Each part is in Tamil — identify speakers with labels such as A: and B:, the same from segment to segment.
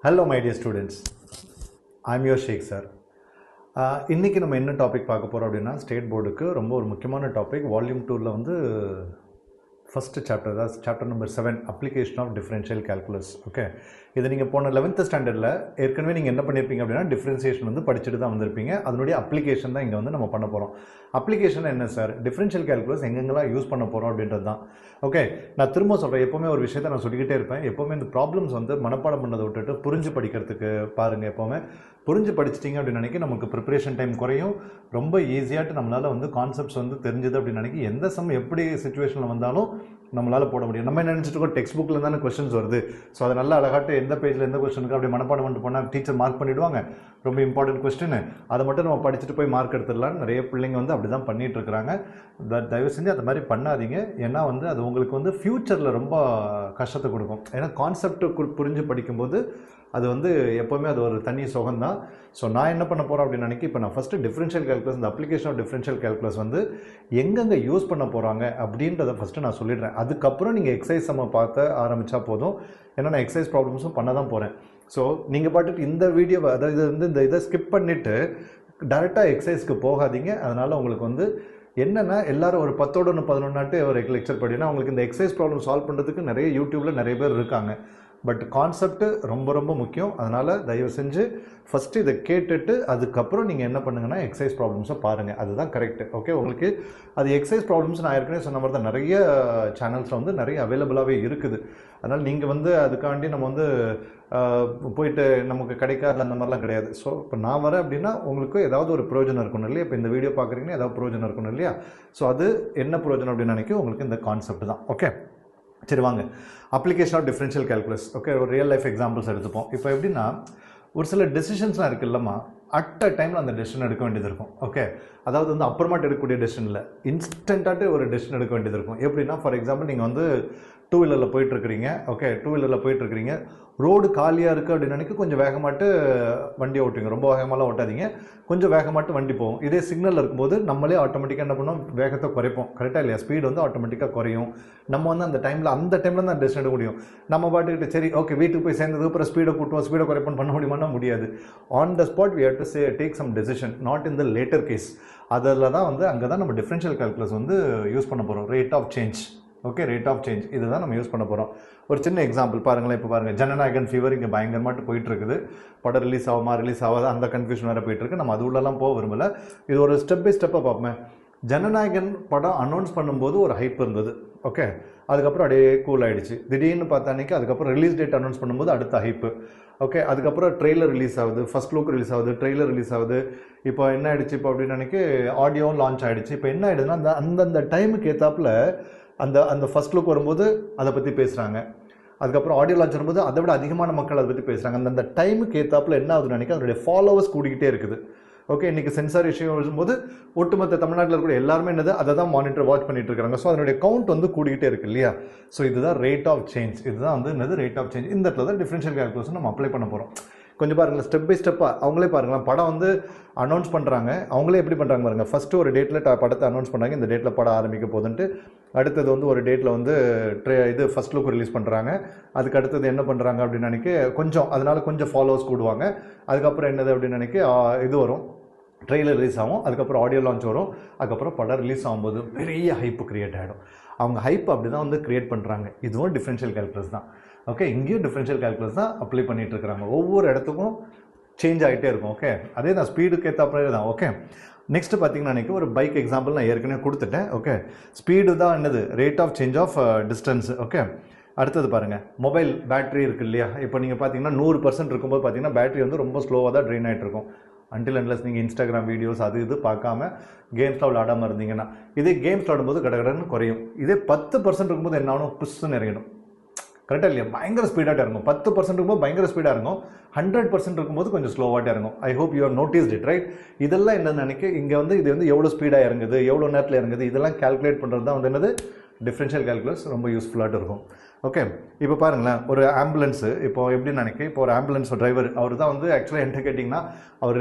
A: Hello my dear students, I am your Sheikh sir. இன்றைக்கி நம்ம என்ன டாபிக் பார்க்க போகிறோம் அப்படின்னா ஸ்டேட் போர்டுக்கு ரொம்ப ஒரு முக்கியமான டாபிக் வால்யூம் 2ல் வந்து ஃபஸ்ட்டு சாப்டர் தான் chapter number 7 application of differential calculus. Okay, இது நீங்கள் போன 11th ஸ்டாண்டர்டில் ஏற்கனவே நீங்கள் என்ன பண்ணியிருப்பீங்க அப்படின்னா டிஃபரன்சியேஷன் வந்து படிச்சுட்டு தான் வந்திருப்பீங்க. அதனுடைய அப்ளிகேஷன் தான் இங்கே வந்து நம்ம பண்ண போகிறோம். அப்ளிகேஷன் என்ன சார், டிஃபரன்ஷியல் கால்குலஸ் எங்கெங்கெல்லாம் யூஸ் பண்ண போகிறோம் அப்படின்றது தான். ஓகே, நான் திரும்ப சொல்கிறேன், எப்போவுமே ஒரு விஷயத்தை நான் சொல்லிக்கிட்டே இருப்பேன். எப்போவுமே இந்த ப்ராப்ளம்ஸ் வந்து மனப்பாடம் பண்ணதை விட்டுட்டு புரிஞ்சு படிக்கிறதுக்கு பாருங்கள். எப்போவுமே புரிஞ்சு படிச்சிட்டிங்க அப்படின்னு நினைக்க நமக்கு ப்ரிப்பரேஷன் டைம் குறையும். ரொம்ப ஈஸியாகிட்டு நம்மளால் வந்து கான்செப்ட்ஸ் வந்து தெரிஞ்சுது அப்படின்னு நினைக்க எந்த எப்படி சுச்சுவேஷனில் வந்தாலும் நம்மளால் போட முடியும். நம்ம என்ன நினச்சிட்டு இருக்கோம், டெக்ஸ்ட் புக்கில் தானே கொஸ்டின்ஸ் வருது, ஸோ அதை நல்லா அழகாட்டு எந்த பேஜில் எந்த கொஸ்டினுக்கு அப்படி மனப்பாடம் பண்ணிட்டு போனால் டீச்சர் மார்க் பண்ணிவிடுவாங்க. ரொம்ப இம்பார்ட்டன்ட் கொஸ்டின், அதை மட்டும் நம்ம படிச்சுட்டு போய் மார்க் எடுத்துடலான்னு நிறைய பிள்ளைங்க வந்து அப்படி தான் பண்ணிகிட்டு இருக்கிறாங்க. தயவு செஞ்சு அந்த மாதிரி பண்ணாதீங்க. ஏன்னா வந்து அது உங்களுக்கு வந்து ஃப்யூச்சரில் ரொம்ப கஷ்டத்தை கொடுக்கும். ஏன்னா கான்செப்ட் புரிஞ்சு படிக்கும்போது அது வந்து எப்போவுமே அது ஒரு தனி சுகம்தான். ஸோ நான் என்ன பண்ண போகிறேன் அப்படின்னு நினைக்க, இப்போ நான் ஃபஸ்ட்டு டிஃபரன்ஷியல் கால்குலஸ், இந்த அப்ளிகேஷன் ஆஃப் டிஃபரன்ஷியல் கால்குலஸ் வந்து எங்கெங்கே யூஸ் பண்ண போகிறாங்க அப்படின்றத ஃபஸ்ட்டு நான் சொல்லிடுறேன். அதுக்கப்புறம் நீங்கள் எக்ஸசைஸ் நம்ம பார்த்து ஆரம்பித்தா போதும். ஏன்னா நான் எக்ஸசைஸ் ப்ராப்ளம்ஸும் பண்ண தான் போகிறேன். ஸோ நீங்கள் பாட்டுட்டு இந்த வீடியோவை, அதாவது இது வந்து இந்த இதை ஸ்கிப் பண்ணிவிட்டு டேரெக்டாக எக்ஸசைஸ்க்கு போகாதீங்க. அதனால் உங்களுக்கு வந்து என்னென்னா எல்லாரும் ஒரு 10 to 11 ஒரு லெக்சர் படினா உங்களுக்கு இந்த எக்ஸசைஸ் ப்ராப்ளம் சால்வ் பண்ணுறதுக்கு நிறைய யூடியூப்பில் நிறைய பேர் இருக்காங்க. பட் கான்செப்ட் ரொம்ப ரொம்ப முக்கியம். அதனால் தயவு செஞ்சு ஃபஸ்ட்டு இதை கேட்டுட்டு அதுக்கப்புறம் நீங்கள் என்ன பண்ணுங்கன்னா எக்ஸசைஸ் ப்ராப்ளம்ஸை பாருங்கள். அதுதான் கரெக்டு. ஓகே, உங்களுக்கு அது எக்ஸசைஸ் ப்ராப்ளம்ஸ் நான் ஏற்கனவே சொன்ன மாதிரி தான் நிறைய சேனல்ஸில் வந்து நிறைய அவைலபிளாகவே இருக்குது. அதனால் நீங்கள் வந்து அதுக்காண்டி நம்ம வந்து போயிட்டு நமக்கு கிடைக்காது அந்த மாதிரிலாம் கிடையாது. ஸோ இப்போ நான் வரேன் அப்படின்னா உங்களுக்கு ஏதாவது ஒரு பிரயோஜனம் இருக்கணும் இல்லையா? இப்போ இந்த வீடியோ பார்க்குறீங்கன்னா ஏதாவது பிரயோஜனம் இருக்கணும் இல்லையா? ஸோ அது என்ன பிரயோஜனம் அப்படின்னு நினைக்க உங்களுக்கு இந்த கான்செப்ட் தான். ஓகே, சரி வாங்க, application of differential calculus. Okay, ஒரு ரியல் லைஃப் எக்ஸாம்பிள்ஸ் எடுத்துப்போம். இப்போ எப்படின்னா ஒரு சில டெசிஷன்ஸ்லாம் இருக்குல்லம்மா, அட் அ டைமில் அந்த டெசிஷன் எடுக்க வேண்டியது இருக்கும். ஓகே, அதாவது வந்து அப்புறமாட்டு எடுக்கக்கூடிய டெசிஷன் இல்லை, இன்ஸ்டண்ட்டாக ஒரு டெசிஷன் எடுக்க வேண்டியது இருக்கும். எப்படின்னா ஃபார் எக்ஸாம்பிள் நீங்கள் வந்து 2 வீலரில் போயிட்டுருக்கிறீங்க. ஓகே, 2 வீலரில் போயிட்டுருக்கிறீங்க, ரோடு காலியாக இருக்குது அப்படின்னு நினைக்க கொஞ்சம் வேகமாட்டு வண்டியை ஓட்டுவீங்க. ரொம்ப வேகமாலாம் ஓட்டாதீங்க, கொஞ்சம் வேகமாட்டு வண்டி போகும். இதே சிக்னலில் இருக்கும்போது நம்மளே ஆட்டோமேட்டிக்காக என்ன பண்ணுவோம், வேகத்தை குறைப்போம். கரெக்டாக இல்லையா? ஸ்பீடு வந்து ஆட்டோமேட்டிக்காக குறையும். நம்ம வந்து அந்த டைமில் தான் டெசிஷன் எடுக்க முடியும். நம்ம பாட்டுக்கிட்ட சரி ஓகே வீட்டுக்கு போய் சேர்ந்ததுக்கு அப்புறம் ஸ்பீடை கூட்டுவோம், ஸ்பீடை குறைப்போம் பண்ண முடியுமானா முடியாது. On the spot we have to take some decision, not in the later case. அதில் தான் வந்து அங்கே தான் நம்ம டிஃபரன்ஷியல் கால்குலஸ் வந்து யூஸ் பண்ண போகிறோம். Rate of change. Okay, rate of change இது தான் நம்ம யூஸ் பண்ண போகிறோம். ஒரு சின்ன எக்ஸாம்பிள் பாருங்களேன். இப்போ பாருங்கள், ஜனநாயகன் ஃபீவர் இங்கே பயங்கரமாட்டு போயிட்டுருக்குது. படம் ரிலீஸ் ஆகுமா ரிலீஸ் ஆகாத அந்த கன்ஃபியூஷன் வேறு போயிட்டுருக்கு. நம்ம அது உள்ளலாம் போக விரும்பலை. இது ஒரு ஸ்டெப் பை ஸ்டெப்பாக பார்ப்போம். ஜனநாயகன் படம் அனௌன்ஸ் பண்ணும்போது ஒரு ஹைப் இருந்தது. ஓகே, அதுக்கப்புறம் அப்படியே கூல் ஆகிடுச்சு. திடீர்னு பார்த்தா அன்றைக்கி அதுக்கப்புறம் ரிலீஸ் டேட் அனௌன்ஸ் பண்ணும்போது அடுத்த ஹைப்பு. ஓகே, அதுக்கப்புறம் ட்ரெய்லர் ரிலீஸ் ஆகுது, ஃபர்ஸ்ட் லுக் ரிலீஸ் ஆகுது, ட்ரெய்லர் ரிலீஸ் ஆகுது. இப்போ என்ன ஆகிடுச்சு இப்போ அப்படின்னு நினைக்க ஆடியோவும் லான்ச் ஆகிடுச்சு. இப்போ என்ன ஆகிடுதுன்னா அந்தந்த டைமுக்கு ஏற்றாப்புல அந்த ஃபர்ஸ்ட் லுக் வரும்போது அதை பற்றி பேசுகிறாங்க. அதுக்கப்புறம் ஆடியோ லான்ச் வரும்போது அதை விட அதிகமான மக்கள் அதை பற்றி பேசுகிறாங்க. அந்தந்த டைமுக்கு ஏற்றாப்புல என்ன ஆகுதுன்னு நினைக்க அதனுடைய ஃபாலோவர்ஸ் கூடிக்கிட்டே இருக்குது. ஓகே, இன்றைக்கி சென்சார் இஷ்யூ வரும்போது ஒட்டுமொத்த தமிழ்நாட்டில் இருக்கிற எல்லாருமே என்னது அதை தான் மானிட்டர் வாட்ச் பண்ணிட்டு இருக்காங்க. ஸோ அதனுடைய கவுண்ட் வந்து கூடிக்கிட்டே இருக்கு இல்லையா? ஸோ இதுதான் ரேட் ஆஃப் சேஞ்ச். இதுதான் வந்து என்னது ரேட் ஆஃப் சேஞ்ச். இந்த இடத்துல தான் டிஃபரன்ஷியல் கால்குலஸ் நம்ம அப்ளை பண்ண போகிறோம். கொஞ்சம் பாருங்கள், ஸ்டெப் பை ஸ்டெப்பாக அவங்களே பாருங்களேன். படம் வந்து அனௌன்ஸ் பண்ணுறாங்க, அவங்களே எப்படி பண்ணுறாங்க பாருங்கள். ஃபஸ்ட்டு ஒரு டேட்டில் படத்தை அனௌன்ஸ் பண்ணுறாங்க, இந்த டேட்டில் படம் ஆரம்பிக்க போதுன்ட்டு. அடுத்தது வந்து ஒரு டேட்டில் வந்து இது ஃபஸ்ட் லுக் ரிலீஸ் பண்ணுறாங்க. அதுக்கு அடுத்தது என்ன பண்ணுறாங்க அப்படின்னு நினைக்க கொஞ்சம் அதனால் கொஞ்சம் ஃபாலோவர்ஸ் கூடுவாங்க. அதுக்கப்புறம் என்னது அப்படின்னு நினைக்க இது வரும், ட்ரெய்லர் ரிலீஸ் ஆகும். அதுக்கப்புறம் ஆடியோ லான்ச் வரும். அதுக்கப்புறம் படம் ரிலீஸ் ஆகும்போது பெரிய ஹைப்பு க்ரியேட் ஆகிடும். அவங்க ஹைப் அப்படி தான் வந்து க்ரியேட் பண்ணுறாங்க. இதுவும் டிஃபரன்ஷியல் கால்குலஸ் தான். ஓகே, இங்கேயும் டிஃபரன்ஷியல் கால்குலஸ் தான் அப்ளை பண்ணிட்டு இருக்கிறாங்க. ஒவ்வொரு இடத்துக்கும் சேஞ்ச் ஆகிட்டே இருக்கும். ஓகே, அதே தான் ஸ்பீடுக்கு ஏற்றாப்புலே தான். ஓகே, நெக்ஸ்ட் பார்த்தீங்கன்னா எனக்கு ஒரு பைக் எக்ஸாம்பிள் நான் ஏற்கனவே கொடுத்துட்டேன். ஓகே, ஸ்பீடு தான் என்னது rate of change of distance. Okay, அடுத்தது பாருங்கள், மொபைல் பேட்டரி இருக்குது இல்லையா? இப்போ நீங்கள் பார்த்தீங்கன்னா 100% இருக்கும்போது பார்த்தீங்கன்னா பேட்டரி வந்து ரொம்ப ஸ்லோவாக தான் ட்ரெயின் ஆகிட்டு இருக்கும். அன்டில் அன்லெஸ் நீங்கள் இன்ஸ்டாகிராம் வீடியோஸ் அது இது பார்க்காம கேம்ஸில் விளையாடாமல் இருந்தீங்கன்னா. இதே கேம்ஸ் விளையாடும்போது கடகடன்னு குறையும். இதே 10% இருக்கும்போது என்ன ஆகணும், புஷ்ஷுன்னு இறங்கிடும். கரெக்டாக இல்லையா? பயங்கர ஸ்பீடாக இருக்கும். 10% இருக்கும்போது பயங்கர ஸ்பீடாக இருக்கும், 100% இருக்கும்போது கொஞ்சம் ஸ்லோவாக இறங்கும். ஐ hope you are noticed it, right? இதெல்லாம் என்னன்னு நினைக்க இங்கே வந்து இது வந்து எவ்வளோ ஸ்பீடாக இறங்குது, எவ்வளோ நேரத்தில் இறங்குது, இதெல்லாம் கால்குலேட் பண்ணுறது தான் வந்து என்னது டிஃபரன்ஷியல் கால்குலஸ் ரொம்ப யூஸ்ஃபுல்லாக இருக்கும். ஓகே, இப்போ பாருங்களேன், ஒரு ஆம்புலன்ஸு இப்போ எப்படின்னு நினைக்க, இப்போ ஒரு ஆம்புலன்ஸ் டிரைவர் அவர் தான் வந்து ஆக்சுவலாக என்ன கேட்டிங்கன்னா அவர்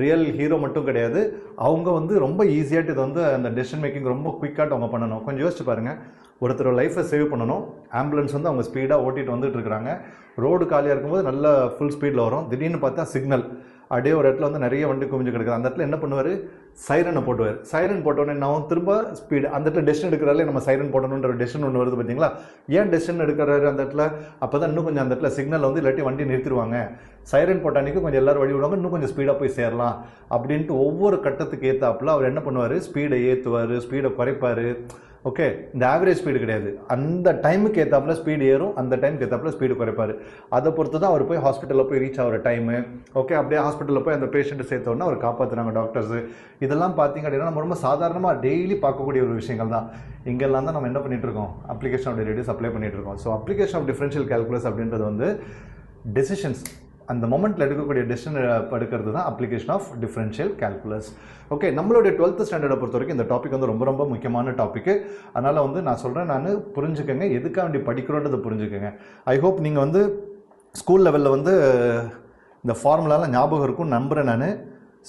A: ரியல் ஹீரோ மட்டும் கிடையாது. அவங்க வந்து ரொம்ப ஈஸியாகிட்டு இது வந்து அந்த டெசிஷன் மேக்கிங் ரொம்ப குயிக்காகிட்டு அவங்க பண்ணணும். கொஞ்சம் யோசிச்சு பாருங்கள், ஒருத்தர் லைஃப்பை சேவ் பண்ணணும். ஆம்புலன்ஸ் வந்து அவங்க ஸ்பீடாக ஓட்டிகிட்டு வந்துட்டு இருக்கிறாங்க. ரோடு காலியாக இருக்கும்போது நல்ல ஃபுல் ஸ்பீடில் வரும். திடீர்னு பார்த்தா சிக்னல் அப்படியே ஒரு இடத்துல வந்து நிறைய வண்டி குமிஞ்சு கிடக்குது. அந்த இடத்துல என்ன பண்ணுவார், சைரனை போட்டுவார். சைரன் போட்டோன்னே நான் திரும்ப ஸ்பீடு அந்த இடத்துல டெசிஷன் எடுக்கிறாலே நம்ம சைரன் போட்டணுன்ற ஒரு டெசிஷன் ஒன்று வருது பார்த்தீங்களா. ஏன் டெசிஷன் எடுக்கிறாரு அந்த இடத்துல, அப்போ தான் இன்னும் கொஞ்சம் அந்த இடத்துல சிக்னல் வந்து இல்லாட்டி வண்டி நிறுத்திடுவாங்க. சைரன் போட்டானிக்கு கொஞ்சம் எல்லாரும் வழி விடுவாங்க, இன்னும் கொஞ்சம் ஸ்பீடாக போய் சேரலாம் அப்படின்ட்டு ஒவ்வொரு கட்டத்துக்கு ஏற்றாப்புல அவர் என்ன பண்ணுவார், ஸ்பீடை ஏற்றுவார், ஸ்பீடை குறைப்பார். ஓகே, இந்த ஆவரேஜ் ஸ்பீடு கிடையாது, அந்த டைமுக்கு ஏற்றாப்புல ஸ்பீடு ஏறும், அந்த டைமுக்கு ஏற்றாப்புல ஸ்பீடு குறைப்பார். அதை பொறுத்து தான் அவர் போய் ஹாஸ்பிட்டலில் போய் ரீச் ஆகிற டைமு. ஓகே, அப்படியே ஹாஸ்பிட்டலில் போய் அந்த பேஷண்ட்டை சேர்த்தோன்னா அவர் காப்பாற்றுறாங்க டாக்டர்ஸு. இதெல்லாம் பார்த்தீங்க அப்படின்னா நம்ம ரொம்ப சாதாரணமாக டெய்லி பார்க்கக்கூடிய ஒரு விஷயங்கள் தான். இங்கெல்லாம் தான் நம்ம என்ன பண்ணிட்டு இருக்கோம், அப்ளிகேஷன் ஆஃப் டெரிவேட்டிவ்ஸ் அப்ளை பண்ணிட்டு இருக்கோம். So application of differential calculus அப்படின்றது வந்து டெசிஷன்ஸ், அந்த மொமெண்ட்டில் எடுக்கக்கூடிய டெசிஷன் எடுக்கிறது தான் application of differential calculus. Okay, நம்மளுடைய 12th ஸ்டாண்டர்டை பொறுத்த வரைக்கும் இந்த டாபிக் வந்து ரொம்ப ரொம்ப முக்கியமான டாப்பிக்கு. அதனால் வந்து நான் சொல்கிறேன், நான் புரிஞ்சுக்கங்க, எதுக்காக வேண்டி படிக்கிறோன்றதை புரிஞ்சுக்கங்க. ஐ ஹோப் நீங்கள் வந்து ஸ்கூல் லெவலில் வந்து இந்த ஃபார்முலாலாம் ஞாபகம் இருக்கும் நம்புகிறேன் நான்.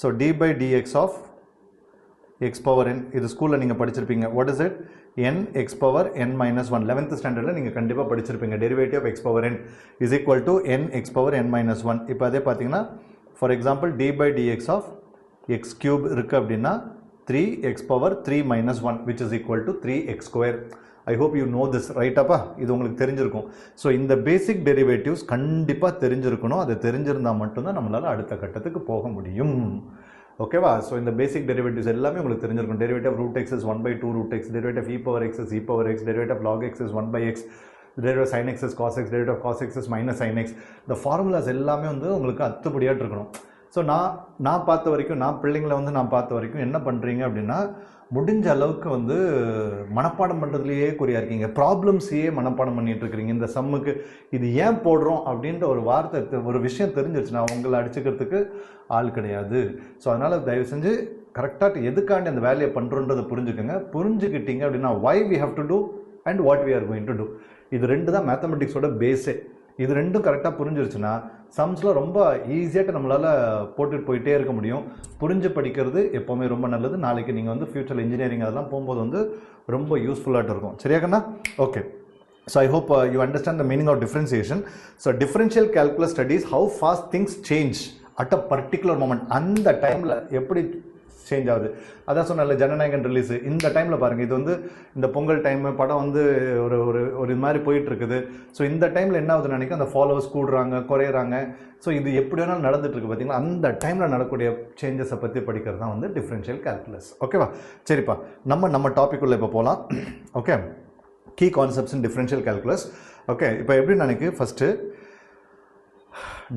A: So d/dx of x power n, இது ஸ்கூலில் நீங்கள் படிச்சிருப்பீங்க. What is it, n x power n minus 1. 11th ஸ்டாண்டர்டில் நீங்கள் கண்டிப்பாக படிச்சிருப்பீங்க. Derivative of x power n is equal to n x power n minus 1. இப்போ அதே பார்த்தீங்கன்னா for example d/dx of x cube இருக்குது அப்படின்னா 3x power 3 minus 1 which is equal to 3x square. I hope you know this, ரைட்டாப்பா? இது உங்களுக்கு தெரிஞ்சிருக்கும். ஸோ இந்த பேசிக் டெரிவேட்டிவ்ஸ் கண்டிப்பாக தெரிஞ்சிருக்கணும். அது தெரிஞ்சிருந்தால் மட்டும்தான் நம்மளால் அடுத்த கட்டத்துக்கு போக முடியும். ஓகேவா? ஸோ இந்த பேசிக் டெரிவேட்டிவ்ஸ் எல்லாமே உங்களுக்கு தெரிஞ்சிருக்கும். Derivative root x is 1/2 root x, derivative e power x is e power x, derivative log x is 1/x, derivative sine x is cos x, derivative cos x is minus sine x. இந்த ஃபார்முலாஸ் எல்லாமே வந்து உங்களுக்கு அத்துப்படியாக இருக்கணும். ஸோ நான் பார்த்த வரைக்கும், நான் பிள்ளைங்களை வந்து நான் பார்த்த வரைக்கும் என்ன பண்ணுறீங்க அப்படின்னா, முடிஞ்ச அளவுக்கு வந்து மனப்பாடம் பண்ணுறதுலையே குறியாக இருக்கீங்க. ப்ராப்ளம்ஸையே மனப்பாடம் பண்ணிகிட்டு இருக்கிறீங்க. இந்த சம்முக்கு இது ஏன் போடுறோம் அப்படின்ற ஒரு வார்த்தை, ஒரு விஷயம் தெரிஞ்சிருச்சுன்னா உங்களை அடிச்சுக்கிறதுக்கு ஆள் கிடையாது. ஸோ அதனால் தயவு செஞ்சு கரெக்டாக எதுக்காண்டி அந்த வேலையை பண்ணுறோன்றதை புரிஞ்சுக்கோங்க. புரிஞ்சுக்கிட்டீங்க அப்படின்னா why we have to do and what we are going to do, இது ரெண்டு தான் மேத்தமெட்டிக்ஸோட பேஸே. இது ரெண்டும் கரெக்டாக புரிஞ்சிருச்சுன்னா சம்ஸில் ரொம்ப ஈஸியாக நம்மளால் போட்டுட்டு போயிட்டே இருக்க முடியும். புரிஞ்சு படிக்கிறது எப்போவுமே ரொம்ப நல்லது. நாளைக்கு நீங்கள் வந்து ஃபியூச்சரில் இன்ஜினியரிங் அதெல்லாம் போகும்போது வந்து ரொம்ப யூஸ்ஃபுல்லாக இருக்கும். சரியாக்கண்ணா? Okay, so I hope you understand the meaning of differentiation. So differential calculus studies how fast things change at a particular moment. அந்த டைமில் எப்படி சேஞ்ச் ஆகுது, அதான் சொன்னால ஜனநாயகன் ரிலீஸு இந்த டைமில் பாருங்கள். இது வந்து இந்த பொங்கல் டைம் படம் வந்து ஒரு ஒரு ஒரு இது மாதிரி போயிட்டு இருக்குது. ஸோ இந்த டைமில் என்ன ஆகுதுன்னு நினைக்கிறேன், அந்த ஃபாலோவர்ஸ் கூடுறாங்க, குறையிறாங்க. ஸோ இது எப்படி வேணாலும் நடந்துட்டு இருக்கு பார்த்தீங்களா. அந்த டைமில் நடக்கக்கூடிய சேஞ்சஸை பற்றி படிக்கிறது தான் வந்து டிஃபரன்ஷியல் கால்குலஸ். ஓகேவா? சரிப்பா, நம்ம டாபிக் உள்ள இப்போ போகலாம். Okay, key concepts in differential calculus. Okay, இப்போ எப்படி நினைக்கு, ஃபஸ்ட்டு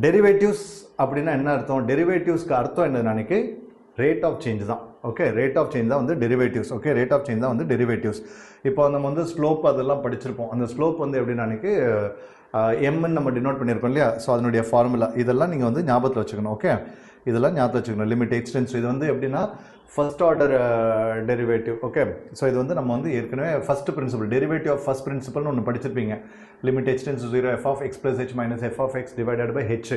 A: டெரிவேட்டிவ்ஸ் அப்படின்னா என்ன அர்த்தம்? டெரிவேட்டிவ்ஸ்க்கு அர்த்தம் என்ன நினைக்கு, ரேட் ஆஃப் சேஞ்ச் தான். ஓகே, ரேட் ஆஃப் சேஞ்ச் தான் வந்து derivatives. Okay, rate of change தான் வந்து டெரிவேட்டிவ்ஸ். இப்போ நம்ம வந்து ஸ்லோப் அதெல்லாம் படிச்சிருப்போம். அந்த ஸ்லோப் வந்து எப்படி நினைக்கு எம்ன்னு நம்ம டினோட் பண்ணியிருக்கோம் இல்லையா. ஸோ அதனுடைய ஃபார்முலா இதெல்லாம் நீங்கள் வந்து ஞாபகத்தில் வச்சுக்கணும். ஓகே, இதெல்லாம் ஞாபகத்தில் வச்சுக்கணும். லிமிட் எக்ஸ்டென்ஸ், இது வந்து எப்படின்னா first order derivative. Okay, so இது வந்து நம்ம வந்து ஏற்கனவே first principle, derivative of first பிரின்சிபல்னு ஒன்று படிச்சிருப்பீங்க. Limit x tends 0 f of x plus h minus f of x divided by h.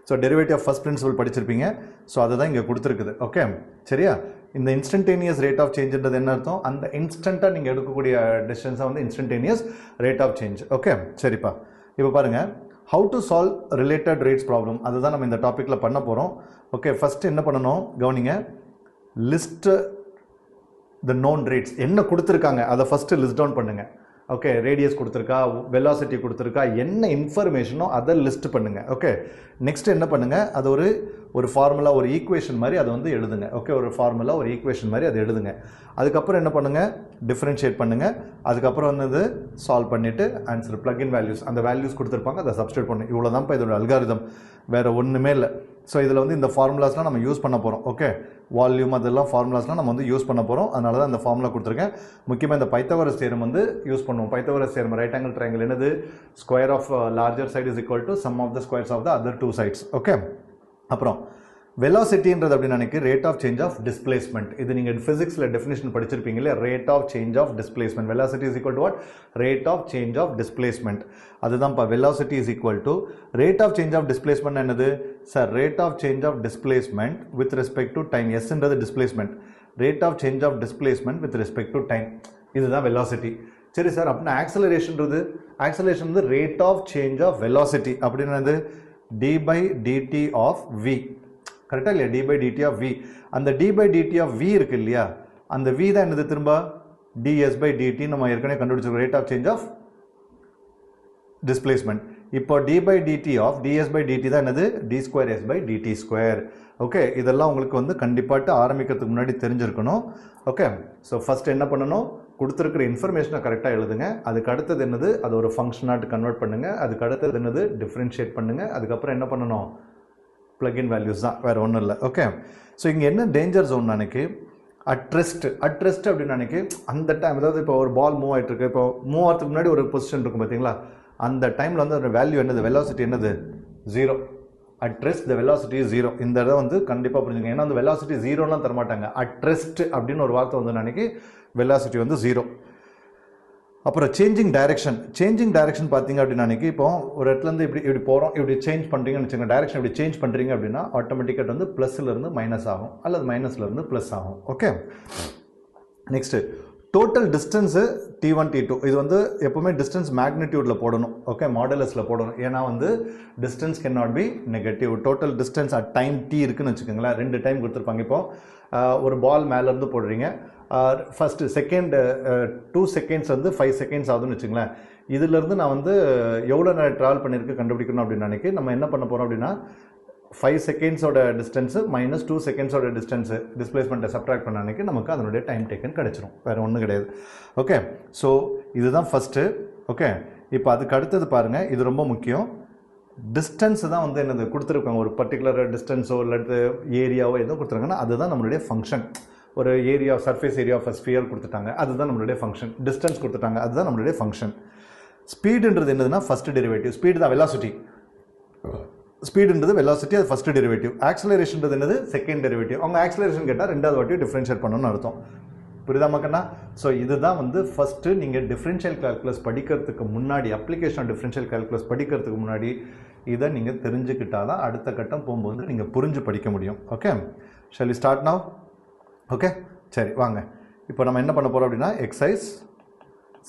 A: So derivative of first principle படிச்சிருப்பீங்க. ஸோ அதை தான் இங்கே கொடுத்துருக்குது. ஓகே, சரியா? இந்த இன்ஸ்டன்டேனியஸ் ரேட் ஆஃப் சேஞ்சுன்றது என்ன அர்த்தம், அந்த இன்ஸ்டண்ட்டாக நீங்கள் எடுக்கக்கூடிய டிஸ்டன்ஸாக வந்து instantaneous rate of change. Okay, சரிப்பா. இப்போ பாருங்கள், how to solve related rates problem, அதுதான் நம்ம இந்த டாப்பிக்கில் பண்ண போகிறோம். ஓகே, ஃபஸ்ட்டு என்ன பண்ணணும் கவனிங்க, லிஸ்ட் த நோன் ரேட்ஸ் என்ன கொடுத்துருக்காங்க அதை ஃபஸ்ட்டு லிஸ்ட் டவுன் பண்ணுங்கள். ஓகே, ரேடியஸ் கொடுத்துருக்கா, வெலாசிட்டி கொடுத்துருக்கா, என்ன இன்ஃபர்மேஷனோ அதை லிஸ்ட் பண்ணுங்கள். ஓகே, நெக்ஸ்ட் என்ன பண்ணுங்கள், அது ஒரு ஃபார்முலா, ஒரு ஈக்குவேஷன் மாதிரி அதை வந்து எழுதுங்க. ஓகே, ஒரு ஃபார்முலா, ஒரு ஈக்குவேஷன் மாதிரி அதை எழுதுங்க. அதுக்கப்புறம் என்ன பண்ணுங்கள், டிஃப்ரென்ஷியேட் பண்ணுங்கள். அதுக்கப்புறம் வந்து சால்வ் பண்ணிவிட்டு ஆன்சர் ப்ளக்இன் வேல்யூஸ், அந்த வேல்யூஸ் கொடுத்துருப்பாங்க, அதை சப்ஸ்டியூட் பண்ணுங்க. இவ்வளோ தான்ப்பா இதோட அல்காரிதம், வேறு ஒன்றுமே இல்லை. ஸோ இதில் வந்து இந்த ஃபார்முலாஸ்லாம் நம்ம யூஸ் பண்ண போகிறோம். ஓகே, வால்யூம் அதெல்லாம் ஃபார்முலாஸ்லாம் நம்ம வந்து யூஸ் பண்ண போகிறோம். அதனால தான் இந்த ஃபார்முலா கொடுத்துருக்கேன். முக்கியமாக இந்த பைத்தகோரஸ் தியரம் வந்து யூஸ் பண்ணுவோம். Pythagoras theorem, right angle triangle என்னது, square of larger side is equal to sum of the squares of the other two sides. Okay, அப்புறம் வெலாசிட்டின்றது அப்படின்னு நினைக்க rate of change of displacement. இது நீங்கள் ஃபிசிக்ஸில் டெஃபினேஷன் படிச்சிருப்பீங்க இல்லையா, rate of change of displacement. Velocity is equal to what, rate of change of displacement. அதுதான்ப்பா velocity is equal to rate of change of displacement. என்னது sir, rate of change of displacement with respect to time. எஸ்ன்றது displacement, rate of change of displacement with respect to time, இதுதான் வெலாசிட்டி. சரி சார், அப்படின்னா ஆக்சலரேஷன் வந்து rate of change of velocity அப்படின்னது d by d t of v. கரெக்டாக இல்லையா? D by d t of v. அந்த d by d t of v இருக்கு இல்லையா, அந்த வி தான் என்னது திரும்ப டிஎஸ் பை டிடி. நம்ம ஏற்கனவே கண்டுபிடிச்சிருக்கோம் rate of change of displacement. இப்போ d by d t of d s by d t தான் என்னது d square s by d t square. Okay, இதெல்லாம் உங்களுக்கு வந்து கண்டிப்பாக ஆரம்பிக்கிறதுக்கு முன்னாடி தெரிஞ்சிருக்கணும். ஓகே, ஸோ ஃபர்ஸ்ட் என்ன பண்ணணும், கொடுத்துருக்கிற இன்ஃபர்மேஷனை கரெக்டாக எழுதுங்க. அதுக்கு அடுத்தது என்னது, அது ஒரு ஃபங்க்ஷனாக கன்வெர்ட் பண்ணுங்கள். அதுக்கு அடுத்தது என்னது டிஃப்ரென்ஷியேட் பண்ணுங்கள். அதுக்கப்புறம் என்ன பண்ணணும், பிளக்இன் வேல்யூஸ் தான், வேறு ஒன்றும் இல்லை. ஓகே, ஸோ இங்கே என்ன டேஞ்சர் ஜோன் அன்னைக்கு அட்ரெஸ்ட் அப்படின்னு அன்னைக்கு அந்த டைம், அதாவது இப்போ ஒரு பால் மூவ் ஆகிட்டு இருக்கு, இப்போ மூவ் ஆகிறதுக்கு முன்னாடி ஒரு பொசிஷன் இருக்கும் பார்த்தீங்களா, அந்த டைமில் வந்து அந்த வேல்யூ என்னது, வெலாசிட்டி என்னது 0. At rest the velocity is 0. இந்த இதை வந்து கண்டிப்பாக புரிஞ்சுங்க. ஏன்னா அந்த வெலாசிட்டி 0லாம் தரமாட்டாங்க. அட் ரெஸ்ட் அப்படின்னு ஒரு வார்த்தை வந்து அன்னைக்கு வெலாசிட்டி வந்து 0. அப்புறம் சேஞ்சிங் டைரக்ஷன் பார்த்தீங்க அப்படின்னா அன்னைக்கு இப்போ ஒரு இடத்துலேருந்து இப்படி போகிறோம், இப்படி சேஞ்ச் பண்ணுறீங்கன்னு வச்சுக்கோங்க, டைரக்ஷன் இப்படி சேஞ்ச் பண்ணுறீங்க அப்படின்னா ஆட்டோமேட்டிக்காக வந்து ப்ளஸ்லேருந்து மைனஸ் ஆகும் அல்லது மைனஸ்லேருந்து ப்ளஸ் ஆகும். Okay, next total distance T1 T2. இது வந்து எப்போவுமே டிஸ்டன்ஸ் மேக்னிடியூடில் போடணும். ஓகே, மாடலஸில் போடணும். ஏன்னா வந்து distance can not be negative. Total distance at time T இருக்குன்னு வச்சுக்கோங்களேன், 2 டைம் கொடுத்துருப்பாங்க. இப்போ ஒரு பால் மேலேருந்து போடுறீங்க, ஃபஸ்ட்டு செகண்ட் 2 செகண்ட்ஸ் வந்து 5 செகண்ட்ஸ் ஆகுதுன்னு வச்சுங்களேன். இதிலேருந்து நான் வந்து எவ்வளோ நேரம் ட்ராவல் பண்ணியிருக்கு கண்டுபிடிக்கணும் அப்படின்னு நினைக்கி நம்ம என்ன பண்ண போகிறோம் அப்படின்னா 5 செகண்ட்ஸோட டிஸ்டன்ஸு மைனஸ் 2 செகண்ட்ஸோட டிஸ்டன்ஸு டிஸ்பிளேஸ்மெண்ட்டை சப்ட்ராக்ட் பண்ண அன்றைக்கி நமக்கு அதனுடைய டைம் டேக்கன் கிடச்சிரும், வேறு ஒன்றும் கிடையாது. ஓகே, ஸோ இதுதான் ஃபஸ்ட்டு. ஓகே, இப்போ அதுக்கு அடுத்தது பாருங்கள், இது ரொம்ப முக்கியம். டிஸ்டன்ஸ் தான் வந்து என்னது கொடுத்துருக்காங்க, ஒரு பர்டிகுலர் டிஸ்டன்ஸோ இல்லை ஏரியாவோ எதுவும் கொடுத்துருக்காங்கன்னா அதுதான் நம்மளுடைய ஃபங்க்ஷன். ஒரு area, surface area of sphere கொடுத்துட்டாங்க, அதுதான் நம்மளுடைய ஃபங்க்ஷன். டிஸ்டன்ஸ் கொடுத்துட்டாங்க, அதுதான் நம்மளுடைய ஃபங்க்ஷன். ஸ்பீடுன்றது என்னதுன்னா ஃபஸ்ட்டு டெரிவேட்டிவ். ஸ்பீடு தான் வெலாசிட்டி. ஸ்பீடுன்றது வெலாசிட்டி, அது ஃபஸ்ட்டு டெரிவேட்டிவ். ஆக்சலரேஷன்றது என்னது செகண்ட் டெரிவேட்டிவ். அவங்க ஆக்சலரேஷன் கேட்டால் 2வது வாட்டியும் டிஃப்ரென்ஷியேட் பண்ணணும்னு அர்த்தம். புரியுதா மக்கண்ணா? ஸோ இதுதான் வந்து ஃபஸ்ட்டு நீங்கள் டிஃப்ரென்ஷியல் கால்குலஸ் படிக்கிறதுக்கு முன்னாடி, அப்ளிகேஷன் டிஃப்ரென்ஷியல் கால்குலஸ் படிக்கிறதுக்கு முன்னாடி இதை நீங்கள் தெரிஞ்சுக்கிட்டால் தான் அடுத்த கட்டம் போகும்போது நீங்கள் புரிஞ்சு படிக்க முடியும். Okay, shall we start now? Okay, சரி வாங்க. இப்போ நம்ம என்ன பண்ண போகிறோம் அப்படின்னா எக்ஸசைஸ்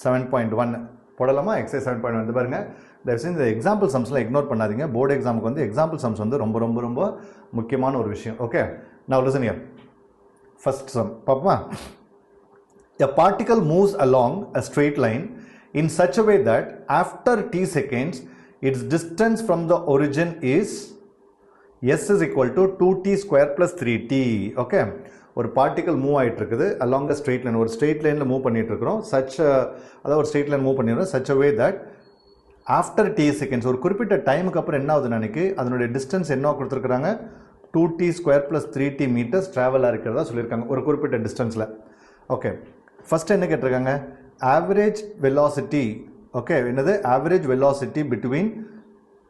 A: 7.1 போடலாமா? எக்ஸசைஸ் 7.1 வந்து பாருங்கள். தயவுசெய்து இந்த எக்ஸாம்பிள் சம்ஸ்லாம் இக்னோர் பண்ணாதீங்க. போர்டு எக்ஸாமுக்கு வந்து எக்ஸாம்பிள் சம்ஸ் வந்து ரொம்ப ரொம்ப ரொம்ப முக்கியமான ஒரு விஷயம். ஓகே, நான் லிசன் ஹியர். ஃபர்ஸ்ட் சம் பாப்போமா? A particle moves along a straight line in such a way that after t seconds its distance from the origin is s is equal to 2t square plus 3t. Okay, ஒரு பார்ட்டிகல் மூவ் ஆகிட்டு இருக்குது அலாங் அ ஸ்ட்ரெயிட் லைன். ஒரு ஸ்ட்ரெயிட் லைனில் மூவ் பண்ணிட்டு இருக்கிறோம். அதாவது ஒரு ஸ்ட்ரெயிட் லைன் மூவ் பண்ணிடுறோம் such a way that after t seconds, ஒரு குறிப்பிட்ட டைமுக்கு அப்புறம் என்ன ஆகுதுன்னு நினைக்கி அதனுடைய டிஸ்டன்ஸ் என்ன கொடுத்துருக்குறாங்க 2t square plus 3t metres ட்ராவலாக இருக்கிறதா சொல்லியிருக்காங்க ஒரு குறிப்பிட்ட டிஸ்டன்ஸில். ஓகே, ஃபஸ்ட்டு என்ன கேட்டிருக்காங்க, ஆவரேஜ் வெலாசிட்டி. ஓகே, என்னது average velocity between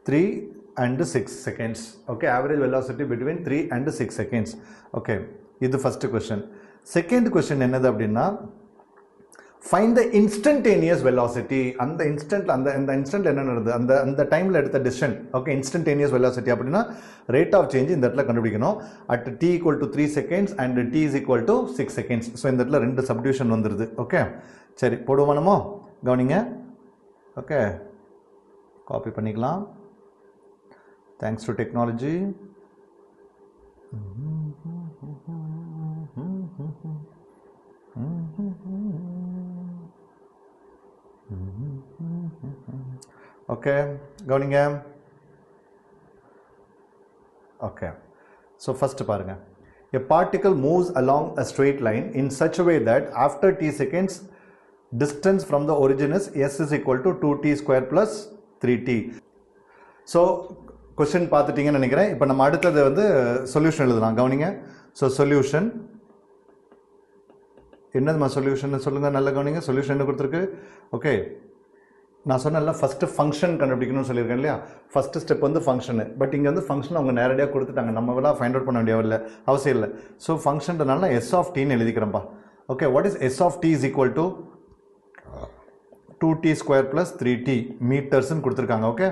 A: 3 and 6 seconds. Okay, average velocity between 3 and 6 seconds. Okay, இது ஃபஸ்ட்டு கொஸ்டின். செகண்ட் கொஸ்டின் என்னது அப்படின்னா ஃபைண்ட் த இன்ஸ்டன்டேனியஸ் வெலாசிட்டி. அந்த இன்ஸ்டன்ட்ல அந்த இன்ஸ்டன்ட்ல என்ன நடந்தது, அந்த டைமில் எடுத்த டிசிஷன். ஓகே, இன்ஸ்டன்டேனியஸ் வெலாசிட்டி அப்படின்னா ரேட் ஆஃப் சேஞ்ச் இந்த இடத்துல கண்டுபிடிக்கணும். At t = 3 seconds and t is equal to 6 seconds. So இந்த இடத்துல 2 சப்டிவிஷன் வந்துடுது. ஓகே, சரி போடுவோமோ, கவனிங்க. ஓகே, காப்பி பண்ணிக்கலாம். Thanks to technology. ஓகே, கவனிங்க. ஓகே, ஸோ ஃபஸ்ட்டு பாருங்க. A particle moves along a straight line in such a way that after t seconds distance from the origin is s is equal to 2t square plus 3t. So question பார்த்துட்டீங்கன்னு நினைக்கிறேன். இப்போ நம்ம அடுத்தது வந்து சொல்யூஷன் எழுதலாம். கவனிங்க. ஸோ சொல்யூஷன் என்னதுமா சொல்யூஷன் சொல்லுங்கள், நல்லா கவனிங்க. சொல்யூஷன் என்ன கொடுத்துருக்கு? ஓகே, நான் சொன்னேன்ல ஃபஸ்ட்டு ஃபங்க்ஷன் கண்டுபிடிக்கணும்னு சொல்லியிருக்கேன் இல்லையா. ஃபஸ்ட்டு ஸ்டெப் வந்து ஃபங்க்ஷனு. பட் இங்கே வந்து ஃபங்க்ஷன் அவங்க நேரடியாக கொடுத்துட்டாங்க, நம்மளாம் ஃபைண்ட் அவுட் பண்ண வேண்டிய அவசியம் இல்லை. ஸோ ஃபங்க்ஷன்றனால எஸ் ஆஃப் டின்னு எழுதிக்கிறேன்ப்பா. Okay, what is s of t is equal to 2t square plus 3t மீட்டர்ஸ்ன்னு கொடுத்துருக்காங்க. ஓகே,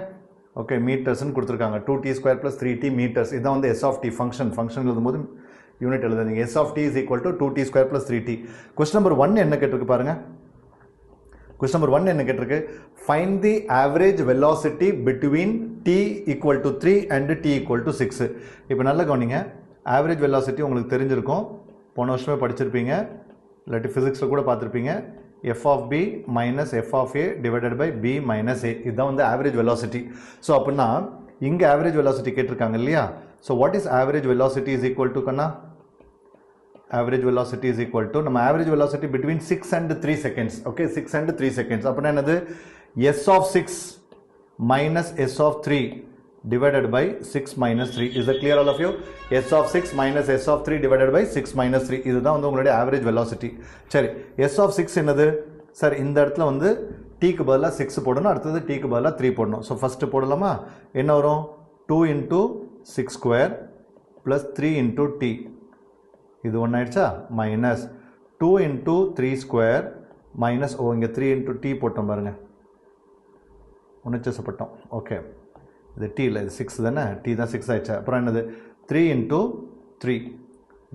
A: ஓகே மீட்டர்ஸ்ன்னு கொடுத்துருக்காங்க. 2t square plus 3t metres. இதான் வந்து எஸ் ஆஃப் டி ஃபங்க்ஷன் எழுதும்போது யூனிட் எழுதுங்க. S of t is equal to 2t square plus 3t. Question number 1 என்ன கேட்டிருக்கு பாருங்க. Question number 1 என்ன கேட்டிருக்கு? Find the average velocity between t equal to 3 and t equal to 6. இப்போ நல்ல கவனிங்க, average velocity உங்களுக்கு தெரிஞ்சிருக்கும், போன வருஷமே படிச்சிருப்பீங்க, இல்லாட்டி ஃபிசிக்ஸில் கூட பார்த்துருப்பீங்க. f of b minus f of a divided by b minus a, இதுதான் வந்து average velocity. ஸோ அப்படின்னா இங்கே average velocity கேட்டிருக்காங்க இல்லையா? So what is average velocity is equal to கண்ணா? Average velocity is equal to நம்ம average velocity between 6 and 3 seconds. Okay, 6 and 3 seconds. அப்படின்னா என்னது? s of 6 minus s of 3 divided by 6 minus 3. Is that clear all of you? s of 6 minus s of 3 divided by 6 minus 3. இதுதான் வந்து உங்களுடைய average velocity. சரி, s of 6 என்னது? சார் இந்த இடத்துல வந்து t க்கு பதிலாக 6 போடணும், அடுத்தது t க்கு பதிலாக 3 போடணும். ஸோ ஃபஸ்ட்டு போடலாமா? என்ன வரும்? 2 into 6 square plus 3 into t. இது ஒன்று ஆயிடுச்சா? மைனஸ் 2 into 3 square மைனஸ் இங்கே 3 into t போட்டோம் பாருங்க, உணர்ச்சப்பட்டோம். ஓகே, இது t இல்லை, இது 6 தானே, t தான் 6 ஆயிடுச்சு. அப்புறம் என்னது? 3 into 3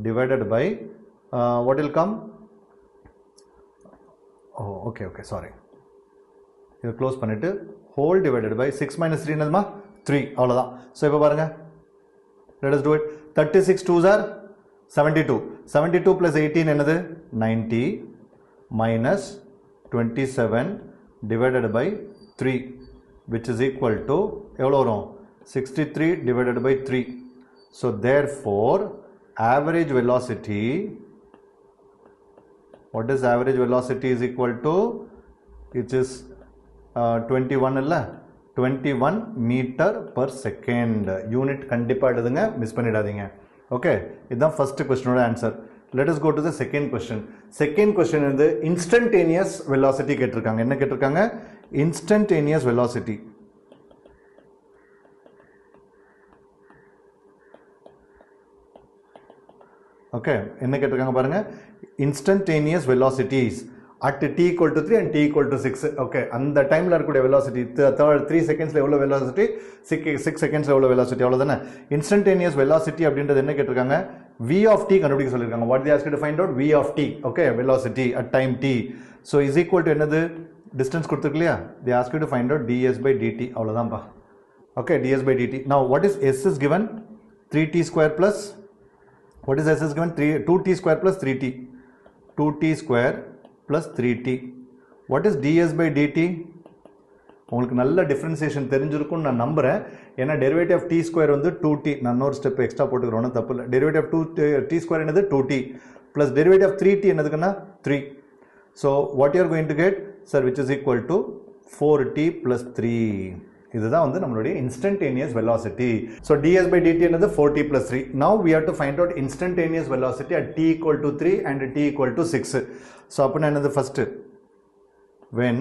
A: divided by what will come? Okay sorry, இதை க்ளோஸ் பண்ணிவிட்டு ஹோல் டிவைடட் பை 6 minus 3 என்னதுமா? 3, அவ்வளோதான். ஸோ இப்போ பாருங்கள், let us do it. 36 2s are 72. 72 plus 18 என்னது? 90 minus 27 divided by 3, which is equal to எவ்வளோ வரும்? 63 divided by 3. So therefore average velocity, what is average velocity is equal to, which is 21 இல்ல, 21 meter per second. யூனிட் கண்டிப்பாக எழுதுங்க, மிஸ் பண்ணிடாதீங்க. Okay, இதுதான் first question answer. Let us go to the second question. Second question வந்து instantaneous velocity கேட்டிருக்காங்க. என்ன கேட்டிருக்காங்க? Instantaneous velocity. Okay, என்ன கேட்டிருக்காங்க பாருங்க? Instantaneous velocities at t equal to 3 and t equal to 6. Okay, அந்த டைமில் இருக்கக்கூடிய velocity 3 செகண்ட்ஸில் எவ்வளோ velocity, 6 செகண்ட்ஸில் எவ்வளோ velocity, அவ்வளோதானே. Instantaneous velocity அப்படின்றது என்ன கேட்டிருக்காங்க? v of t கண்டுபிடிக்க சொல்லியிருக்காங்க. What they asked you to find out? v of t. Okay, velocity at time t. So is equal to என்னது? Distance கொடுத்துருக்கு இல்லையா? They asked you to find out ds by dt, அவ்வளோதான்ப்பா. Okay, ds by dt. Now what is s is given? 3t square plus, what is s is given? 2t square plus 3t. 2t square plus 3t. What is ds by dt? உங்களுக்கு நல்ல டிஃபரன்சியேஷன் தெரிஞ்சிருக்கும்னு நான் நம்புகிறேன். ஏன்னா டெரிவேட்டிவ் ஆஃப் டி ஸ்கொயர் வந்து 2t. நான் இன்னொரு ஸ்டெப் எக்ஸ்ட்ரா போட்டுக்கிறோன்னு தப்பு இல்லை. டெரிவேட்டிவ் ஆஃப் 2t ஸ்கொயர் என்னது? 2t plus derivative of 3t என்னதுக்குன்னா 3. So what you are going to get sir, which is equal to 4t plus 3. இதுதான் வந்து நம்மளுடைய instantaneous velocity. So ds by dt என்னது? 4t plus 3. Now we have to find out instantaneous velocity at t equal to 3 and t equal to 6. So அப்படின்னா என்னது? first when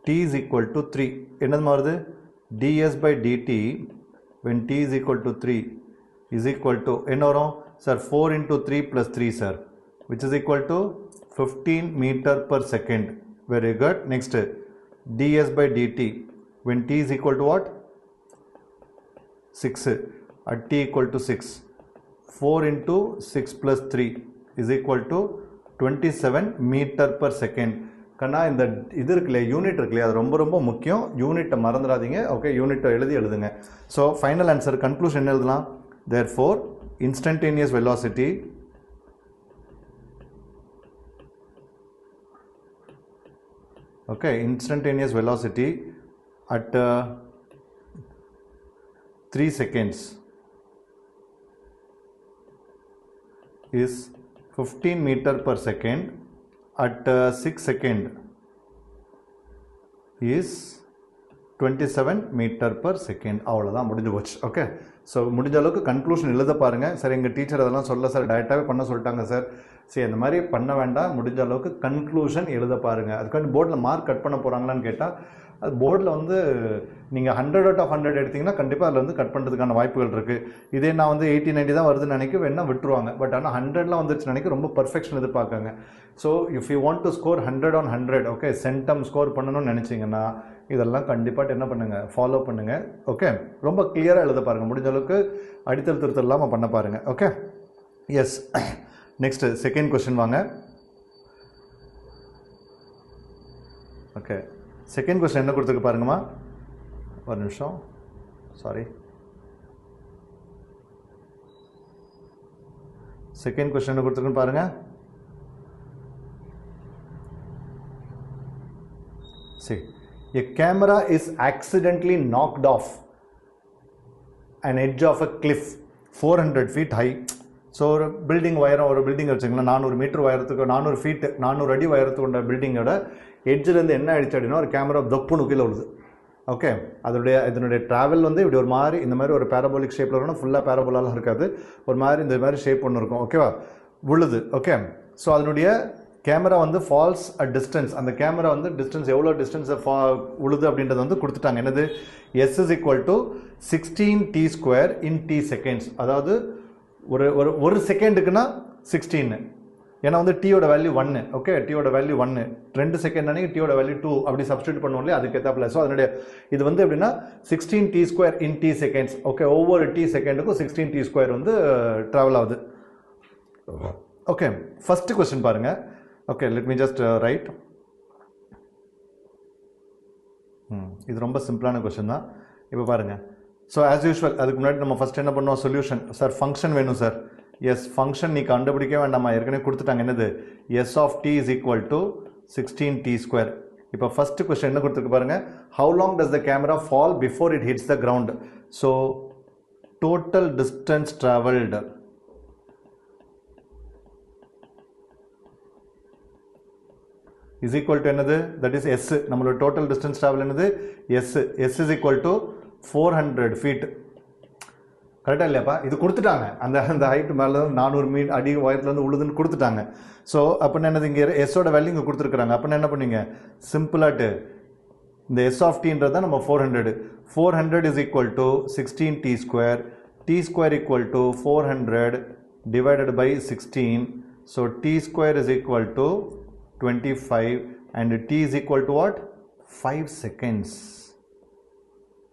A: t is equal to 3 என்னது மாறுது? ds by dt when t is equal to 3 is equal to என்ன வரும் sir? 4 into 3 plus 3 sir, which is equal to 15 meter per second. Very good. Next, ds by dt when t is equal to what? 6 at t equal to 6, 4 into 6 plus 3 is equal to 27 meter per second. கண்ணா இந்த இது இருக்குல்லையா, யூனிட் இருக்குல்லையா, அது ரொம்ப ரொம்ப முக்கியம். யூனிட்டை மறந்துடாதீங்க. ஓகே, யூனிட்டை எழுதுங்க. ஸோ ஃபைனல் ஆன்சர் கன்க்ளூஷன் என்ன எழுதலாம்? therefore instantaneous velocity instantaneous velocity at 3 seconds is 15 meter per second. At 6 second is 27 meter per second. அவ்வளோதான், முடிஞ்சு போச்சு. ஓகே, ஸோ முடிஞ்ச அளவுக்கு கன்க்ளூஷன் எழுத பாருங்கள். சார் எங்கள் டீச்சர் அதெல்லாம் சொல்ல சார், டைரெக்டாகவே பண்ண சொல்லிட்டாங்க சார். சரி, அந்த மாதிரி பண்ண வேண்டாம், முடிஞ்ச அளவுக்கு கன்க்ளூஷன் எழுத பாருங்கள். அதுக்காண்டி போர்டில் மார்க் கட் பண்ண போகிறாங்களான்னு கேட்டால், அது போர்டில் வந்து நீங்கள் 100 out of 100 எடுத்திங்கன்னா கண்டிப்பாக அதில் வந்து கட் பண்ணுறதுக்கான வாய்ப்புகள் இருக்குது. இதே நான் வந்து 80 90 தான் வருதுன்னு நினைக்க வேணால் விட்டுருவாங்க. பட் ஆனால் 100லாம் வந்துருச்சு நினைக்க ரொம்ப பர்ஃபெக்ஷன் எதிர்பார்க்காங்க. So if you want to score 100 on 100, okay, centum score பண்ணணும்னு நினச்சிங்கன்னா இதெல்லாம் கண்டிப்பாக என்ன பண்ணுங்கள், ஃபாலோ பண்ணுங்கள். ஓகே, ரொம்ப கிளியராக எழுத பாருங்கள். முடிஞ்ச அளவுக்கு அடித்தல் திருத்தல் இல்லாமல் பண்ண பாருங்கள். Okay, yes. Next second question வாங்க. ஓகே, செகண்ட் கொஸ்டின் என்ன கொடுத்துருக்கு பாருங்கம்மா. ஒரு நிமிஷம், சாரி. செகண்ட் கொஸ்டின் என்ன கொடுத்துருக்குன்னு பாருங்க. See, a camera is accidentally knocked off an edge of a cliff 400 feet high. So ஒரு பில்டிங் உயரம், ஒரு பில்டிங் வச்சுக்கலாம் 400 மீட்டர் உயரத்துக்கு, 400 ஃபீட் 400 அடி உயரத்துக்கு உள்ள பில்டிங்கோட எட்ஜிலேருந்து என்ன ஆயிடுச்சு அப்படின்னா ஒரு கேமரா தொப்புன்னு கீழே விழுது. ஓகே, இதனுடைய ட்ராவல் வந்து இப்படி ஒரு மாதிரி இந்த மாதிரி ஒரு பேரபோலிக் ஷேப்பில் இருக்கணும், ஃபுல்லாக பேரபோலாலாம் இருக்காது, ஒரு மாதிரி இந்த மாதிரி ஷேப் ஒன்று இருக்கும். ஓகேவா, விழுது. ஓகே, ஸோ அதனுடைய கேமரா வந்து ஃபால்ஸ் அ டிஸ்டன்ஸ், அந்த கேமரா வந்து டிஸ்டன்ஸ் எவ்வளோ டிஸ்டன்ஸை உழுது அப்படின்றது வந்து கொடுத்துட்டாங்க. என்னது, S is equal to 16 t square in t seconds. அதாவது ஒரு செகண்டுக்குன்னா 16, ஏன்னா வந்து டீயோட வேல்யூ 1. ஓகே, டீயோட வேல்யூ 1, 2 செகண்ட் அன்னைக்கு டீயோட வேல்யூ 2 அப்படி சப்ஸ்டியூட் பண்ணுவோம் இல்லையா, அதுக்கு ஏற்றாப்புல. ஸோ அதனுடைய இது வந்து எப்படின்னா 16 t square in t seconds. Okay, ஒவ்வொரு t செகண்டுக்கும் 16 t square வந்து ட்ராவல் ஆகுது. ஓகே, ஃபர்ஸ்ட் கொஸ்டின் பாருங்க. Okay, let me just right. இது ரொம்ப சிம்பிளான கொஸ்டின் தான். இப்போ பாருங்க. ஸோ ஆஸ் யூஷுவல் அதுக்கு முன்னாடி நம்ம ஃபர்ஸ்ட் என்ன பண்ணோம், சொல்யூஷன். சார் ஃபங்க்ஷன் வேணும் சார். எஸ், ஃபங்க்ஷன் நீ கண்டுபிடிக்க வேண்டாமா, ஏற்கனவே கொடுத்துட்டாங்க. என்னது, S of t is equal to 16 t square. இப்போ ஃபர்ஸ்ட் கொஸ்டின் என்ன கொடுத்துருக்கு பாருங்க. How long does the camera fall before it hits the ground? So total distance travelled is equal to என்னது, that is S. நம்மளோட total distance travel என்னது, S is equal to 400 feet. கரெக்டா இல்லையாப்பா? இது கொடுத்துட்டாங்க, அந்த ஹைட் மேலே 400 மீட்டர் அடி உயரத்துலேருந்து உழுதுன்னு கொடுத்துட்டாங்க. ஸோ அப்படின்னா என்னது, இங்கே எஸ்ஸோட வேல்யூ இங்கே கொடுத்துருக்குறாங்க. அப்படின்னா என்ன பண்ணீங்க, சிம்பிளாட்டு இந்த S of t தான் நம்ம 400 is equal to 16 t square, t square equal to 400 divided by 16. So t square is equal to 25 and t is equal to what, 5 seconds.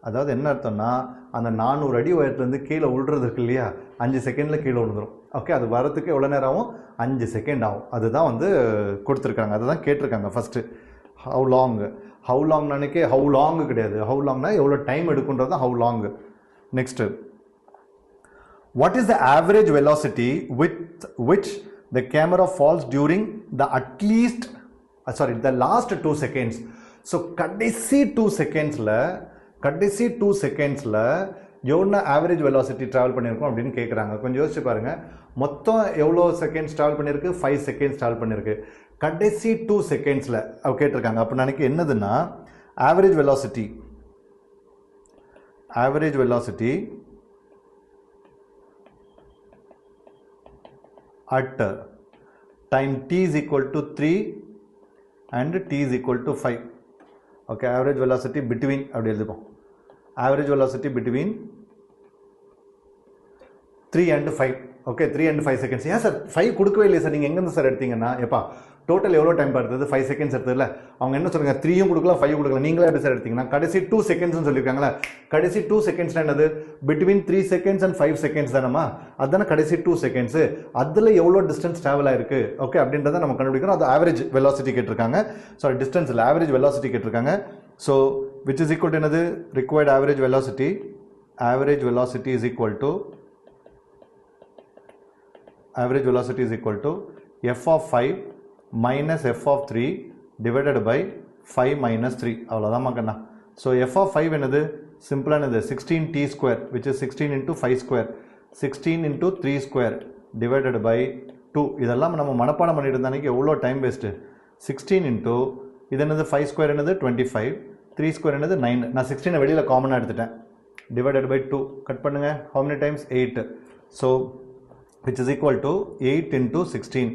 A: அதாவது என்ன அர்த்தம்னா அந்த 400 அடி உயரத்துலேருந்து கீழே உள்றது இருக்கு இல்லையா, 5 செகண்டில் கீழே விழுந்துடும். ஓகே, அது வரத்துக்கு எவ்வளோ நேரம் ஆகும், 5 செகண்ட் ஆகும். அதுதான் வந்து கொடுத்துருக்காங்க, அதுதான் கேட்டிருக்காங்க. ஃபஸ்ட்டு ஹவு லாங் நினைக்க, ஹவு லாங் கிடையாது, ஹவு லாங்னா எவ்வளோ டைம் எடுக்குன்றது தான் how long. Next, what is the average velocity with which the camera falls during the the last 2 seconds. So கடைசி 2 செகண்ட்ஸ்ல எவ்வளோ ஆவரேஜ் வெலாசிட்டி ட்ராவல் பண்ணியிருக்கோம் அப்படின்னு கேட்குறாங்க. கொஞ்சம் யோசிச்சு பாருங்க. மொத்தம் எவ்வளோ செகண்ட்ஸ் ட்ராவல் பண்ணியிருக்கு, 5 செகண்ட்ஸ் ட்ராவல் பண்ணியிருக்கு. கடைசி 2 செகண்ட்ஸில் கேட்டிருக்காங்க. அப்போ நினைக்க என்னதுன்னா average velocity at time t is equal to 3 and t is equal to 5. Okay, average velocity between அப்படி எழுதுவோம். Average velocity between 3 and 5. Okay, 3 and 5 seconds. ஏன் சார் 5 கொடுக்கவே இல்லை சார், நீங்கள் எங்கேருந்து சார் எடுத்தீங்கன்னா, எப்பா டோட்டல் எவ்வளோ டைம் பார்த்தது, 5 செகண்ட்ஸ் எடுத்ததில்ல. அவங்க என்ன சொல்லுங்க, 3யும் கொடுக்கல 5 கொடுக்கல, நீங்களே எப்படி சார் எடுத்தீங்கன்னா கடைசி 2 செகண்ட்ஸ்னு சொல்லியிருக்காங்களா. கடைசி 2 செகண்ட்ஸ் என்னது, பிட்வீன் 3 செகண்ட்ஸ் அண்ட் 5 செகண்ட்ஸ் தானம்மா, அதுதானே கடைசி 2 செகண்ட்ஸ். அதில் எவ்வளோ டிஸ்டன்ஸ் ட்ராவல் ஆயிருக்கு ஓகே அப்படின்றத நம்ம கண்டுபிடிக்கிறோம். அது ஆவரேஜ் வெலாசிட்டி கேட்டிருக்காங்க. சாரி, டிஸ்டன்ஸ் இல்லை, ஆவரேஜ் வெலாசிட்டி கேட்டிருக்காங்க. So which is equal to என்னது, required average velocity is equal to f of 5 minus f of 3 divided by 5 minus 3. அவ்வளோதான் மக்கண்ணா. ஸோ f of 5 என்னது, சிம்பிளாக என்னது, 16 t square which is 16 into 5 square, 16 into 3 square divided by 2. இதெல்லாம் நம்ம மனப்பாடம் பண்ணிட்டு இருந்தானே எவ்வளோ டைம் வேஸ்ட்டு. 16 into இது என்னது, 5 square என்னது 25, 3 square என்னது 9. நான் 16 வெளியில் காமனாக எடுத்துட்டேன். divided by 2 கட் பண்ணுங்க, how many times, 8. So which is equal to 8 into 16.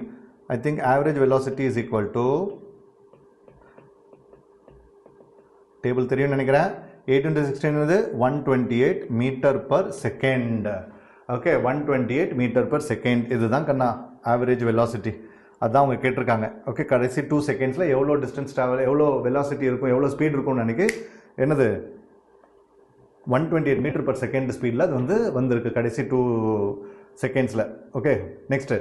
A: I think average velocity is equal to, table தெரியும் நினைக்கிறேன், 8 into 16 is 128 meter per second. Okay, 128 meter per second. இதுதான் கண்ணா average velocity. அதான் அவங்க கேட்டிருக்காங்க. ஓகே, கடைசி 2 செகண்ட்ஸில் எவ்வளோ டிஸ்டன்ஸ் ட்ராவல், எவ்வளோ வெலாசிட்டி இருக்கும், எவ்வளோ ஸ்பீட் இருக்கும்னு நினைக்க என்னது 128 மீட்டர் பர் செகண்ட் ஸ்பீடில் அது வந்திருக்கு கடைசி 2 செகண்ட்ஸில். Okay, next,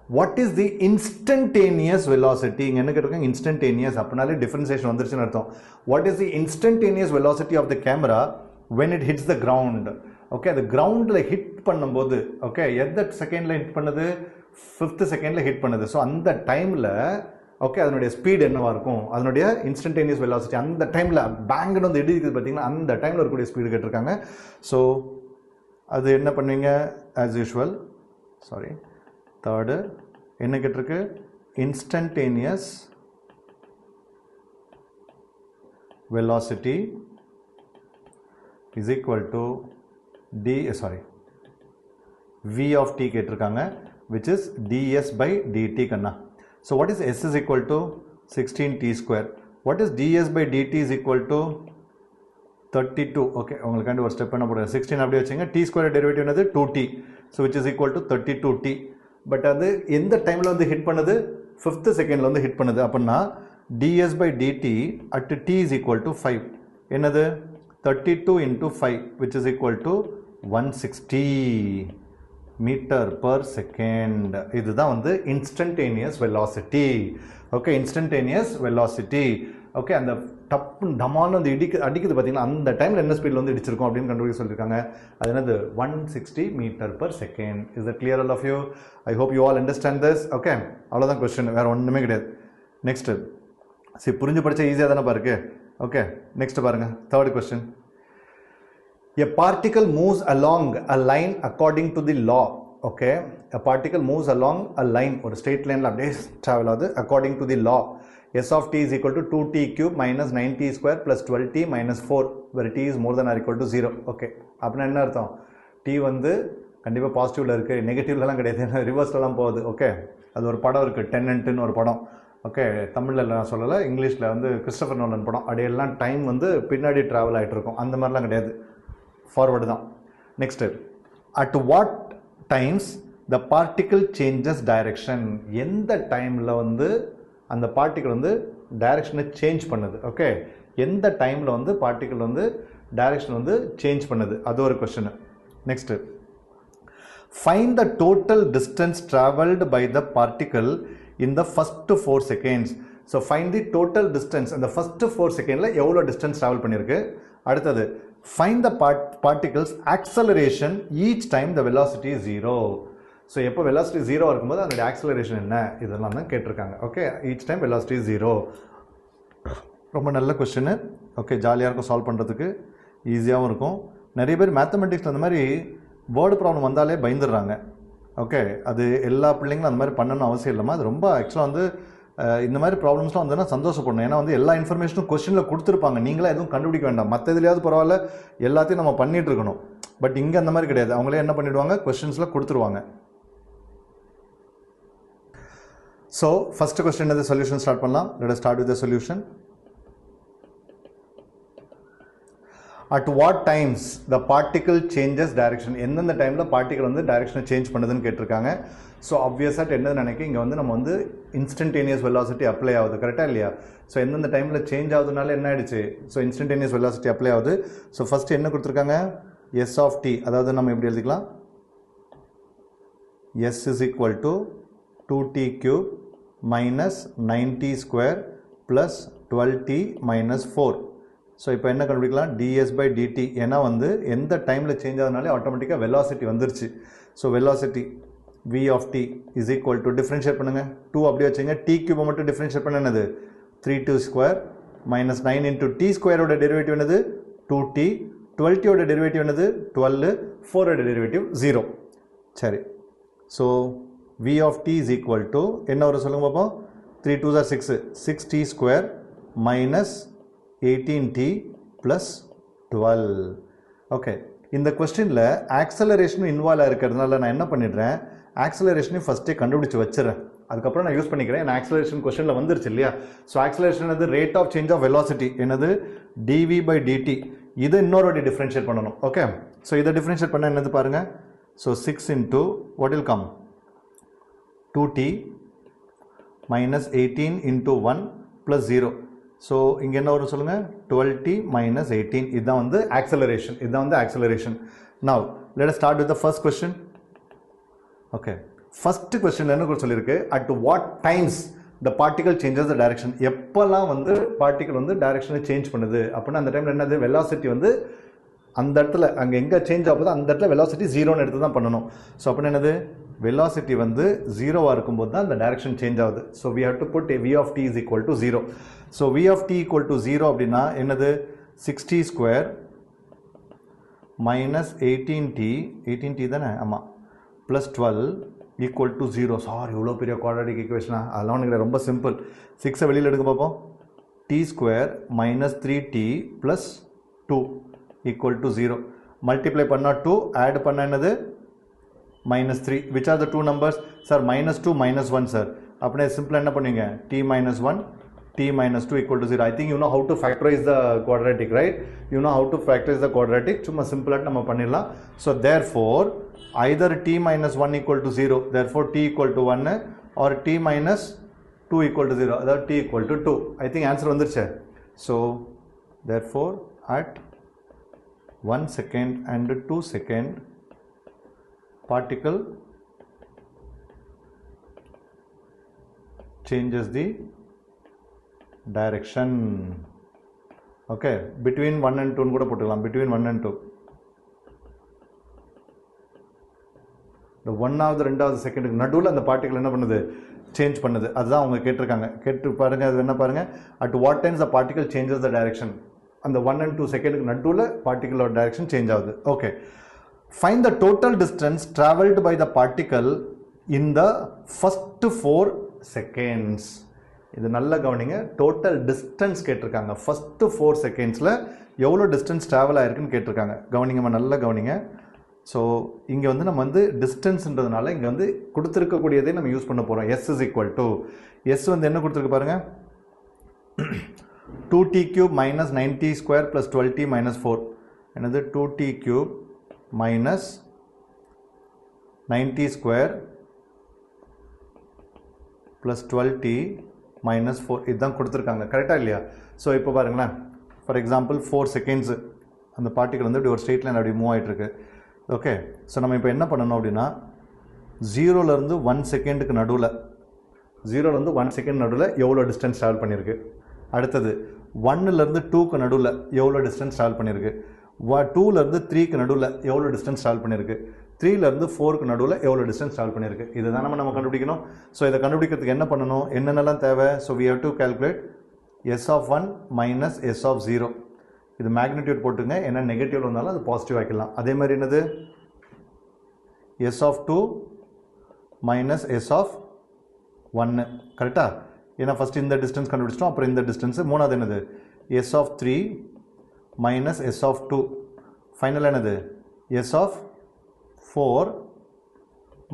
A: What is the instantaneous velocity? இங்க என்ன கேட்டிருக்காங்க instantaneous அப்படினாலே differentiation வந்துருச்சுன்னு அர்த்தம். What is the instantaneous velocity of the camera when it hits the ground? Okay, the groundல hit பண்ணும்போது okay எந்த செகண்ட்ல hit பண்ணுது 5th செகண்ட்ல hit பண்ணுது. ஸோ அந்த டைம்ல ஓகே அதனுடைய ஸ்பீட் என்னவா இருக்கும், அதனுடைய இன்ஸ்டன்டேனியஸ் வெலாசிட்டி அந்த டைமில் பேங்குன்னு வந்து இடிக்குது பார்த்தீங்கன்னா அந்த டைமில் இருக்கக்கூடிய ஸ்பீடு கேட்டிருக்காங்க. ஸோ அது என்ன பண்ணுவீங்க ஆஸ் யூஷுவல் சாரி தேர்டு என்ன கேட்டிருக்கு instantaneous velocity is equal to v of t கேட்டிருக்காங்க which is ds by dt கண்ணா. So what is s is equal to 16t square. What is ds by dt is equal to 32. Okay, உங்களுக்காண்டி ஒரு ஸ்டெப் என்ன போடுறேன் 16 அப்படியே வச்சுங்க. t square டெரிவேட்டிவ் என்னது 2t. So which is equal to 32t. But அது எந்த டைமில் வந்து ஹிட் பண்ணுது 5th செகண்டில் வந்து ஹிட் பண்ணுது அப்படின்னா ds by dt at t is equal to 5. என்னது 32 into 5 which is equal to 160 metre per second. இதுதான் வந்து instantaneous velocity. Okay instantaneous velocity. Okay அந்த டப்பு டமான்னு வந்து அடிக்குது பார்த்தீங்கன்னா அந்த டைமில் என்ன ஸ்பீடில் வந்து இடிச்சிருக்கோம் அப்படின்னு கண்டுபிடிக்க சொல்லியிருக்காங்க. அது என்னது 160 metre per second. Is that clear all of you? I hope you all understand this. Okay அவ்வளோதான் கொஸ்டின், வேறு ஒன்றுமே கிடையாது. நெக்ஸ்ட்டு சரி புரிஞ்சு படித்தா ஈஸியாக தானே பாருக்கு. ஓகே நெக்ஸ்ட் பாருங்கள் third question. A particle moves along a line according to the law. Okay, a particle moves along a line or a straight line la அப்படியே travel ஆகுது according to the law. S of t is equal to 2t cube minus 9t square plus 12t minus 4 where t is more than or equal to 0. Okay, அப்படின்னா என்ன அர்த்தம்? t வந்து கண்டிப்பாக பாசிட்டிவ்ல இருக்கு, நெகட்டிவ்லாம் கிடையாது, ரிவர்ஸ்லாம் போகுது. ஓகே அது ஒரு படம் இருக்குது டென்னன்ட்னு ஒரு படம். ஓகே தமிழில் நான் சொல்லலை, இங்கிலீஷில் வந்து கிறிஸ்டோபர் நோலன் படம். அப்படியெல்லாம் டைம் வந்து பின்னாடி ட்ராவல் ஆகிட்டு இருக்கும், அந்த மாதிரிலாம் கிடையாது, ஃபார்வர்டு தான். Next at what times the particle changes direction. எந்த டைமில் வந்து அந்த பார்ட்டிக்கிள் வந்து டைரக்ஷனை சேஞ்ச் பண்ணுது. ஓகே எந்த டைமில் வந்து பார்ட்டிக்கிள் வந்து டைரக்ஷன் வந்து சேஞ்ச் பண்ணுது, அது ஒரு question. Next find the total distance travelled by the particle in the first 4 seconds. So find the total distance அந்த ஃபஸ்ட்டு 4 seconds எவ்வளோ டிஸ்டன்ஸ் ட்ராவல் பண்ணியிருக்கு. அடுத்தது find the particles acceleration each time the velocity is 0. So எப்போ velocity 0 இருக்கும்போது அதோட acceleration என்ன, இதெல்லாம் தான் கேட்டிருக்காங்க. Okay each time velocity is 0. ரொம்ப நல்ல கொஸ்டின். ஓகே ஜாலியாக இருக்கும், சால்வ் பண்ணுறதுக்கு ஈஸியாகவும் இருக்கும். நிறைய பேர் மேத்தமெட்டிக்ஸில் அந்த மாதிரி வேர்டு ப்ராப்ளம் வந்தாலே பயந்துடுறாங்க. ஓகே அது எல்லா பிள்ளைங்களும் அந்த மாதிரி பண்ணணும்னு அவசியம் இல்லாமல் அது ரொம்ப ஆக்சுவலாக வந்து இந்த மாதிரி ப்ராப்ளம்ஸ்லாம் வந்ததுன்னா சந்தோஷப்படணும். ஏன்னா வந்து எல்லா இன்ஃபர்மேஷனும் கொஸ்டினில் கொடுத்துருப்பாங்க, நீங்களே எதுவும் கண்டுபிடிக்க வேண்டாம். மற்ற இதுலையாவது பரவாயில்ல, எல்லாத்தையும் நம்ம பண்ணிட்டு இருக்கணும். பட் இங்கே அந்த மாதிரி கிடையாது, அவங்களே என்ன பண்ணிடுவாங்க கொஸ்டின்ஸில் கொடுத்துருவாங்க. ஸோ ஃபர்ஸ்ட் கொஸ்டின் எது சொல்யூஷன் ஸ்டார்ட் பண்ணலாம். Let us start with the solution. At what times the particle changes direction. எந்தெந்த டைமில் பார்ட்டிக்கிள் வந்து டைரக்ஷனை சேஞ்ச் பண்ணுதுன்னு கேட்டிருக்காங்க. ஸோ ஆப்வியஸாக என்னது நினைக்க இங்கே வந்து நம்ம வந்து இன்ஸ்டன்டேனியஸ் வெலாசிட்டி அப்ளை ஆகுது, கரெக்டாக இல்லையா? ஸோ எந்தெந்த டைமில் சேஞ்ச் ஆகுதுனால என்ன ஆயிடுச்சு, ஸோ இன்ஸ்டன்டேனியஸ் வெலாசிட்டி அப்ளை ஆகுது. ஸோ ஃபஸ்ட்டு என்ன கொடுத்துருக்காங்க எஸ் ஆஃப் டி, அதாவது நம்ம எப்படி எழுதிக்கலாம் s is equal to 2t cube minus 9t square plus 12t minus 4. So இப்போ என்ன கண்டுபிடிக்கலாம் ds by dt. ஏன்னா வந்து எந்த டைமில் சேஞ்ச் ஆகுதுனாலே ஆட்டோமேட்டிக்காக வெலாசிட்டி வந்துருச்சு. So velocity v of t is equal to differentiate பண்ணுங்கள் 2 அப்படியே வச்சுங்க. t கியூபை மட்டும் டிஃப்ரென்ஷியேட் பண்ண என்னது 3t square minus 9 into t ஸ்கொயரோட டெரிவேட்டிவ் என்னது 2t, 12tோட டெரிவேட்டிவ் என்னது 12, 4ஓட டெரிவேட்டிவ் 0. சரி so v of t is equal to என்ன வரும் சொல்லுங்க பார்ப்போம். 3 2s are 6, 6t square minus 18t plus 12. Okay இந்த கொஸ்டினில் ஆக்சலரேஷனும் இன்வால்வ் இருக்கிறதுனால நான் என்ன பண்ணிடுறேன் ஆக்சலரேஷனையும் ஃபஸ்ட்டே கண்டுபிடிச்சி வச்சுறேன், அதுக்கப்புறம் நான் யூஸ் பண்ணிக்கிறேன். ஏன்னா ஆக்சலரேஷன் கொஸ்டினில் வந்துருச்சு இல்லையா. ஸோ ஆக்சலரேஷன் என்னது rate of change of velocity என்னது dv by dt. இதை இன்னொரு வாட்டி டிஃப்ரென்ஷியேட் பண்ணணும். ஓகே ஸோ இதை டிஃப்ரென்ஷியேட் பண்ணால் என்னது பாருங்கள். So 6 into what will come 2t minus 18 into 1 plus 0. So இங்கே என்ன வரும் சொல்லுங்கள் 12t minus 18. இதுதான் வந்து ஆக்சலரேஷன், இதுதான் வந்து acceleration. Now let us start with the first question. Okay first question என்ன சொல்லியிருக்கு, at what times the particle changes the direction. எப்போல்லாம் வந்து பார்ட்டிகல் வந்து டைரக்ஷனை சேஞ்ச் பண்ணுது அப்படின்னா அந்த டைமில் என்னது, வெலாசிட்டி வந்து அந்த இடத்துல அங்கே எங்கே சேஞ்ச் ஆகுதோ அந்த இடத்துல வெலாசிட்டி ஜீரோன்னு எடுத்து தான் பண்ணணும். ஸோ அப்படின்னா என்னது, வெலாசிட்டி வந்து ஜீரோவாக இருக்கும்போது தான் அந்த டைரக்ஷன் சேஞ்ச் ஆகுது. So we have to put v of t is equal to 0. So v of t equal to 0 அப்படின்னா என்னது, 60 ஸ்கொயர் மைனஸ் 18t தானே, ஆமாம், ப்ளஸ் 12 ஈக்குவல் டு 0. சாரி, இவ்வளோ பெரிய குவாட்ராட்டிக் ஈக்குவேஷனா, அதெல்லாம் எனக்கு ரொம்ப சிம்பிள். 6 வெளியில் எடுக்க பார்ப்போம். T square minus 3t plus 2 equal to 0. Multiply பண்ணால் 2, ஆட் பண்ண என்னது minus 3. which are the two numbers? Sir -2 -1 sir. அப்படியே சிம்பிளாக என்ன பண்ணுவீங்க, t minus 1 t minus 2 equal to 0. I think you know how to factorize the quadratic, right? You know how to factorize the quadratic. சும்மா சிம்பிளாக நம்ம பண்ணிடலாம். So therefore either t minus 1 equal to 0, therefore t equal to 1, or t minus 2 equal to 0, அதாவது t equal to 2. I think answer வந்துருச்சு. So therefore at 1 second and 2 second particle changes the direction. Okay, between 1 and 2 கூட போட்டுக்கலாம், between 1 and 2. இந்த 1வது 2வது செகண்டுக்கு நடுவில் அந்த பார்ட்டிகல் என்ன பண்ணுது, சேஞ்ச் பண்ணுது. அதுதான் அவங்க கேட்டிருக்காங்க. கேட்டு பாருங்க, அது என்ன பாருங்க, at what times the particle changes the direction. அந்த 1 and 2 செகண்டுக்கு நடுவில் பார்ட்டிகலோட டைரக்ஷன் சேஞ்ச் ஆகுது. Okay, find the total distance traveled by the particle in the first 4 seconds. இது நல்லா கவனிங்க, டோட்டல் டிஸ்டன்ஸ் கேட்டிருக்காங்க. ஃபர்ஸ்ட் 4 செகண்ட்ஸில் எவ்வளோ டிஸ்டன்ஸ் ட்ராவல் ஆயிருக்குன்னு கேட்டிருக்காங்க. கவனிங்கம்மா, நல்லா கவனிங்க. ஸோ இங்கே வந்து நம்ம வந்து டிஸ்டன்ஸ்ன்றதுனால இங்கே வந்து கொடுத்துருக்கக்கூடியதே நம்ம யூஸ் பண்ண போகிறோம். S is equal to, s வந்து என்ன கொடுத்துருக்கு பாருங்கள், 2t cube minus 9t square plus 12t minus 4. என்னது, 2t cube minus 9t square plus 12t minus 4. இதுதான் கொடுத்துருக்காங்க, கரெக்டாக இல்லையா? ஸோ இப்போ பாருங்களேன், ஃபார் எக்ஸாம்பிள் 4 செகண்ட்ஸ் அந்த பார்ட்டிகல் வந்து இப்படி ஒரு ஸ்ட்ரெயிட் லைன் அப்படி மூவ் ஆகிட்டுருக்கு. ஓகே, ஸோ நம்ம இப்போ என்ன பண்ணணும் அப்படின்னா, 0லேருந்து 1 செகண்டுக்கு நடுவில், 0லேருந்து 1 செகண்ட் நடுவில் எவ்வளோ டிஸ்டன்ஸ் ட்ராவல் பண்ணியிருக்கு. அடுத்தது 1லேருந்து 2க்கு நடுவில் எவ்வளோ டிஸ்டன்ஸ் ட்ராவல் பண்ணியிருக்கு. 2லேருந்து 3க்கு நடுவில் எவ்வளோ டிஸ்டன்ஸ் ட்ராவல் பண்ணியிருக்கு. 3லேருந்து 4க்கு நடுவில் எவ்வளோ டிஸ்டன்ஸ் ட்ராவல் பண்ணியிருக்கு. இதை தான் நம்ம கண்டுபிடிக்கணும். ஸோ இதை கண்டுபிடிக்கிறதுக்கு என்ன பண்ணணும், என்னென்னலாம் தேவை? So we have to calculate s of 1 minus s of 0. இது மேக்னிடியூட் போட்டுங்க, ஏன்னா நெகட்டிவ் வந்தாலும் அது பாசிட்டிவ் ஆக்கிடலாம். அதே மாதிரி என்னது, s of 2 minus s of 1, கரெக்டாக? ஏன்னா ஃபஸ்ட்டு இந்த டிஸ்டன்ஸ் கண்டுபிடிச்சிட்டோம், அப்புறம் இந்த டிஸ்டன்ஸு. மூணாவது என்னது, s of 3 minus s of 2. Final என்னது, s of 4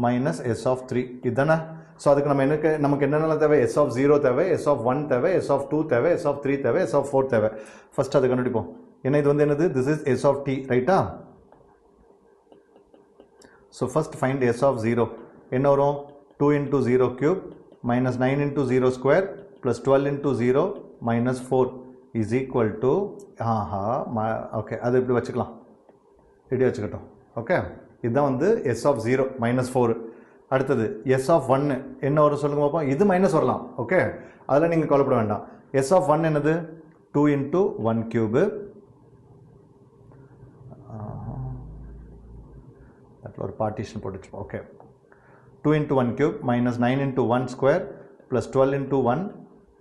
A: minus s of 3. இதுதானே? ஸோ அதுக்கு நம்ம நமக்கு என்னென்னலாம் தேவை, s of 0 தேவை, s of 1 தேவை, s of 2 தேவை, s of 3 தேவை, s of 4 தேவை. ஃபஸ்ட் அதை கண்டுபிடிப்போம். ஏன்னா இது வந்து என்னது, this is s of t, ரைட்டா? So first find s of 0. என்ன வரும், 2 into 0 cube minus 9 into 0 square plus 12 into 0 minus 4 is equal to, okay, அது இப்படி வச்சுக்கலாம், இப்படி வச்சுக்கிட்டோம். ஓகே, இதுதான் வந்து s of 0 minus 4. அடுத்தது s of 1 என்ன வரும் சொல்லுங்க பார்ப்போம். இது மைனஸ் வரலாம், ஓகே, அதெல்லாம் நீங்கள் கவலைப்பட வேண்டாம். s of 1 என்னது, 2 into 1 cube, அதில் ஒரு பார்ட்டிஷன் போட்டு வச்சுப்போம். Okay, 2 into 1 cube minus 9 into 1 square plus 12 into 1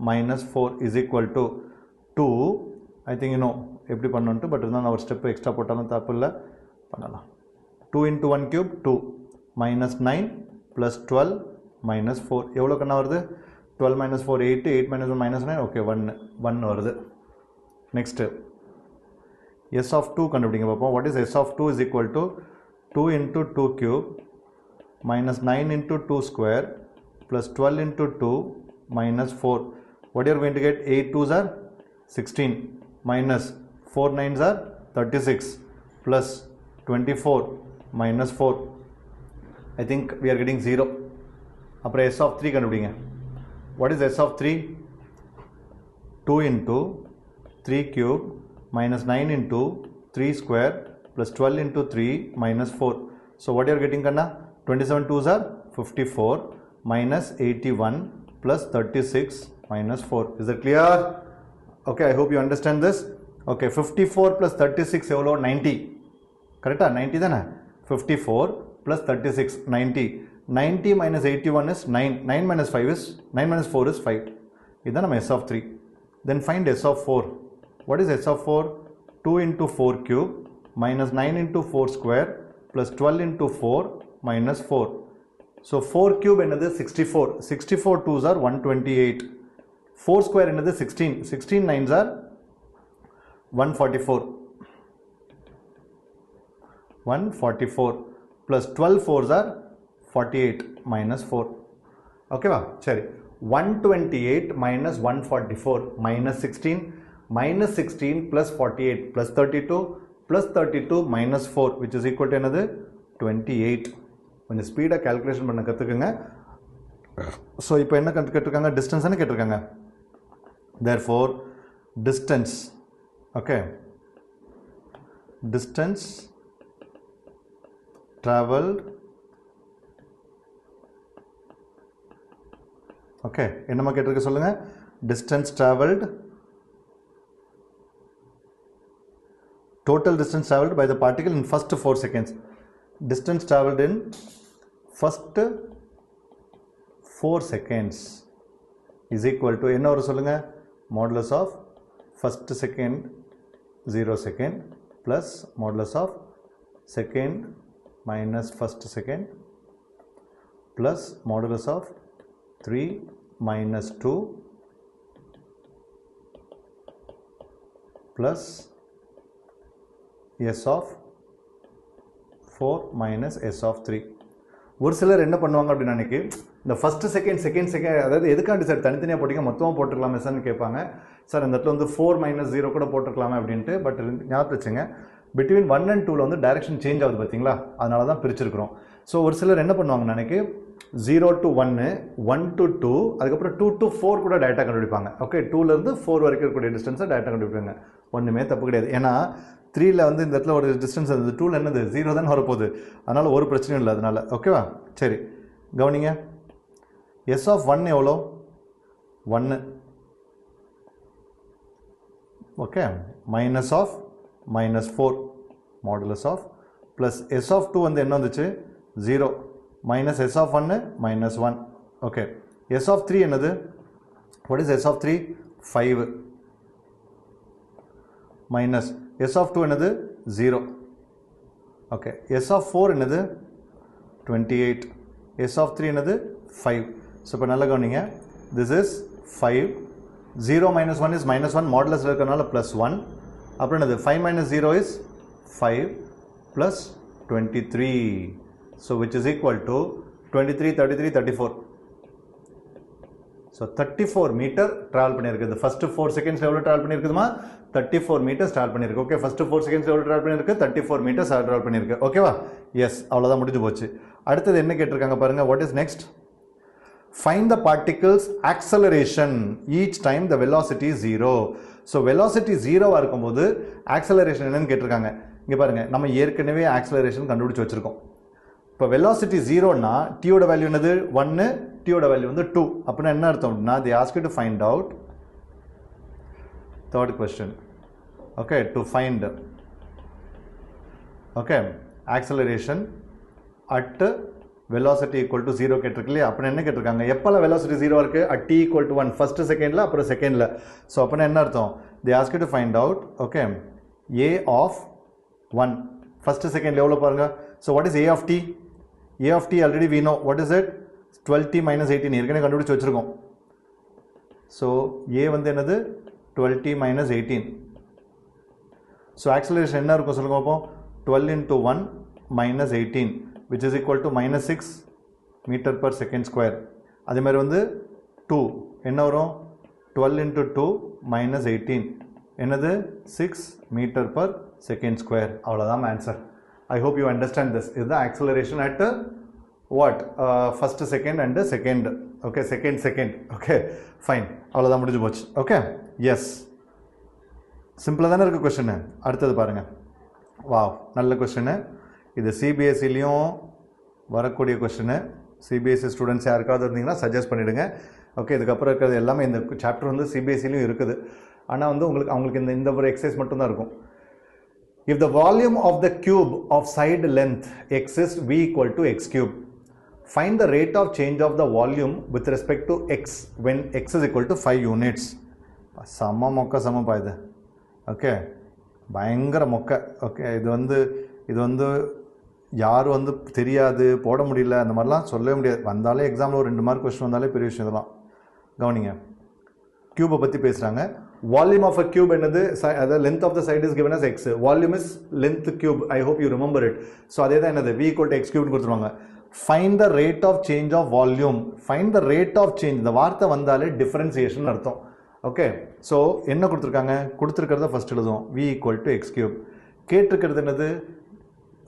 A: minus 4 is equal to 2. I think you know எப்படி பண்ணணுன்ட்டு, பட் இருந்தால் நான் ஒரு ஸ்டெப் எக்ஸ்ட்ரா போட்டாலும் தப்பு இல்லை, பண்ணலாம். 2 into 1 cube 2 minus 9 plus 12 minus 4 எவ்வளோ கண்ணா வருது, 12 minus 4 8, 8 minus 1 minus 9, ஓகே, 1 வருது. நெக்ஸ்ட்டு s of 2 கண்டுபிடிங்க பார்ப்போம். What is s of 2 is equal to 2 into 2 cube minus 9 into 2 square plus 12 into 2 minus 4. What you are going to get, 8 2s are 16 minus 4 9s are 36 plus 24 minus 4. I think we are getting 0. அப்புறம் s of 3 கண்டுபிடிங்க. What is s of 3? 2 into 3 cube minus 9 into 3 square plus 12 into 3 minus 4. So what you are getting, Kanna? 27 2s are 54 minus 81 plus 36 minus 4. Is that clear? Okay, I hope you understand this. Okay, 54 plus 36 எவ்வளோ 90. கரெக்டா 90 தானே? 54 plus 36 90. 90 minus 81 is 9. 9 minus 5 is 9 minus 4 is 5. இதுதான் நம்ம S of 3. Then find S of 4. What is S of 4? 2 into 4 cube minus 9 into 4 square plus 12 into 4 minus 4. So 4 cube என்னது 64. 64 2s are 128. 4 square என்னது 16. 16 9s are 144. 144 plus 12 4s are 48 minus 4. Okay va? சரி 128 minus 144 minus 16 minus 16 plus 48 plus 32 plus 32 minus 4 which is equal to என்னது 28. கொஞ்சம் ஸ்பீடாக கால்குலேஷன் பண்ண கற்றுக்குங்க. ஸோ இப்போ என்ன கேட்டிருக்காங்க? டிஸ்டன்ஸ் என்ன கேட்டிருக்காங்க? therefore distance, okay, distance traveled, okay, என்னமா கேட்டிருக்கு சொல்லுங்க? distance traveled, total distance traveled by the particle in first 4 seconds. Distance traveled in first 4 seconds is equal to என்ன வரும் சொல்லுங்க? modulus of first second 0 second plus modulus of second minus first second plus modulus of 3 minus 2 plus S of 4 minus S of 3. ஒரு சிலர் என்ன பண்ணுவாங்க அப்படின்னு நினைக்கி இந்த ஃபஸ்ட்டு செகண்ட் அதாவது எதுக்காண்டி சார் தனித்தனியாக போட்டிங்க மொத்தமாக போட்டுருக்கலாமே சார்னு கேட்பாங்க. சார் இந்த இடத்துல வந்து 4 minus 0 கூட போட்டுருக்கலாமே அப்படின்ட்டு. பட் ஞாபகம் வச்சுங்க, பிட்வீன் 1 and 2ல் வந்து டைரக்ஷன் சேஞ்ச் ஆகுது பார்த்தீங்களா, அதனால தான் பிரிச்சிருக்கிறோம். ஸோ ஒரு சிலர் என்ன பண்ணுவாங்க நினைக்கி 0 to 1 1 to 2 அதுக்கப்புறம் 2 to 4 கூட டேரெக்டாக கண்டுபிடிப்பாங்க. ஓகே, 2லேருந்து 4 வரைக்கும் இருக்கக்கூடிய டிஸ்டன்ஸை டேரெக்டாக கண்டுபிடிப்பாங்க. ஒன்றுமே தப்பு கிடையாது. ஏன்னா 3ல் வந்து இந்த இடத்துல ஒரு டிஸ்டன்ஸ் இருந்தது, 2ல் என்னது 0 தான் வரப்போகுது, அதனால் ஒரு பிரச்சனையும் இல்லை அதனால். ஓகேவா? சரி கவனிங்க, S of 1 எவ்வளோ? 1. Okay, minus of minus 4 modulus of plus S of 2 வந்து என்ன வந்துச்சு 0 minus S of 1 minus 1. Okay, S of 3 என்னது? what is S of 3? 5 minus S of 2 என்னது 0. ஓகே, S of 4 என்னது 28. S of 3 என்னது 5. ஸோ இப்போ நல்லா கவனிங்க, this is 5. 0 minus 1 is minus 1, modulus இருக்கறனால plus 1. அப்புறம் என்னது 5 minus 0 is 5 plus 23. So which is equal to 23, 33, 34. So 34 meter travel பண்ணியிருக்குது. ஃபர்ஸ்ட் 4 செகண்ட்ஸ் எவ்வளோ ட்ராவல் பண்ணியிருக்குதுமா? 34 meters ட்ராவல் பண்ணியிருக்கு. ஓகே, ஃபர்ஸ்ட் 4 செகண்ட்ஸ் எவ்வளோ ட்ராவல் பண்ணியிருக்கு? 34 meters ட்ராவல் பண்ணியிருக்கு. ஓகேவா? எஸ், அவ்வளோதான், முடிஞ்சு போச்சு. அடுத்தது என்ன கேட்டிருக்காங்க பாருங்க, what is next? Find the particle's acceleration each time the velocity is 0. So velocity 0 இருக்கும்போது acceleration என்னன்னு கேட்டிருக்காங்க. இங்கே பாருங்க, நம்ம ஏற்கனவே acceleration கண்டுபிடிச்சு வச்சிருக்கோம். இப்போ velocity 0னா t ஓட வேல்யூ என்னது 1, t ஓட வேல்யூ வந்து 2. அப்படின்னா என்ன அர்த்தம் அப்படின்னா, they ask you to find out, third question, okay, to find, okay, acceleration at velocity equal to 0 கேட்டிருக்கு இல்லையா? அப்படின்னா என்ன கேட்டிருக்காங்க, எப்போல்லாம் velocity 0 இருக்குது? at t equal to 1, first செகண்டில் அப்புறம் செகண்டில். ஸோ அப்படின்னா என்ன அர்த்தம்? they ask you to find out, okay, a of 1 first செகண்டில் எவ்வளோ பாருங்க. So what is a of t? a of t already we know, what is it? 12t minus 18 ஏற்கனவே கண்டுபிடிச்சு வச்சிருக்கோம். ஸோ a வந்து என்னது 12t minus 18. ஸோ ஆக்சலரேஷன் என்ன இருக்கும் சொல்லுங்க பார்ப்போம்? 12 into 1 minus 18 which is equal to minus 6 meter per second square. அதே மாதிரி வந்து 2 என்ன வரும்? 12 into 2 minus 18 என்னது 6 meter per second square. அவ்வளோதான் answer. I hope you understand this. Is the acceleration at what? First second and second. Okay, second. Okay, fine. அவ்வளோதான், முடிஞ்சு போச்சு. ஓகே, எஸ், சிம்பிளாக தானே இருக்குது கொஸ்டின். அடுத்தது பாருங்கள். வாவ், நல்ல கொஸ்டின் இது. சிபிஎஸ்சிலையும் வரக்கூடிய கொஸ்டின், சிபிஎஸ்சி ஸ்டூடெண்ட்ஸ் யாருக்காவது இருந்தீங்கன்னா சஜஸ்ட் பண்ணிவிடுங்க. ஓகே, இதுக்கப்புறம் இருக்கிறது எல்லாமே இந்த சாப்டர் வந்து சிபிஎஸ்சிலையும் இருக்குது. ஆனால் வந்து அவங்களுக்கு இந்த ஒரு எக்ஸசைஸ் மட்டும் தான் இருக்கும். If the volume of the cube of side length x is v equal to x cube, find the rate of change of the volume with respect to x when x is equal to 5 units. சம மொக்க இது. ஓகே, பயங்கர மொக்க. ஓகே, இது வந்து யாரும் வந்து தெரியாது, போட முடியல, அந்த மாதிரிலாம் சொல்லவே முடியாது. வந்தாலே எக்ஸாமில் ஒரு 2 மார்க் கொஸ்டின் வந்தாலே பெரிய விஷயம். இதெல்லாம் கவனிங்க. கியூபை பற்றி பேசுகிறாங்க. வால்யூம் ஆஃப் அ கியூப் என்னது? அதாவது length of the side is given as x, volume is length cube. I hope you remember it. So அதே தான் என்னது? v equal to x cube கொடுத்துருவாங்க. Find the rate of change of volume. Find the rate of change, இந்த வார்த்தை வந்தாலே டிஃபரன்சியேஷன் அர்த்தம். ஓகே, ஸோ என்ன கொடுத்துருக்காங்க? கொடுத்துருக்கிறத ஃபர்ஸ்ட் எழுதுவோம். v equal to x cube. கேட்டிருக்கிறது என்னது?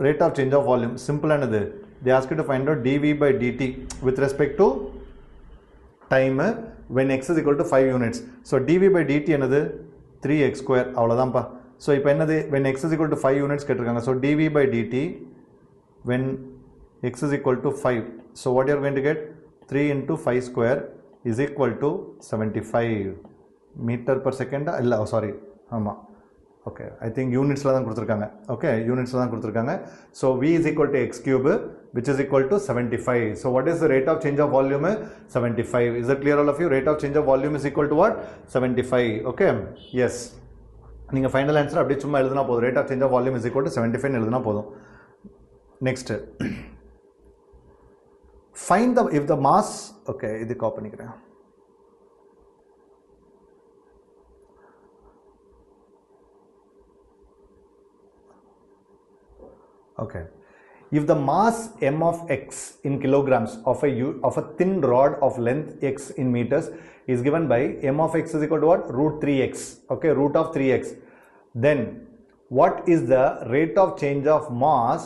A: Rate of change of volume. சிம்பிளானது. they ask you to find out dv by dt with respect to time when x is equal to 5 units. So dv by dt என்னது? 3x square. அவ்வளோதான்ப்பா. ஸோ இப்போ என்னது? when x is equal to 5 units கேட்டிருக்காங்க. So dv by dt when x is equal to 5. So what you are going to get? 3 into 5 square is equal to 75 meter per second. இல்லை, சாரி, ஆமாம். ஓகே, ஐ திங்க் யூனிட்ஸில் தான் கொடுத்துருக்காங்க. ஓகே, யூனிட்ஸில் தான் கொடுத்துருக்காங்க. So v is equal to x cube which is equal to 75. So what is the rate of change of volume? 75. Is that clear all of you? Rate of change of volume is equal to what? 75. Okay, yes. நீங்கள் ஃபைனல் ஆன்சர் அப்படியே சும்மா எழுதுனா போதும். Rate of change of volume is equal to 75 எழுதுனா போதும். Next, find the if the mass. Okay, இது காப்பி பண்ணிக்கிறேன். Okay, if the mass m of x in kilograms of a thin rod of length x in meters is given by m of x is equal to what? Root 3x. Okay, root of 3x. Then what is the rate of change of mass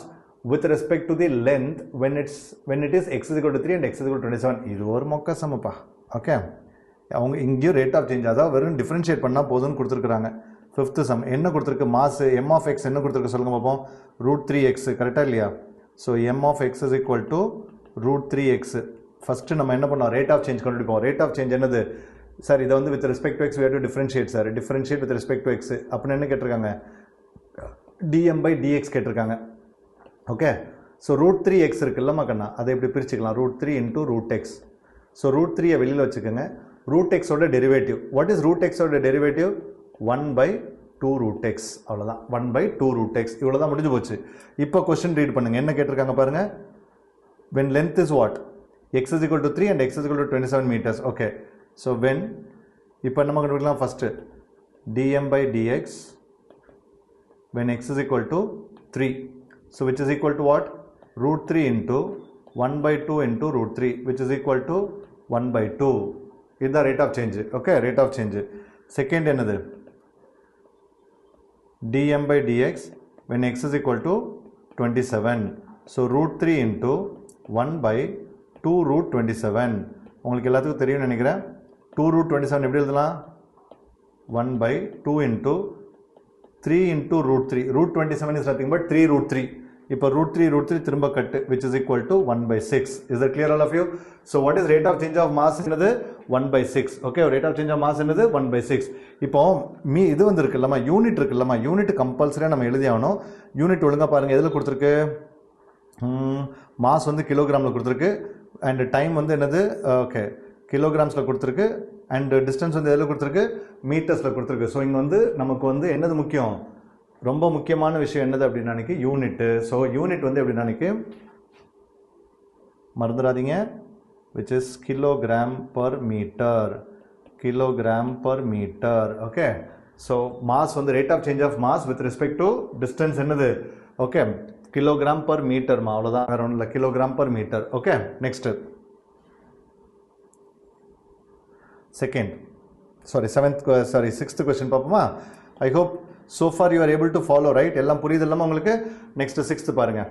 A: with respect to the length when it is x is equal to 3 and x is equal to 27? இது ஒரு மொக்க சமப்பா. ஓகே, அவங்க இங்கேயும் ரேட் ஆஃப் சேஞ்ச் அதாவது வெறும் டிஃபரன்ஷியேட் பண்ணால் போதும்னு கொடுத்துருக்குறாங்க. ஃபிஃப்த்து சம் என்ன கொடுத்துருக்கு? மாஸ் m of x என்ன கொடுத்துருக்கு சொல்லுங்க பார்ப்போம். ரூட் 3x கரெக்டாக இல்லையா? So m of x is equal to root 3x. First நம்ம என்ன பண்ணோம்? ரேட் ஆஃப் சேஞ்ச் கண்டுபிடிப்போம். ரேட் ஆஃப் சேஞ்ச் என்னது சார்? இதை வந்து with respect to x we have to differentiate sir. Differentiate with respect to x அப்படின்னு என்ன கேட்டிருக்காங்க? dm by dx கேட்டிருக்காங்க. ஓகே, ஸோ ரூட் 3x இருக்குல்லம்மா கண்ணா, அதை எப்படி பிரிச்சுக்கலாம்? Root 3 into root x. So root 3யை வெளியில் வச்சுக்கோங்க. ரூட் எக்ஸோட டெரிவேட்டிவ். வாட் இஸ் ரூட் எக்ஸோட டெரிவேட்டிவ்? 1 by 2 root x. அவ்வளோதான், 1 by 2 root x. இவ்வளோ தான் முடிஞ்சு போச்சு. இப்போ கொஸ்டின் ரீட் பண்ணுங்க. என்ன கேட்டிருக்காங்க பாருங்க. when length is what? x is equal to 3 and x is equal to 27 meters. Okay, so when இப்போ நம்ம கண்டுபிடிக்கலாம் first dm by dx when x is equal to 3. So which is equal to what? root 3 into 1 by 2 into root 3 which is equal to 1 by 2. இதுதான் rate of change. Okay, rate of change. Second என்னது? dm by dx when x is equal to 27. So root 3 into 1 by 2 root 27. உங்களுக்கு எல்லாத்துக்கும் தெரியும் நினைக்கிறேன். 2 root 27 எப்படி எழுதலாம்? 1 by 2 into 3 into root 3. root 27 is nothing but 3 root 3. இப்போ root 3 திரும்ப கட்டு which is equal to 1 by 6. Is that clear all of you? So what is rate of change of mass என்னது? 1 by 6. Okay, rate of change of mass என்னது? 1 by 6. இப்போ இது வந்து இருக்குல்லம்மா, யூனிட் இருக்குல்லம்மா, யூனிட் கம்பல்சரியாக நம்ம எழுதி ஆகணும். யூனிட் ஒழுங்காக பாருங்கள். எதில் கொடுத்துருக்கு? மாஸ் வந்து கிலோகிராமில் கொடுத்துருக்கு. அண்ட் டைம் வந்து என்னது? ஓகே, கிலோகிராம்ஸில் கொடுத்துருக்கு. அண்ட் டிஸ்டன்ஸ் வந்து எதில் கொடுத்துருக்கு? மீட்டர்ஸில் கொடுத்துருக்கு. ஸோ இங்கே வந்து நமக்கு வந்து என்னது முக்கியம்? ரொம்ப முக்கியமான விஷயம் என்னது அப்படின்னா யூனிட்டு. ஸோ யூனிட் வந்து எப்படின்னா மறந்துடாதீங்க, which is kilogram per meter. kilogram per meter. Okay, so mass வந்து rate of change of mass with respect to distance என்னது? Okay, kilogram per meter. அவ்வளோதான், வேற ஒன்றும் இல்லை. kilogram per meter. Okay, next. Second, sixth question பார்ப்போமா? I hope so far you are able to follow, right? எல்லாம் புரியுது இல்லாமல் உங்களுக்கு? நெக்ஸ்ட் சிக்ஸ்த் பாருங்க.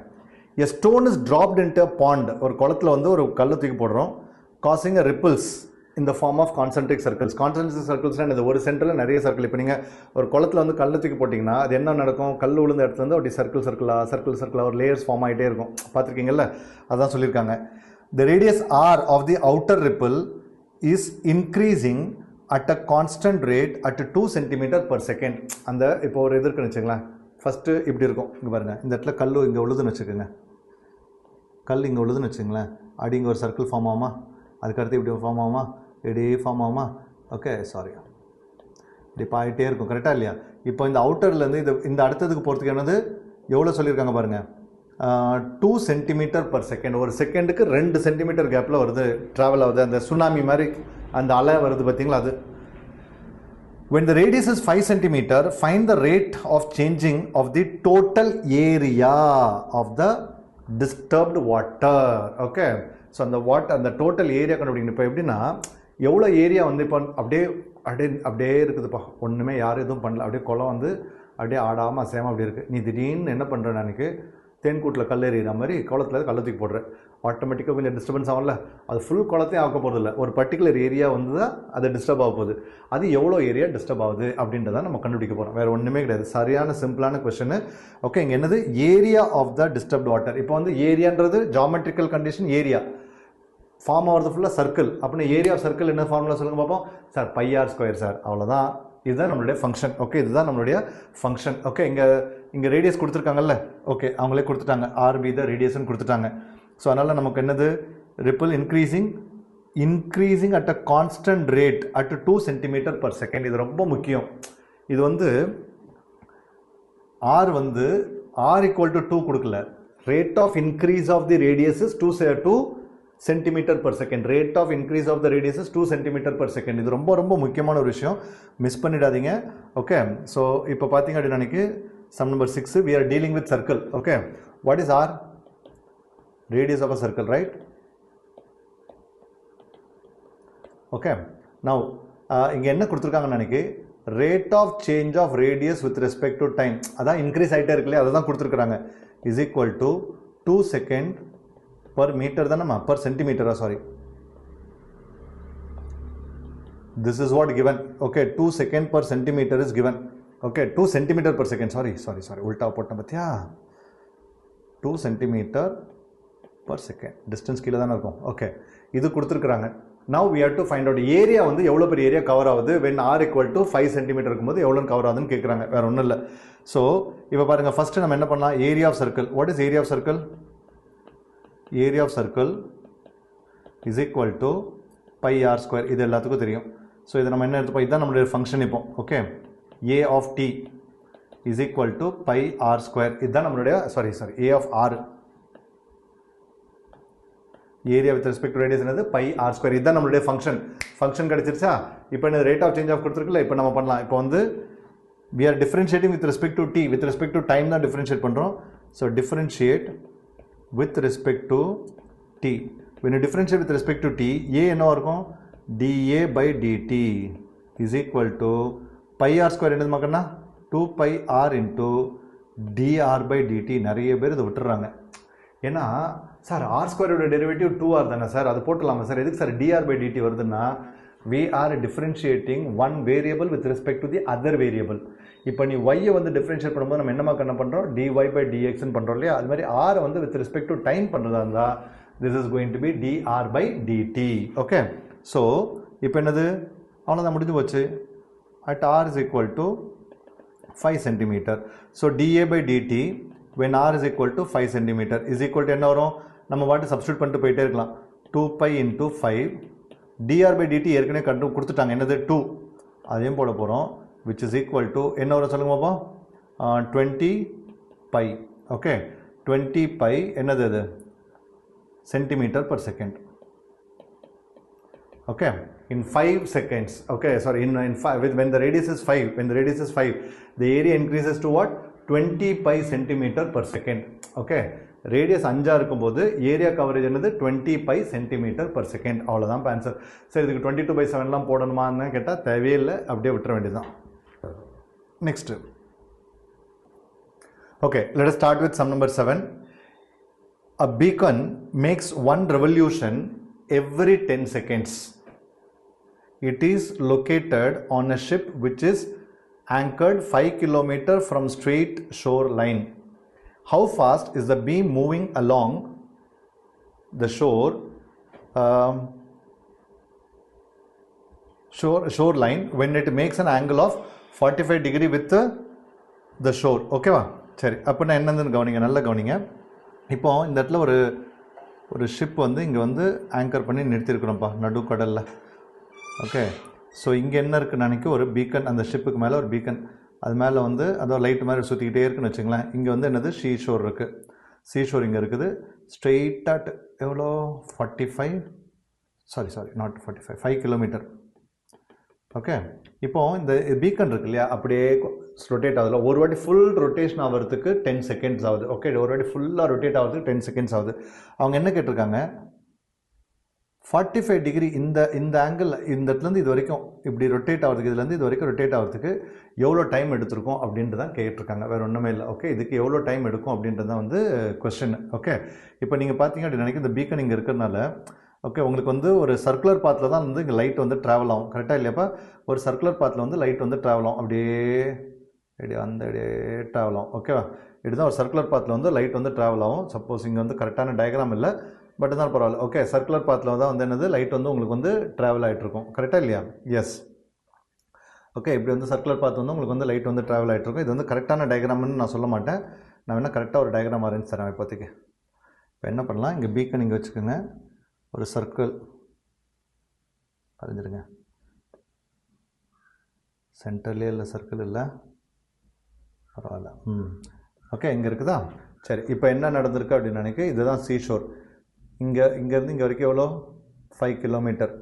A: A stone is dropped into a pond. ஒரு குளத்தில் வந்து ஒரு கல்லை தூக்கி போடுறோம். causing a ripples in the form of concentric circles. concentric circles என்னது? ஒரு சென்டரில் நிறைய சர்க்கிள். இப்போ நீங்கள் ஒரு குளத்தில் வந்து கல்லை தூக்கி போட்டிங்கன்னா அது என்ன நடக்கும்? கல் விழுந்த இடத்துல வந்து அப்படி சர்க்கிள் சர்க்கிளாக ஒரு லேயர்ஸ் ஃபார்ம் ஆகிட்டே இருக்கும். பார்த்துருக்கீங்கல்ல? அதான் சொல்லியிருக்காங்க. the radius r of the outer ripple is increasing at a constant rate at 2 cm per second. அந்த இப்போ ஒரு இது இருக்குன்னு வச்சுங்களேன், ஃபஸ்ட்டு இப்படி இருக்கும், இங்கே பாருங்கள், இந்த இடத்துல கல் இங்கே உழுதுன்னு வச்சுக்கோங்க, கல் இங்கே உழுதுன்னு வச்சுங்களேன், அப்படி இங்கே ஒரு சர்க்கிள் ஃபார்ம் ஆகுமா, அதுக்கடுத்து இப்படி ஃபார்ம் ஆகுமா, இப்படி ஃபார்ம் ஆகுமா, ஓகே சாரி, இப்படி பாயிட்டே இருக்கும், கரெக்டாக இல்லையா? இப்போ இந்த அவுட்டர்லேருந்து இந்த அடுத்ததுக்கு போகிறதுக்கு என்னது எவ்வளோ சொல்லியிருக்காங்க பாருங்கள், 2 cm per second. ஒரு செகண்டுக்கு 2 cm கேப்பில் வருது, ட்ராவல் ஆகுது, அந்த சுனாமி மாதிரி அந்த அலை வருது பார்த்தீங்களா அது. When the radius is 5 cm, find the rate of changing of the total area of the disturbed water. Okay, so அந்த அந்த டோட்டல் ஏரியா கண்டுபிடிக்கணும். இப்போ எப்படின்னா எவ்வளோ ஏரியா வந்து இப்போ அப்படியே இருக்குதுப்பா, ஒன்றுமே யாரும் எதுவும் பண்ணல, அப்படியே குளம் வந்து அப்படியே ஆடாமல் அசையாமல் அப்படி இருக்குது. நீ திடீர்னு என்ன பண்ணுறேன், எனக்கு தேன்கூட்டில் கல் எறிகிற மாதிரி குளத்தில் கள்ளத்துக்கு போடுறேன், ஆட்டோமேட்டிக்காக கொஞ்சம் டிஸ்டர்பன்ஸ் ஆகல, அது ஃபுல் குளத்தையும் ஆக்க போகிறது இல்லை, ஒரு பர்டிகுலர் ஏரியா வந்து தான் அது டிஸ்டர்ப் ஆக போகுது. அது எவ்வளோ ஏரியா டிஸ்டர்ப் ஆகுது அப்படின்றத நம்ம கண்டுபிடிக்க போகிறோம், வேறு ஒன்றுமே கிடையாது. சரியான சிம்பிளான கொஸ்டின். ஓகே, இங்கே என்னது area of the disturbed water. இப்போ வந்து ஏரியான்றது ஜாமெட்ரிக்கல் கண்டிஷன், ஏரியா ஃபார்ம் ஆகிறது ஃபுல்லாக சர்க்கிள். அப்படின்னா ஏரியா ஆஃப் சர்க்கிள் என்ன ஃபார்முலா சொல்லுங்க பார்ப்போம். சார் πr² சார், அவ்வளோதான், இதுதான் நம்மளுடைய ஃபங்க்ஷன். ஓகே, இதுதான் நம்மளுடைய ஃபங்க்ஷன். ஓகே, இங்கே ரேடியஸ் கொடுத்துருக்காங்கல்ல, ஓகே அவங்களே கொடுத்துட்டாங்க, ஆர்பி த ரேடியஸ்ன்னு கொடுத்துட்டாங்க. ஸோ அதனால் நமக்கு என்னது, ripple increasing at a constant rate at 2 cm per second. இது ரொம்ப முக்கியம். இது வந்து ஆர் வந்து r = 2 கொடுக்கல, rate of increase of the radius is 2 cm per second. Rate of increase of the radius is 2 cm per second. இது ரொம்ப ரொம்ப முக்கியமான ஒரு விஷயம், மிஸ் பண்ணிடாதீங்க. ஓகே, ஸோ இப்போ பார்த்தீங்க அப்படின்னா எனக்கு sum number 6, we are dealing with circle. Okay, what is r? Radius of a circle, right? Okay, now இங்கே என்ன கொடுத்துருக்காங்கன்னு எனக்கு, rate of change of radius with respect to time, அதான் இன்க்ரீஸ் ஆகிட்டே இருக்குல்லையே, அதை தான் கொடுத்துருக்குறாங்க, is equal to 2 second per meter தானே, per centimeter, sorry, this is what given. Okay, 2 second per centimeter is given. Okay, 2 cm per second, sorry, உல்டா போட்டேன் பார்த்தியா, 2 cm per second, டிஸ்டன்ஸ் கீழே தானே இருக்கும். ஓகே, இது கொடுத்துருக்குறாங்க. now we have to find out area வந்து எவ்வளோ பெரிய ஏரியா கவர் ஆகுது, when r = 5 cm இருக்கும்போது எவ்வளோ கவர் ஆகுதுன்னு கேட்குறாங்க, வேறு ஒன்றும் இல்லை. ஸோ இப்போ பாருங்கள், ஃபஸ்ட்டு நம்ம என்ன பண்ணலாம், area of circle. What is area of circle? Area of circle is equal to πr². இது எல்லாத்துக்கும் தெரியும். ஸோ இதை நம்ம என்ன எடுத்துப்போம், இதுதான் நம்மளுடைய ஃபங்க்ஷன் இப்போ. Okay, a of t is equal to πr². இதுதான் நம்மளுடைய a of r, area with respect to radius என்னது, πr². இதுதான் நம்மளுடைய ஃபங்க்ஷன் கிடைச்சிருச்சா? இப்போ என்ன ரேட் ஆஃப் சேஞ்ச் ஆஃப் கொடுத்துருக்குல்ல, இப்போ நம்ம பண்ணலாம். இப்போ வந்து we are differentiating with respect to t, with respect to time தான் differentiate பண்ணுறோம். So differentiate with respect to t. when you differentiate with respect to t, a என்ன இருக்கும், dA/dt is equal to πr² என்னது மக்கள்னா 2πr into dr/dt. நிறைய பேர் இதை விட்டுறாங்க, ஏன்னா சார் r² டெரிவேட்டிவ் 2r தானே சார், அது போட்டலாமா சார், எதுக்கு சார் dr/dt வருதுன்னா, we are differentiating one variable with respect to the other variable. இப்போ நீ y வந்து டிஃபரன்ஷியேட் பண்ணும்போது நம்ம என்னமா என்ன பண்ணுறோம், dy/dx பண்ணுறோம் இல்லையா, அது மாதிரி r வந்து வித் ரெஸ்பெக்ட் டு டைம் பண்ணுறதா இருந்தால் this is going to be dr/dt. Okay, so இப்போ என்னது, அவ்வளோதான், முடிஞ்சு போச்சு. at r is equal to 5 cm. so dA/dt when r is equal to 5 cm is equal to என்ன வரும், நம்ம வாட்டு சப்ஸ்டியூட் பண்ணிட்டு போயிட்டே இருக்கலாம், 2π into 5. dr/dt ஏற்கனவே கொடுத்துட்டாங்க, என்னது 2, அதையும் போட போகிறோம், which is equal to என்ன வரும் சொல்லுங்க பாப்போம், 20π. ஓகே, 20π என்னது அது, centimeter per second. Okay, in 5 seconds. Okay, sorry, in 5, when the radius is 5, the area increases to what, 20π centimeter per second. Okay, radius 5 இருக்கும்போது ஏரியா கவரேஜ் என்னது 20π centimeter per second. அவ்வளோதான் ஆன்சர். சரி, இதுக்கு 22/7லாம் போடணுமான்னு கேட்டால் தேவையில்லை, அப்படியே விட்டுற வேண்டியதுதான். Next. Okay, let us start with sum number 7. A beacon makes one revolution every 10 seconds. It is located on a ship which is anchored 5 km from straight shore line. How fast is the beam moving along the shore shoreline when it makes an angle of 45 degree with the shore. ஓகேவா? சரி, அப்போ நான் என்னன்னு கவனிங்க, நல்லா கவனிங்க. இப்போ இந்த இடத்துல ஒரு ஷிப் வந்து இங்கே வந்து ஆங்கர் பண்ணி நிறுத்திருக்கிறோம்ப்பா நடுக்கடலில். ஓகே, ஸோ இங்கே என்ன இருக்குன்னு நினைக்க ஒரு பீக்கன், அந்த ஷிப்புக்கு மேலே ஒரு பீக்கன், அது மேலே வந்து அதோ லைட் மாதிரி சுற்றிக்கிட்டே இருக்குன்னு வச்சுங்களேன். இங்கே வந்து என்னது சீஷோர் இருக்குது. சீஷோர் இங்கே இருக்குது. ஸ்ட்ரெயிட்டாக எவ்வளோ 45 நாட் 45 5 கிலோமீட்டர். ஓகே, இப்போது இந்த பீக்கன் இருக்கு இல்லையா, அப்படியே ரொட்டேட் ஆகுதுல, ஒரு வாட்டி ஃபுல் ரொட்டேஷன் ஆகிறதுக்கு 10 செகண்ட்ஸ் ஆகுது. ஓகே, ஒரு வாட்டி ஃபுல்லாக ரொட்டேட் ஆகிறதுக்கு 10 செகண்ட்ஸ் ஆகுது. அவங்க என்ன கேட்டிருக்காங்க, 45 டிகிரி இந்த ஆங்கிள், இந்த இடத்துலேருந்து இது வரைக்கும் இப்படி ரொட்டேட் ஆகிறதுக்கு, இதுலேருந்து இது வரைக்கும் ரொட்டேட் ஆகிறதுக்கு எவ்வளோ டைம் எடுத்திருக்கும் அப்படின்ட்டு தான் கேட்டிருக்காங்க, வேறு ஒன்றுமே இல்லை. ஓகே, இதுக்கு எவ்வளோ டைம் எடுக்கும் அப்படின்றது தான் வந்து கொஸ்டின். ஓகே, இப்போ நீங்கள் பார்த்தீங்க அப்படின்னு நினைக்க, இந்த பீக்கன் இங்கே இருக்கிறதுனால ஓகே, உங்களுக்கு வந்து ஒரு சர்க்குலர் பாத்தில் தான் வந்து இங்கே லைட் வந்து ட்ராவல் ஆகும். கரெக்டாக இல்லையாப்பா? ஒரு சர்க்குலர் பாத்தில் வந்து லைட் வந்து ட்ராவல் ஆகும், அப்படியே ட்ராவல் ஆகும். ஓகேவா? இதுதான் ஒரு சர்க்குலர் பாத்தில் வந்து லைட் வந்து ட்ராவல் ஆகும். சப்போஸ் இங்கே வந்து கரெக்டான டயக்ராம் இல்லை, பட் தான் பரவாயில்ல. ஓகே, சர்க்குலர் பாத்தில் தான் வந்து என்னது லைட் வந்து உங்களுக்கு வந்து ட்ராவல் ஆகிட்ருக்கும். கரெக்டாக இல்லையா? எஸ். ஓகே, இப்படி வந்து சர்க்குலர் பாத் வந்து உங்களுக்கு வந்து லைட் வந்து ட்ராவல் ஆகிட்ருக்கும். இது வந்து கரெக்டான டயக்ராம்னு நான் சொல்ல மாட்டேன், நான் வேணால் கரெக்டாக ஒரு டயக்ராம் அரேஞ்ச் தரேன் இப்போதைக்கு. இப்போ என்ன பண்ணலாம், இங்கே பீக்கன் இங்கே வச்சுக்கோங்க, ஒரு சர்க்கிள் வரைஞ்சிருங்க. சென்டர்லேயே இல்லை, சர்க்கிள் இல்லை, பரவாயில்ல. ஓகே, இங்கே இருக்குதா? சரி, இப்போ என்ன நடந்திருக்கு அப்படின்னு நினைக்க, இதுதான் சீஷோர். இங்கேருந்து இங்கே வரைக்கும் எவ்வளோ 5 கிலோமீட்டர்.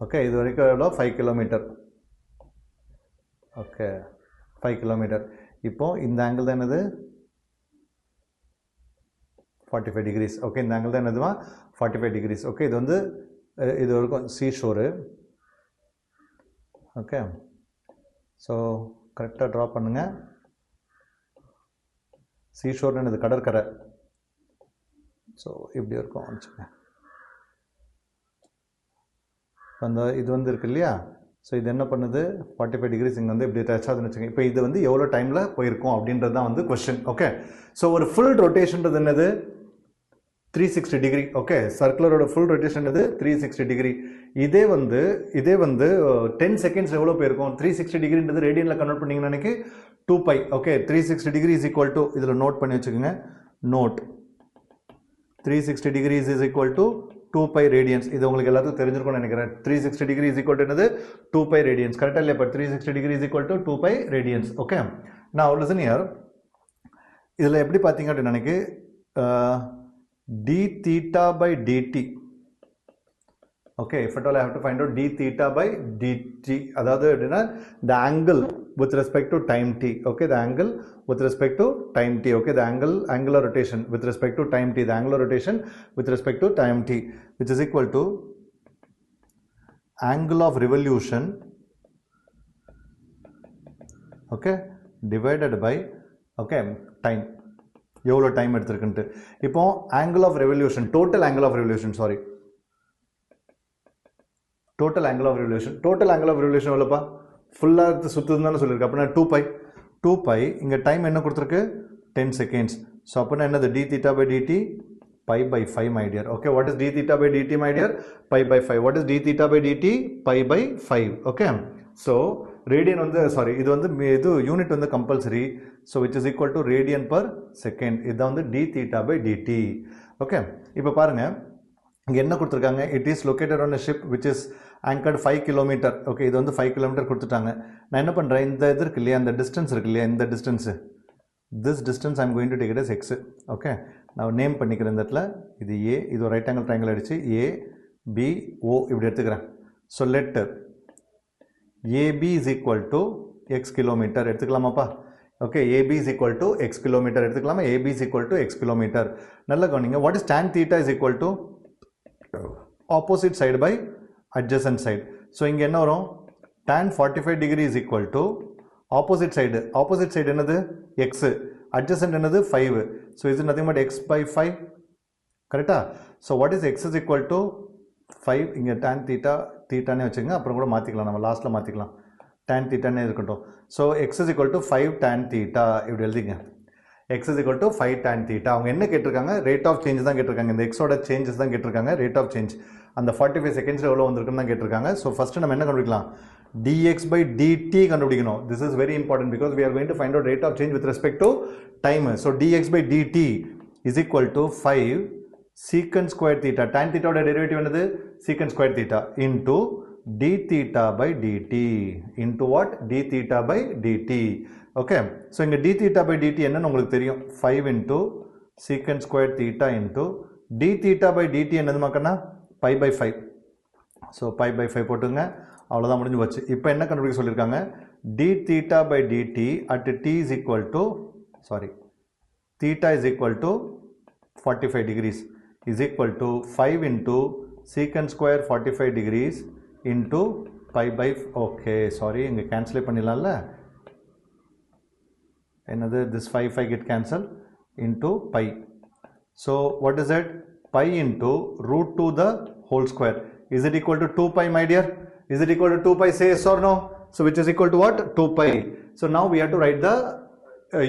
A: ஓகே, இது வரைக்கும் எவ்வளோ 5 கிலோமீட்டர். Okay, 5 kilometre. இப்போது இந்த ஆங்கிள் தான் என்னது 45 டிகிரிஸ். ஓகே, இந்த ஆங்கிள் தான் என்னதுமா 45 டிகிரிஸ். ஓகே, இது வந்து இது வரைக்கும் சீஷோரு. ஓகே, ஸோ கரெக்டாக ட்ரா பண்ணுங்கள். சீஷோர்னு என்னது கடற்கரை. ஸோ இப்படி இருக்கும் வச்சுக்கோங்க. அந்த இது வந்து இருக்கு இல்லையா, ஸோ இது என்ன பண்ணுது 45 டிகிரிஸ் இங்கே வந்து இப்படி டச் ஆகுதுன்னு வச்சுக்கோங்க. இப்போ இது வந்து எவ்வளோ டைமில் போயிருக்கும் அப்படின்றது தான் வந்து கொஸ்டின். ஓகே, ஸோ ஒரு ஃபுல் ரொட்டேஷன்றது என்னது 360 டிகிரி. ஓகே, சர்க்குலரோட ஃபுல் ரொட்டேஷன் இது 360 டிகிரி. இதே வந்து 10 செகண்ட்ஸ் எவ்வளோ போயிருக்கும், 360 டிகிரின்றது ரேடியனில் கன்வெர்ட் பண்ணிங்கன்னா எனக்கு 2π. Okay, 360 degree is equal to, இதில் நோட் பண்ணி வச்சுக்கோங்க, note 360 degree is equal to 2π radians. இது உங்களுக்கு எல்லாத்துக்கும் தெரிஞ்சிருக்கும்னு நினைக்கிறேன். 360 டிகிரி இஸ் ஈக்குவல் டு என்னது 2π ரேடியன்ஸ். கரெக்டாக இல்லையா? இப்போ 360 degree is equal to 2π radians. Okay, நான் லிசன் ஹியர். இதில் எப்படி பார்த்தீங்க அப்படின்னு நினைக்க, d theta by dt. Okay, if at all I have to find out d theta by dt, அதாவது அப்படின்னா the angle with respect to time t. Okay, the angle with respect to time t. Okay, the angular rotation with respect to time t, the angular rotation with respect to time t, which is equal to angle of revolution, okay, divided by, okay, time. எவ்வளோ டைம் எடுத்துருக்குன்ட்டு. இப்போ angle of revolution, total angle of revolution எவ்வளோப்பா? ஃபுல்லாக எடுத்து சுற்றுதுன்னு தானே சொல்லியிருக்கு. அப்படின்னா 2π இங்கே டைம் என்ன கொடுத்துருக்கு 10 செகண்ட்ஸ். ஸோ அப்படின்னா என்னது d theta by dt π/5 my dear. Okay, what is d theta by dt my dear? π/5. What is d theta by dt? π/5. Okay, so radian வந்து இது வந்து இது யூனிட் வந்து compulsory. So which is equal to radian per second. இதுதான் வந்து d theta by dt. Okay, இப்போ பாருங்கள், இங்கே என்ன கொடுத்துருக்காங்க, it is located on a ship which is anchored 5 kilometre. Okay, இது வந்து 5 கிலோமீட்டர் கொடுத்துட்டாங்க. நான் என்ன பண்ணுறேன், இந்த இது இருக்கு இல்லையா, இந்த டிஸ்டன்ஸ் இருக்கு இல்லையா, இந்த distance, this distance I'm going to take it as x. Okay, நான் நேம் பண்ணிக்கிறேன் இந்த இடத்துல. இது ஏ, இது ஒரு ரைட் ஆங்கிள் ட்ரையாங்கிள் அடிச்சு ABO இப்படி எடுத்துக்கிறேன். So let AB is equal to x kilometre எடுத்துக்கலாமாப்பா? Okay, AB is equal to x kilometre எடுத்துக்கலாமா? AB is equal to x kilometre. நல்ல கவனிங்க, what is tan theta is equal to opposite side by adjacent side. So இங்கே என்ன வரும், tan 45 degree is equal to opposite side என்னது x, adjacent என்னது 5. So is nothing but x/5. கரெக்டா? So what is x is equal to 5. இங்கே tan தீட்டானே வச்சுங்க, அப்புறம் கூட மாற்றிக்கலாம், நம்ம லாஸ்ட்டில் மாற்றிக்கலாம், tan தீட்டானே இருக்கட்டும். So x is equal to 5 tan theta இப்படி எழுதிங்க. x is equal to 5 tan theta. அவங்க என்ன கேட்டிருக்காங்க, ரேட் ஆஃப் சேஞ்ச் தான் கேட்டிருக்காங்க, இந்த எக்ஸோட சேஞ்சஸ் தான் கேட்டிருக்காங்க, ரேட் ஆஃப் சேஞ்ச் அந்த 45 செகண்ட்ஸில் எவ்வளோ வந்திருக்குன்னு தான் கேட்டிருக்காங்க. ஸோ ஃபஸ்ட்டு நம்ம என்ன கண்டுபிடிக்கலாம், dx by dt கண்டுபிடிக்கணும். this is very important because we are going to find out rate of change with respect to time. so dx by dt is equal to 5 secant square theta, tan theta ஓட டெரிவேட்டிவ் என்னது, secant square theta into d theta by dt into what, d theta by dt. okay, so இங்க d theta by dt என்னன்னு உங்களுக்கு தெரியும், 5 into secant square theta into d theta by dt என்னது மக்கனா, pi by 5. so pi by 5 போட்டுங்க, அவ்வளோதான் முடிஞ்சு போச்சு. இப்போ என்ன கண்டுபிடிக்க சொல்லியிருக்காங்க, d theta by dt at t is equal to, theta is equal to 45 degrees is equal to 5 into secant square 45 degrees into pi by, இங்கே கேன்சலே பண்ணிடலாம்ல, என்னது, this 5 get cancel into pi. so what is it, pi into root 2 the whole square. is it equal to 2 pi my dear? Is it equal to 2 pi, say yes or no? So which is equal to what, 2 pi. so now we have to write the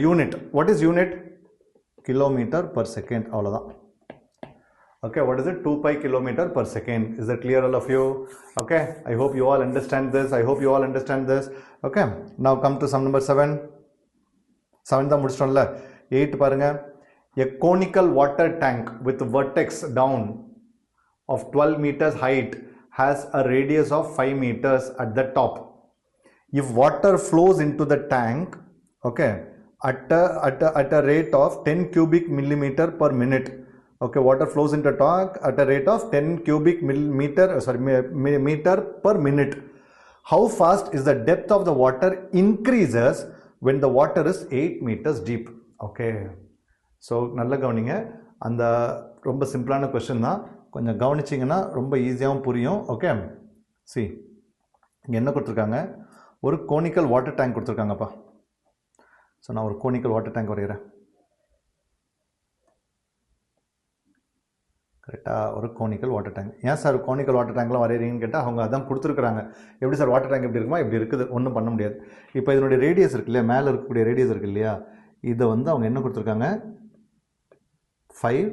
A: unit. what is unit, kilometer per second, அவ்வளோதான். okay, what is it, 2 pi kilometer per second. is that clear all of you? okay, I hope you all understand this. okay, now come to sum number 7. 7 தான் முடிச்சிட்டோம்ல. 8 பாருங்க, a conical water tank with vertex down of 12 meters height has a radius of 5 meters at the top. if water flows into the tank, okay, at a rate of 10 cubic millimeter per minute, okay, water flows into a tank at a rate of 10 cubic meter per minute, how fast is the depth of the water increases when the water is 8 meters deep. okay, so நல்ல கவனிங்க, அந்த ரொம்ப சிம்பிளான கொஸ்டின் தான், கொஞ்சம் கவனிச்சிங்கன்னா ரொம்ப ஈஸியாகவும் புரியும். ஓகே, சி இங்கே என்ன கொடுத்துருக்காங்க, ஒரு கோனிக்கல் வாட்டர் டேங்க் கொடுத்துருக்காங்கப்பா. ஸோ நான் ஒரு கோனிக்கல் வாட்டர் டேங்க் வரைகிறேன், கரெக்டாக, ஒரு கோனிக்கல் வாட்டர் டேங்க். ஏன் சார் கோனிக்கல் வாட்டர் டேங்க்லாம் வரைகிறீங்கன்னு கேட்டால் அவங்க அதான் கொடுத்துருக்குறாங்க. எப்படி சார் வாட்டர் டேங்க் எப்படி இருக்குமா, இப்படி இருக்குது, ஒன்றும் பண்ண முடியாது. இப்போ இதனுடைய ரேடியஸ் இருக்கு இல்லையா, மேலே இருக்கக்கூடிய ரேடியஸ் இருக்கு இல்லையா, இதை வந்து அவங்க என்ன கொடுத்துருக்காங்க, 5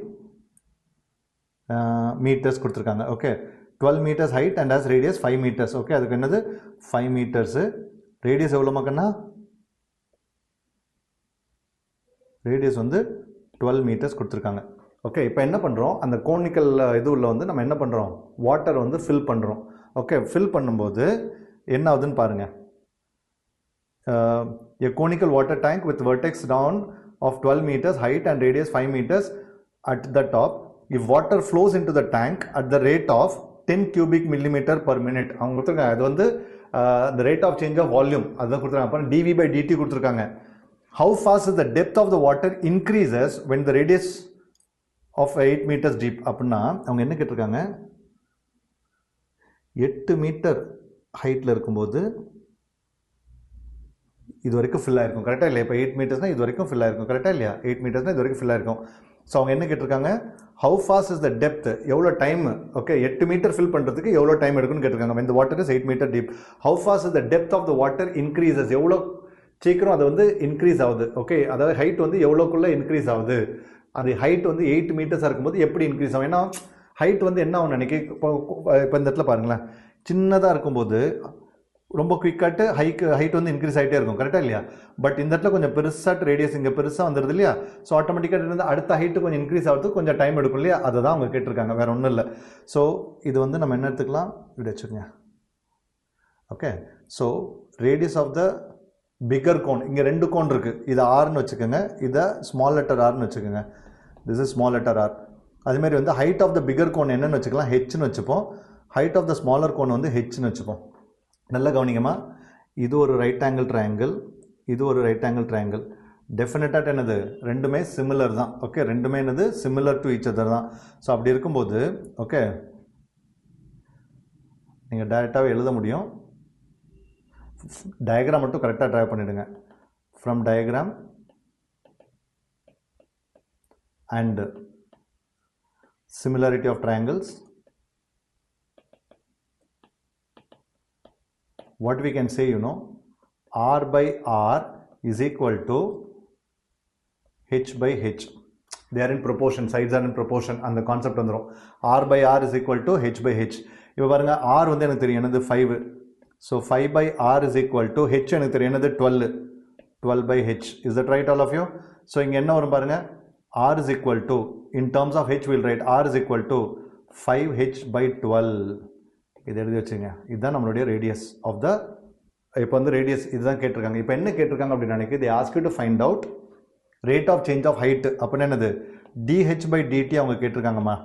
A: மீட்டர்ஸ் கொடுத்துருக்காங்க. Okay, 12 meters height and has radius 5 meters. Okay, அதுக்கு என்னது 5 meters. ரேடியஸ் எவ்வளோ மக்கன்னா, ரேடியஸ் வந்து 12 meters கொடுத்துருக்காங்க. ஓகே, இப்போ என்ன பண்ணுறோம், அந்த கோனிக்கல் இது உள்ள வந்து நம்ம என்ன பண்ணுறோம், வாட்டர் வந்து ஃபில் பண்ணுறோம். ஓகே, ஃபில் பண்ணும்போது என்ன ஆகுதுன்னு பாருங்கள், a conical water tank with vertex down of 12 meters height and radius 5 meters at the top. if water flows into the tank at the rate of 10 cubic millimeter per minute, அவங்க கொடுத்துருக்காங்க, அது வந்து the rate of change of volume அதுதான் கொடுத்துருக்காங்க. அப்புறம் dv by dt கொடுத்துருக்காங்க. how fast is the depth of the water increases when the radius of 8 meters deep. அப்படின்னா அவங்க என்ன கேட்டிருக்காங்க, 8 மீட்டர் ஹைட்டில் இருக்கும்போது இது வரைக்கும் ஃபில் ஆயிருக்கும், கரெக்டாக இல்லையா? இப்போ 8 மீட்டர்ஸ்னால் இது வரைக்கும் ஃபில் ஆயிருக்கும், கரெக்டாக இல்லையா? 8 மீட்டர்ஸ்னால் இது வரைக்கும் ஃபில் ஆயிருக்கும். ஸோ அவங்க என்ன கேட்டிருக்காங்க, how fast is the depth, எவ்வளோ டைம், ஓகே, 8 மீட்டர் ஃபில் பண்ணுறதுக்கு எவ்வளோ டைம் எடுக்குன்னு கேட்டிருக்காங்க. when the water is 8 meter deep, how fast is the depth of the water increases, எவ்வளோ சீக்கிரம் அது வந்து இன்க்ரீஸ் ஆகுது. ஓகே, அதாவது ஹைட் வந்து எவ்வளோக்குள்ளே இன்க்ரீஸ் ஆகுது, அது ஹைட் வந்து 8 மீட்டர்ஸாக இருக்கும்போது எப்படி இன்க்ரீஸ் ஆகும். ஏன்னா ஹைட் வந்து என்ன ஆகும் நினைக்க, இப்போ இந்த இடத்துல பாருங்களேன், சின்னதாக இருக்கும்போது ரொம்ப குயிக்காட்டு ஹைட் வந்து இன்க்ரீஸ் ஆகிட்டே இருக்கும், கரெக்டாக இல்லையா? பட் இந்த இடத்துல கொஞ்சம் பெருசாக ரேடியஸ் இங்கே பெருசாக வந்துடுது இல்லையா? ஸோ ஆட்டோமேட்டிக்காக இருந்து அடுத்த ஹைட்டு கொஞ்சம் இன்க்ரீஸ் ஆகிறதுக்கு கொஞ்சம் டைம் எடுக்கும் இல்லையா? அதை தான் அவங்க கேட்டிருக்காங்க, வேறு ஒன்றும் இல்லை. ஸோ இது வந்து நம்ம என்ன எடுத்துக்கலாம், இப்படி வச்சுக்கோங்க. Okay, so radius of the bigger cone, இங்கே 2 கோன் இருக்குது, இதை ஆர்னு வச்சுக்கோங்க, இதை ஸ்மால் லெட்டர் ஆர்னு வச்சுக்கோங்க, this is small letter r. அதுமாரி வந்து height of the bigger cone என்னன்னு வச்சுக்கலாம், ஹெச்னு வச்சுப்போம். Height of the smaller cone வந்து ஹெச்னு வச்சுப்போம். நல்லா கவனிங்கம்மா, இது ஒரு ரைட் ஆங்கிள் ட்ரையாங்கிள், இது ஒரு ரைட் ஆங்கிள் ட்ரையாங்கிள். டெஃபினட்டாக என்னது, ரெண்டுமே சிமிலர் தான். ஓகே, ரெண்டுமே என்னது, சிமிலர் டு ஈச் அதர் தான். ஸோ அப்படி இருக்கும்போது ஓகே, நீங்கள் டைரெக்டாகவே எழுத முடியும். டயக்ராம் மட்டும் கரெக்டாக ட்ரா பண்ணிவிடுங்க. From diagram and similarity of triangles, what we can say, r by r is equal to h by h. They are in proportion, sides are in proportion. அந்த கான்செப்ட் வந்துரும். r by r is equal to h by h. இப்போ பாருங்க r வந்து எனக்கு தெரியும் என்னது 5. So 5 by r is equal to h எனக்கு தெரியும் என்னது 12 by h. Is that right all of you? So இங்க என்ன வரும் பாருங்க r is equal to, in terms of h we'll write r is equal to 5h by 12. இது எழுதி வச்சுங்க. இதுதான் நம்மளுடைய radius of the, இப்போ வந்து radius இதுதான் கேட்டிருக்காங்க. இப்போ என்ன கேட்டிருக்காங்க அப்படின்னு நினைக்கிறேன், they ask you to find out rate of change of height. அப்படின்னா என்னது dh by dt அவங்க கேட்டிருக்காங்கம்மா.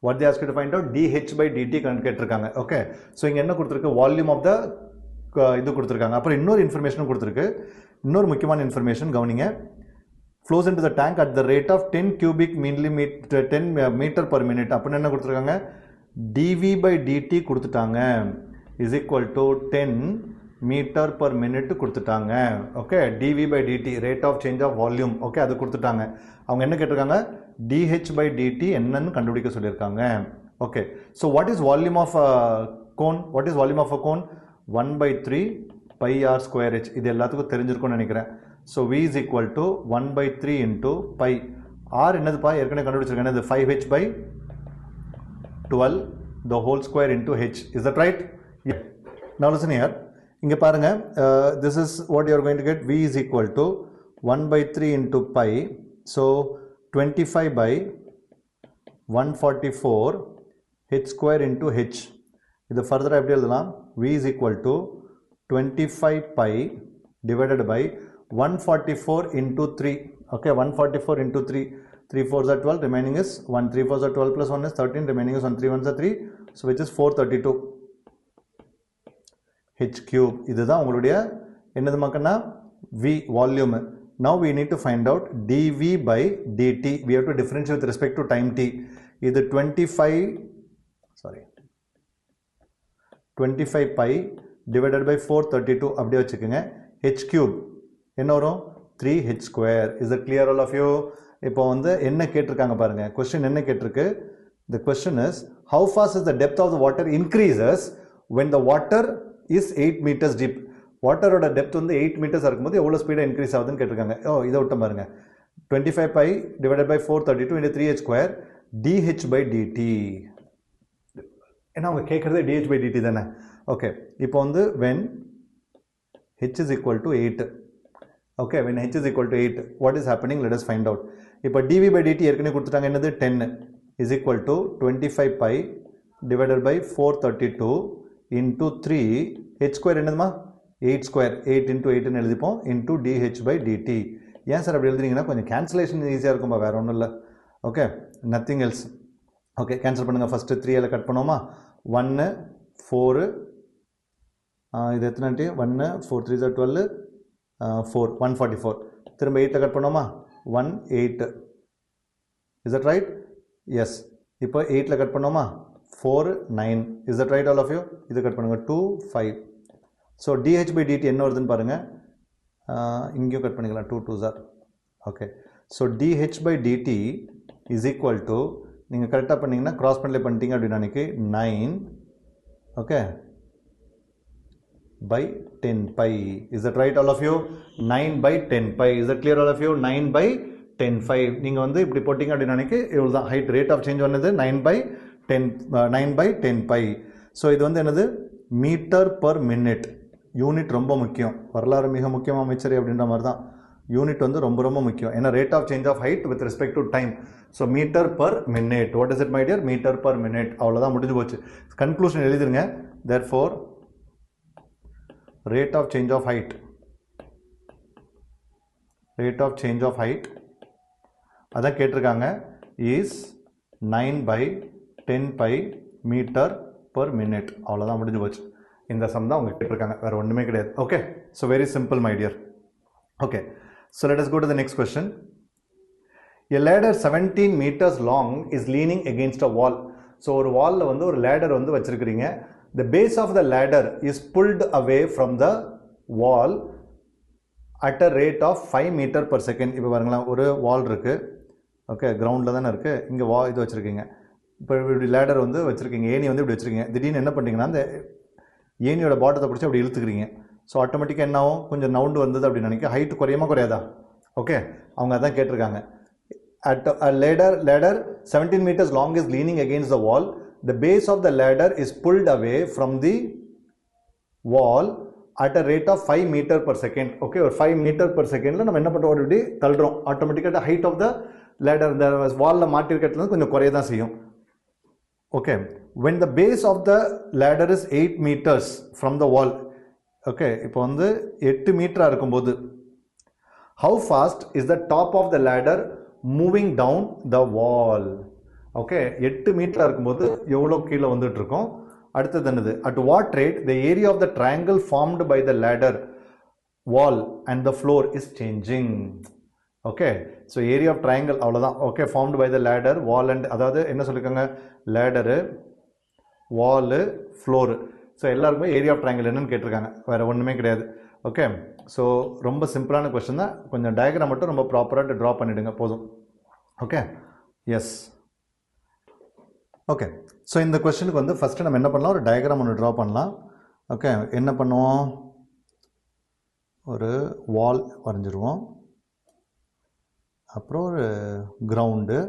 A: what they ask you to find out dh by dt கேட்டிருக்காங்க. ஓகே, ஸோ இங்கே என்ன கொடுத்துருக்கு, வால்யூம் ஆஃப் த இது கொடுத்துருக்காங்க. அப்புறம் இன்னொரு இன்ஃபர்மேஷனும் கொடுத்துருக்கு. இன்னொரு முக்கியமான இன்ஃபர்மேஷன் கவனிங்க. flows into the tank at the rate of 10 cubic millimeter 10 meter per minute. அப்படின்னா என்ன கொடுத்துருக்காங்க, dv by dt கொடுத்துட்டாங்க is equal to 10 meter per minute கொடுத்துட்டாங்க. Okay, dv by dt rate of change of volume. Okay, அது கொடுத்துட்டாங்க. அவங்க என்ன கேட்டிருக்காங்க, dh by dt என்னன்னு கண்டுபிடிக்க சொல்லியிருக்காங்க. Okay, so what is volume of a cone? What is volume of a cone? 1 by 3 pi r square h. இது எல்லாத்துக்கும் தெரிஞ்சிருக்கும்னு நினைக்கிறேன். So v is equal to 1 by 3 into pi. r என்னதுப்பா ஏற்கனவே கண்டுபிடிச்சிருக்கேன், என்னது 5h by 12 the whole square into h. Is that right? Yeah. Now listen here. இங்க பாருங்க, this is what you are going to get. v is equal to 1 by 3 into pi. So 25 by 144 h square into h. இது further எப்படி எழுதலாம், v is equal to 25 pi divided by 144 into 3. Okay, 144 into 3. 3 4s are 12, remaining is 1. 3 4s are 12 plus 1 is 13, remaining is 1. 3 1s are 3, so which is 432 h cube. இதுதான் உங்களுடைய என்னது மக்கள்னா v volume. Now we need to find out dv by dt. We have to differentiate with respect to time t. இது 25 pi divided by 432 அப்படியே வச்சுக்கோங்க. h cube என்ன வரும், 3h square. Is that clear all of you? இப்போ வந்து என்ன கேட்டிருக்காங்க பாருங்க, question என்ன கேட்டிருக்கு, the question is how fast is the depth of the water increases when the water is 8 meters deep. வாட்டரோட டெப்த் வந்து 8 meters இருக்கும்போது எவ்வளோ ஸ்பீடாக இன்க்ரீஸ் ஆகுதுன்னு கேட்டிருக்காங்க. இதை விட்ட பாருங்க, 25 pi divided by 432 into 3h square dh by dt. ஏன்னா அவங்க கேட்குறது dh by dt தானே. ஓகே, இப்போ வந்து when h is equal to 8. Okay, when h is equal to 8, what is happening? Let us find out. இப்போ dv by dt ஏற்கனவே கொடுத்துட்டாங்க, என்னது 10 is equal to 25 pi divided by 432 into 3 h square என்னதுமா 8 square. 8 into 8 ன்னு எழுதிப்போம் into dh by dt. ஏன் சார் அப்படி எழுதுறீங்கன்னா கொஞ்சம் கேன்சலேஷன் ஈஸியாக இருக்கும்பா, வேற ஒன்றும் இல்லை. Okay, nothing else. Okay, cancel பண்ணுங்க. ஃபஸ்ட்டு 3 கட் பண்ணுவோமா, 1 4 இது எத்தனை 1 4 3 12 4 144. திரும்ப 8 கட் பண்ணுவோமா, 1 8. Is that right? எஸ். இப்போ 8 கட் பண்ணுவோமா, 4 9. Is that right all of you? இது கட் பண்ணுங்க, 2 5. ஸோ dh by dt என்ன வருதுன்னு பாருங்க, இங்கேயும் கட் பண்ணிக்கலாம், 2 2s are. Okay, so dh by dt is equal to, நீங்கள் கரெக்டாக பண்ணிங்கன்னா கிராஸ் பண்ணலே பண்ணிட்டீங்க அப்படின்னு நினைக்கி 9 okay by 10 pi. Is that right all of you? 9 by 10 pi. Is that clear all of you? 9 by 10 pi. நீங்கள் வந்து இப்படி போட்டிங்க அப்படின்னு நினைக்கி இவ்வளோ தான் ஹைட். ரேட் ஆஃப் சேஞ்ச் வந்தது 9 by 10 pi. ஸோ இது வந்து என்னது, மீட்டர் பர் மினிட். யூனிட் ரொம்ப முக்கியம், வரலாறு மிக முக்கியமாக அமைச்சர் அப்படின்ற மாதிரி தான். யூனிட் வந்து ரொம்ப ரொம்ப முக்கியம், ஏன்னா rate of change of height with respect to time. So metre per minute. What is it my dear? Metre per minute. அவ்வளோதான், முடிஞ்சு போச்சு. கன்க்ளூஷன் எழுதிருங்க. therefore rate of change of height அதான் கேட்டிருக்காங்க is 9 by 10 pi meter per minute. அவ்வளோதான், முடிஞ்சு போச்சு. இந்த சம் தான் அவங்க கேட்டிருக்காங்க, வேறு ஒன்றுமே கிடையாது. Okay, so very simple my dear. Okay, so let us go to the next question. A ladder 17 meters long is leaning against a wall. So ஒரு வாலில் வந்து ஒரு லேடர் வந்து வச்சுருக்கிறீங்க. The base of the ladder is pulled away from the wall at a rate of 5 meter per second. இப்போ பாருங்களா, ஒரு வால் இருக்குது. ஓகே, கிரவுண்டில் தானே இருக்குது. இங்கே இது வச்சுருக்கீங்க. இப்போ இப்படி லேடர் வந்து வச்சுருக்கீங்க, ஏணி வந்து இப்படி வச்சுருக்கீங்க. திடீர்னு என்ன பண்ணுறீங்கன்னா, அந்த ஏணியோட பாட்டத்தை பிடிச்சி அப்படி இழுத்துக்கிறீங்க. ஸோ ஆட்டோமேட்டிக்காக என்ன ஆகும், கொஞ்சம் நவுண்டு வந்தது அப்படின்னு நினைக்க ஹைட்டு குறையுமா குறையாதா? ஓகே, அவங்க அதான் கேட்டிருக்காங்க. At a ladder 17 meters long is leaning against the wall. The base of the ladder is pulled away from the wall at a rate of 5 meter per second. Okay, or 5 meter per second la நம்ம என்ன பண்றோம், அப்படி தள்ளுறோம். ஆட்டோமேட்டிக்கா the height of the ladder the wall ல மாட்டி இருக்கிறதுல கொஞ்சம் குறைய தான் செய்யும். Okay, when the base of the ladder is 8 meters from the wall. Okay, இப்போ வந்து 8 மீட்டரா இருக்கும்போது how fast is the top of the ladder moving down the wall? Okay, 8 மீட்டரா இருக்கும்போது எவ்வளவு கீழே வந்துட்டு இருக்கும். அடுத்தது என்னது, at what rate the area of the triangle formed by the ladder wall and the floor is changing? Okay, so area of triangle அவ்வளவுதான். Okay, formed by the ladder wall and அதாவது என்ன சொல்லிருக்காங்க, ladder wall floor. ஸோ எல்லாருக்குமே ஏரியா ஆஃப் ட்ரையாங்கிள் என்னன்னு கேட்டிருக்காங்க, வேறு ஒன்றுமே கிடையாது. ஓகே, ஸோ ரொம்ப சிம்பிளான கொஸ்டின் தான். கொஞ்சம் டயக்ராம் மட்டும் ரொம்ப ப்ராப்பராக ட்ரா பண்ணிவிடுங்க போதும். Okay, S. ஓகே, ஸோ இந்த கொஸ்டினுக்கு வந்து ஃபஸ்ட்டு நம்ம என்ன பண்ணலாம், ஒரு டயக்ராம் ஒன்று ட்ரா பண்ணலாம். ஓகே, என்ன பண்ணுவோம், ஒரு வால் வரைஞ்சிருவோம், அப்புறம் ஒரு கிரவுண்டு,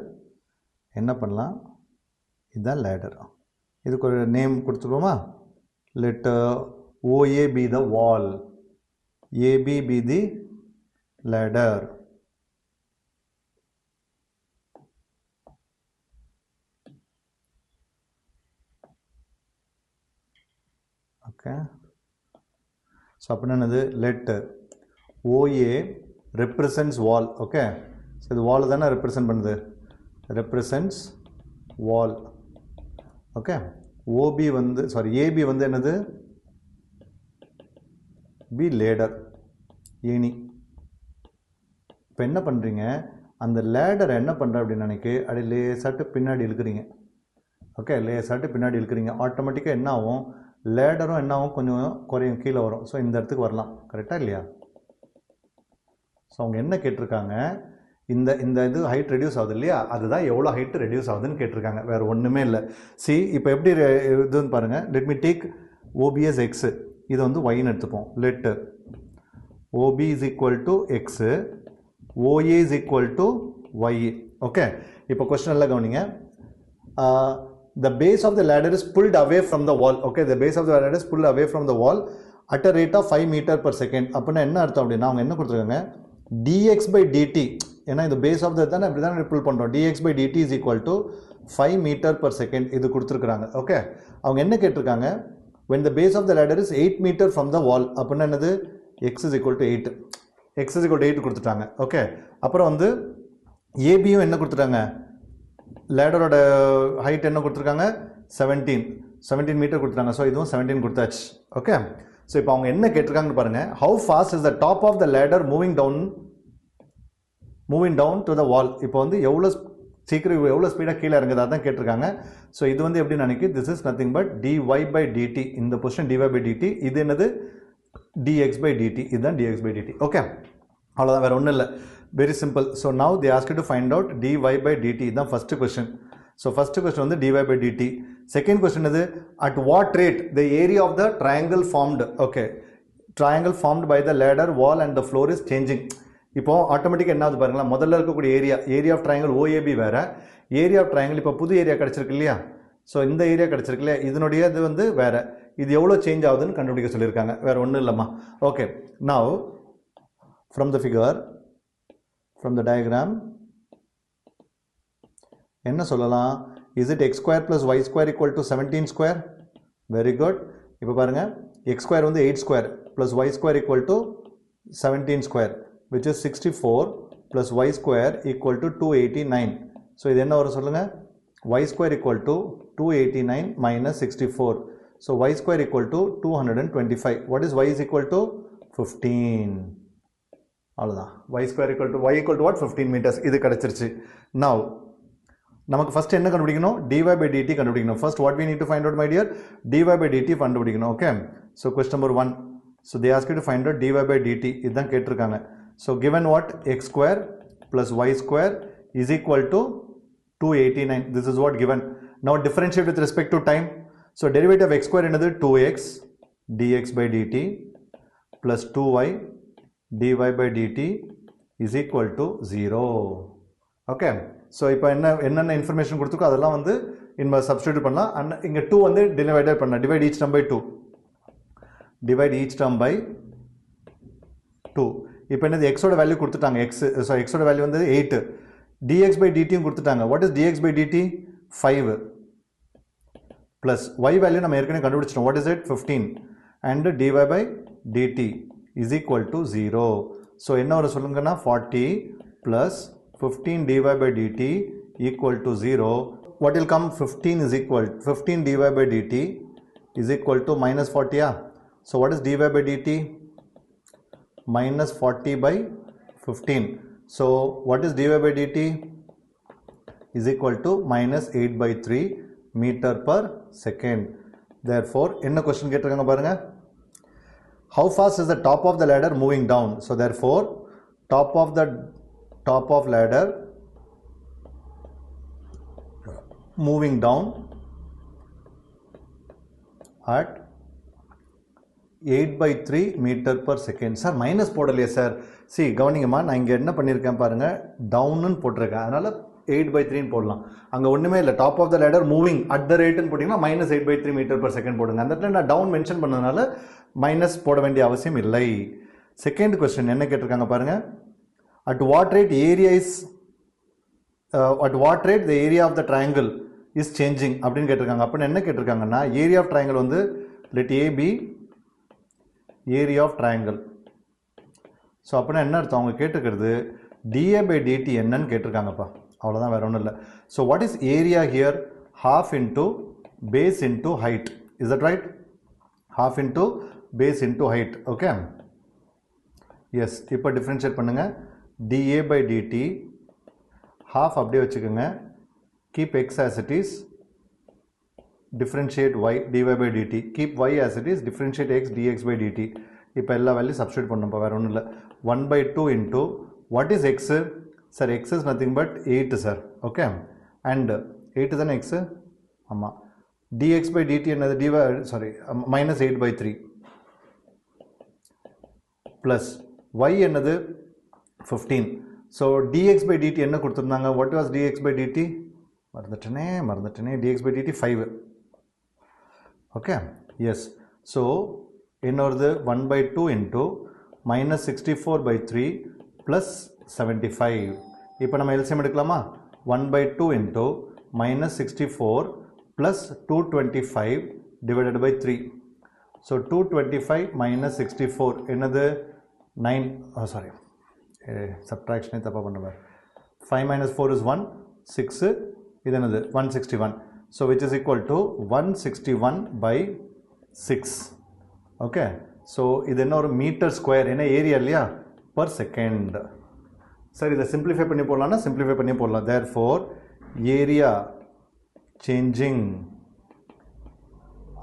A: என்ன பண்ணலாம், இதுதான் லேடர். இதுக்கு ஒரு name கொடுத்துருவோமா, let OA be the wall, AB be the ladder. Okay, so அப்படி என்னது, let OA represents wall. Okay, so இது wall தானே represent பண்ணுது, represents wall. Okay, OB வந்து AB வந்து என்னது, B ladder, ஏணி. இப்போ என்ன பண்ணுறீங்க, அந்த லேடரை என்ன பண்ணுற அப்படின்னு நினைக்க அப்படி லேசாட்டு பின்னாடி இழுக்கிறீங்க. ஓகே, லேசாட்டு பின்னாடி இழுக்கிறீங்க, ஆட்டோமேட்டிக்காக என்ன ஆகும், லேடரும் என்ன ஆகும், கொஞ்சம் குறையும், கீழே வரும். ஸோ இந்த இடத்துக்கு வரலாம், கரெக்டாக இல்லையா? ஸோ அவங்க என்ன கேட்டிருக்காங்க, இந்த இது ஹைட் ரெடியூஸ் ஆகுது இல்லையா, அதுதான் எவ்வளோ ஹைட் ரெடியூஸ் ஆகுதுன்னு கேட்டிருக்காங்க, வேறு ஒன்றுமே இல்லை. சி, இப்போ எப்படி இதுன்னு பாருங்கள், let me take OBS x, இது வந்து ஒய்ன்னு எடுத்துப்போம். Let OB is equal to x, OA is equal to y. Okay, இப்போ கொஸ்டின் எல்லாம் கவனிங்க. The base of the ladder is pulled away from the wall. Okay, the base of the ladder is pulled away from the wall at a rate of 5 meter per second. அப்படின்னா என்ன அர்த்தம் அப்படின்னா, அவங்க என்ன கொடுத்துருக்காங்க, dx by dt, ஏன்னா இந்த பேஸ் ஆஃப் த தானே அப்படி தான் புல் பண்ணுறோம், dx by dt is equal to 5 meter per second இது கொடுத்துருக்குறாங்க. ஓகே, அவங்க என்ன கேட்டிருக்காங்க, when the base of the ladder is 8 meter from the wall, அப்படின்னா என்னது, x is equal to 8, x is equal to 8 கொடுத்துட்டாங்க. ஓகே, அப்புறம் வந்து ஏபியும் என்ன கொடுத்துட்டாங்க, லேடரோட ஹைட் என்ன கொடுத்துருக்காங்க, 17 மீட்டர் கொடுத்துட்டாங்க. ஸோ இதுவும் 17 கொடுத்தாச்சு. ஓகே, ஸோ இப்போ அவங்க என்ன கேட்டிருக்காங்கன்னு பாருங்கள், how fast is the top of the ladder moving down to the wall. இப்போ வந்து எவ்வளோ சீக்கிரம் எவ்வளோ ஸ்பீடாக கீழே இறங்குது அதான் கேட்டிருக்காங்க. ஸோ இது வந்து எப்படி நினைக்கி, this is nothing but dy by dt, இந்த பொசிஷன் dy by dt, இது என்னது dx by dt, இதுதான் dx by dt. ஓகே, அவ்வளோதான், வேறு ஒன்றும் இல்லை, very simple. So now they ask you to find out dy by dt, இதுதான் first question. So first question வந்து dy by dt. Second question இது, at what rate the area of the triangle formed. Okay, triangle formed by the ladder wall and the floor is changing. இப்போ ஆட்டோமேட்டிக்காக என்ன ஆகுது பாருங்களா, முதல்ல இருக்கக்கூடிய ஏரியா ஆஃப் ட்ரையாங்கிள் OAB வேறு, ஏரியா ஆஃப் ட்ரையாங்கிள் இப்போ புது ஏரியா கிடச்சிருக்கு இல்லையா, ஸோ இந்த ஏரியா கிடச்சிருக்கு இல்லையா, இதனுடைய இது வந்து வேறு, இது எவ்வளோ சேஞ்ச் ஆகுதுன்னு கண்டுபிடிக்க சொல்லியிருக்காங்க, வேறு ஒன்றும் இல்லைம்மா. Okay, now from the figure, from the diagram என்ன சொல்லலாம், is it x square plus y square equal to 17 square. Very good. இப்போ பாருங்கள், எக்ஸ் ஸ்கொயர் வந்து 8 square plus y square equal to 17 square, which is 64 plus y square equal to 289. So இது என்ன வரும் சொல்லுங்க, y square equal to 289 minus 64. So y square equal to 225. What is y is equal to 15. அவ்வளோதான், y square equal to what, 15 meters. இது கிடைச்சிருச்சு. Now நமக்கு ஃபர்ஸ்ட் என்ன கண்டுபிடிக்கணும், dy by dt கண்டுபிடிக்கணும். First what we need to find out my dear, dy by dt கண்டுபிடிக்கணும். Okay, so question number 1. So they ask you to find out dy by dt, இதுதான் கேட்டிருக்காங்க. So given what, x square plus y square is equal to 289. This is what given. Now differentiate with respect to time. So derivative of x square another 2x dx by dt plus 2y dy by dt is equal to 0. Okay, so இப்போ என்னென்ன இன்ஃபர்மேஷன் கொடுத்துருக்கோ அதெல்லாம் வந்து இங்கே சப்ஸ்டிட்யூட் பண்ணலாம். அண்ட் இங்கே 2 வந்து டிவைடட் பண்ணலாம். Divide each term by 2. Divide each term by 2. இப்போ என்னது எக்ஸோட வேல்யூ கொடுத்துட்டாங்க. எக்ஸோட வேல்யூ வந்து 8. dx by dt கொடுத்துட்டாங்க. What is dx by dt? 5 plus y value நம்ம ஏற்கனவே கண்டுபிடிச்சிட்டோம். What is it? 15. And dy by dt is equal to 0. So என்ன வரும் சொல்லுங்கன்னா 40 plus 15 dy by dt equal to 0. What will come? 15 is equal 15 dy by dt is equal to minus 40. So what is dy by dt? Minus 40 by 15. So what is dy by dt? Is equal to minus 8 by 3 meter per second. Therefore, என்ன question கேட்டிருக்காங்க பாருங்க. How fast is the top of the ladder moving down? So therefore, top of ladder moving down at 8 by 3 meter per second. Sir, minus போடலையே சார். See, கவனிங்கம்மா, நான் இங்கே என்ன பண்ணியிருக்கேன் பாருங்க, டவுன்னு போட்டிருக்கேன். அதனால 8 by 3 போடலாம். அங்கே ஒன்றுமே இல்லை. Top of the ladder moving at the ரேட்டுன்னு போட்டிங்கன்னா minus 8 by 3 meter per second போடுங்க. அந்த இடத்துல நான் டவுன் மென்ஷன் பண்ணதுனால மைனஸ் போட வேண்டிய அவசியம் இல்லை. செகண்ட் கொஸ்டின் என்ன கேட்டிருக்காங்க பாருங்க. At what rate the area of the triangle is changing அப்படின்னு கேட்டிருக்காங்க. அப்படின்னு என்ன கேட்டிருக்காங்கன்னா, ஏரியா ஆஃப் ட்ரையாங்கிள் வந்து let A be area of triangle. So அப்படின்னா என்ன அர்த்தம்? அவங்க கேட்டிருக்கிறது dA by dt என்னன்னு கேட்டிருக்காங்கப்பா. அவ்வளோதான், வேற ஒன்றும் இல்லை. So what is area here? half into base into height. Is that right? half into base into height. Okay. Yes. இப்போ டிஃபரன்ஷியேட் பண்ணுங்க. dA by dt half அப்படியே வச்சுக்கோங்க. keep x as it is. differentiate y dy by dt. keep y as it is. differentiate x dx by dt. இப்போ எல்லா வேல்யூ சப்ஸ்டிட்யூட் பண்ணப்போ வேற ஒன்றும் இல்லை. 1 by 2 into what is x? Sir, x is nothing but 8 sir. Okay. And 8 தானே x? ஆமாம். dx by dt என்னது? minus 8 by 3 plus y என்னது? 15. So dx by dt என்ன கொடுத்துருந்தாங்க? What was dx by dt? மறந்துட்டேனே. dx by dt 5. Okay. Yes. So என்னோடது 1 by 2 into minus 64 by 3 plus 75. இப்போ நம்ம LCM எடுக்கலாமா? 1 by 2 into minus 64 plus 225 divided by 3. So 225 minus 64 என்னது? 9. Oh, sorry. Subtraction தப்பா பண்ணுவார். 5 minus 4 is 1. 6. இது என்னது? 161. So which is equal to 161 by 6. Okay. So இது என்ன ஒரு மீட்டர் ஸ்கொயர், என்ன ஏரியா இல்லையா, per second. சரி, இதை சிம்பிளிஃபை பண்ணி போடலாம்னா சிம்பிளிஃபை பண்ணி போடலாம். therefore area changing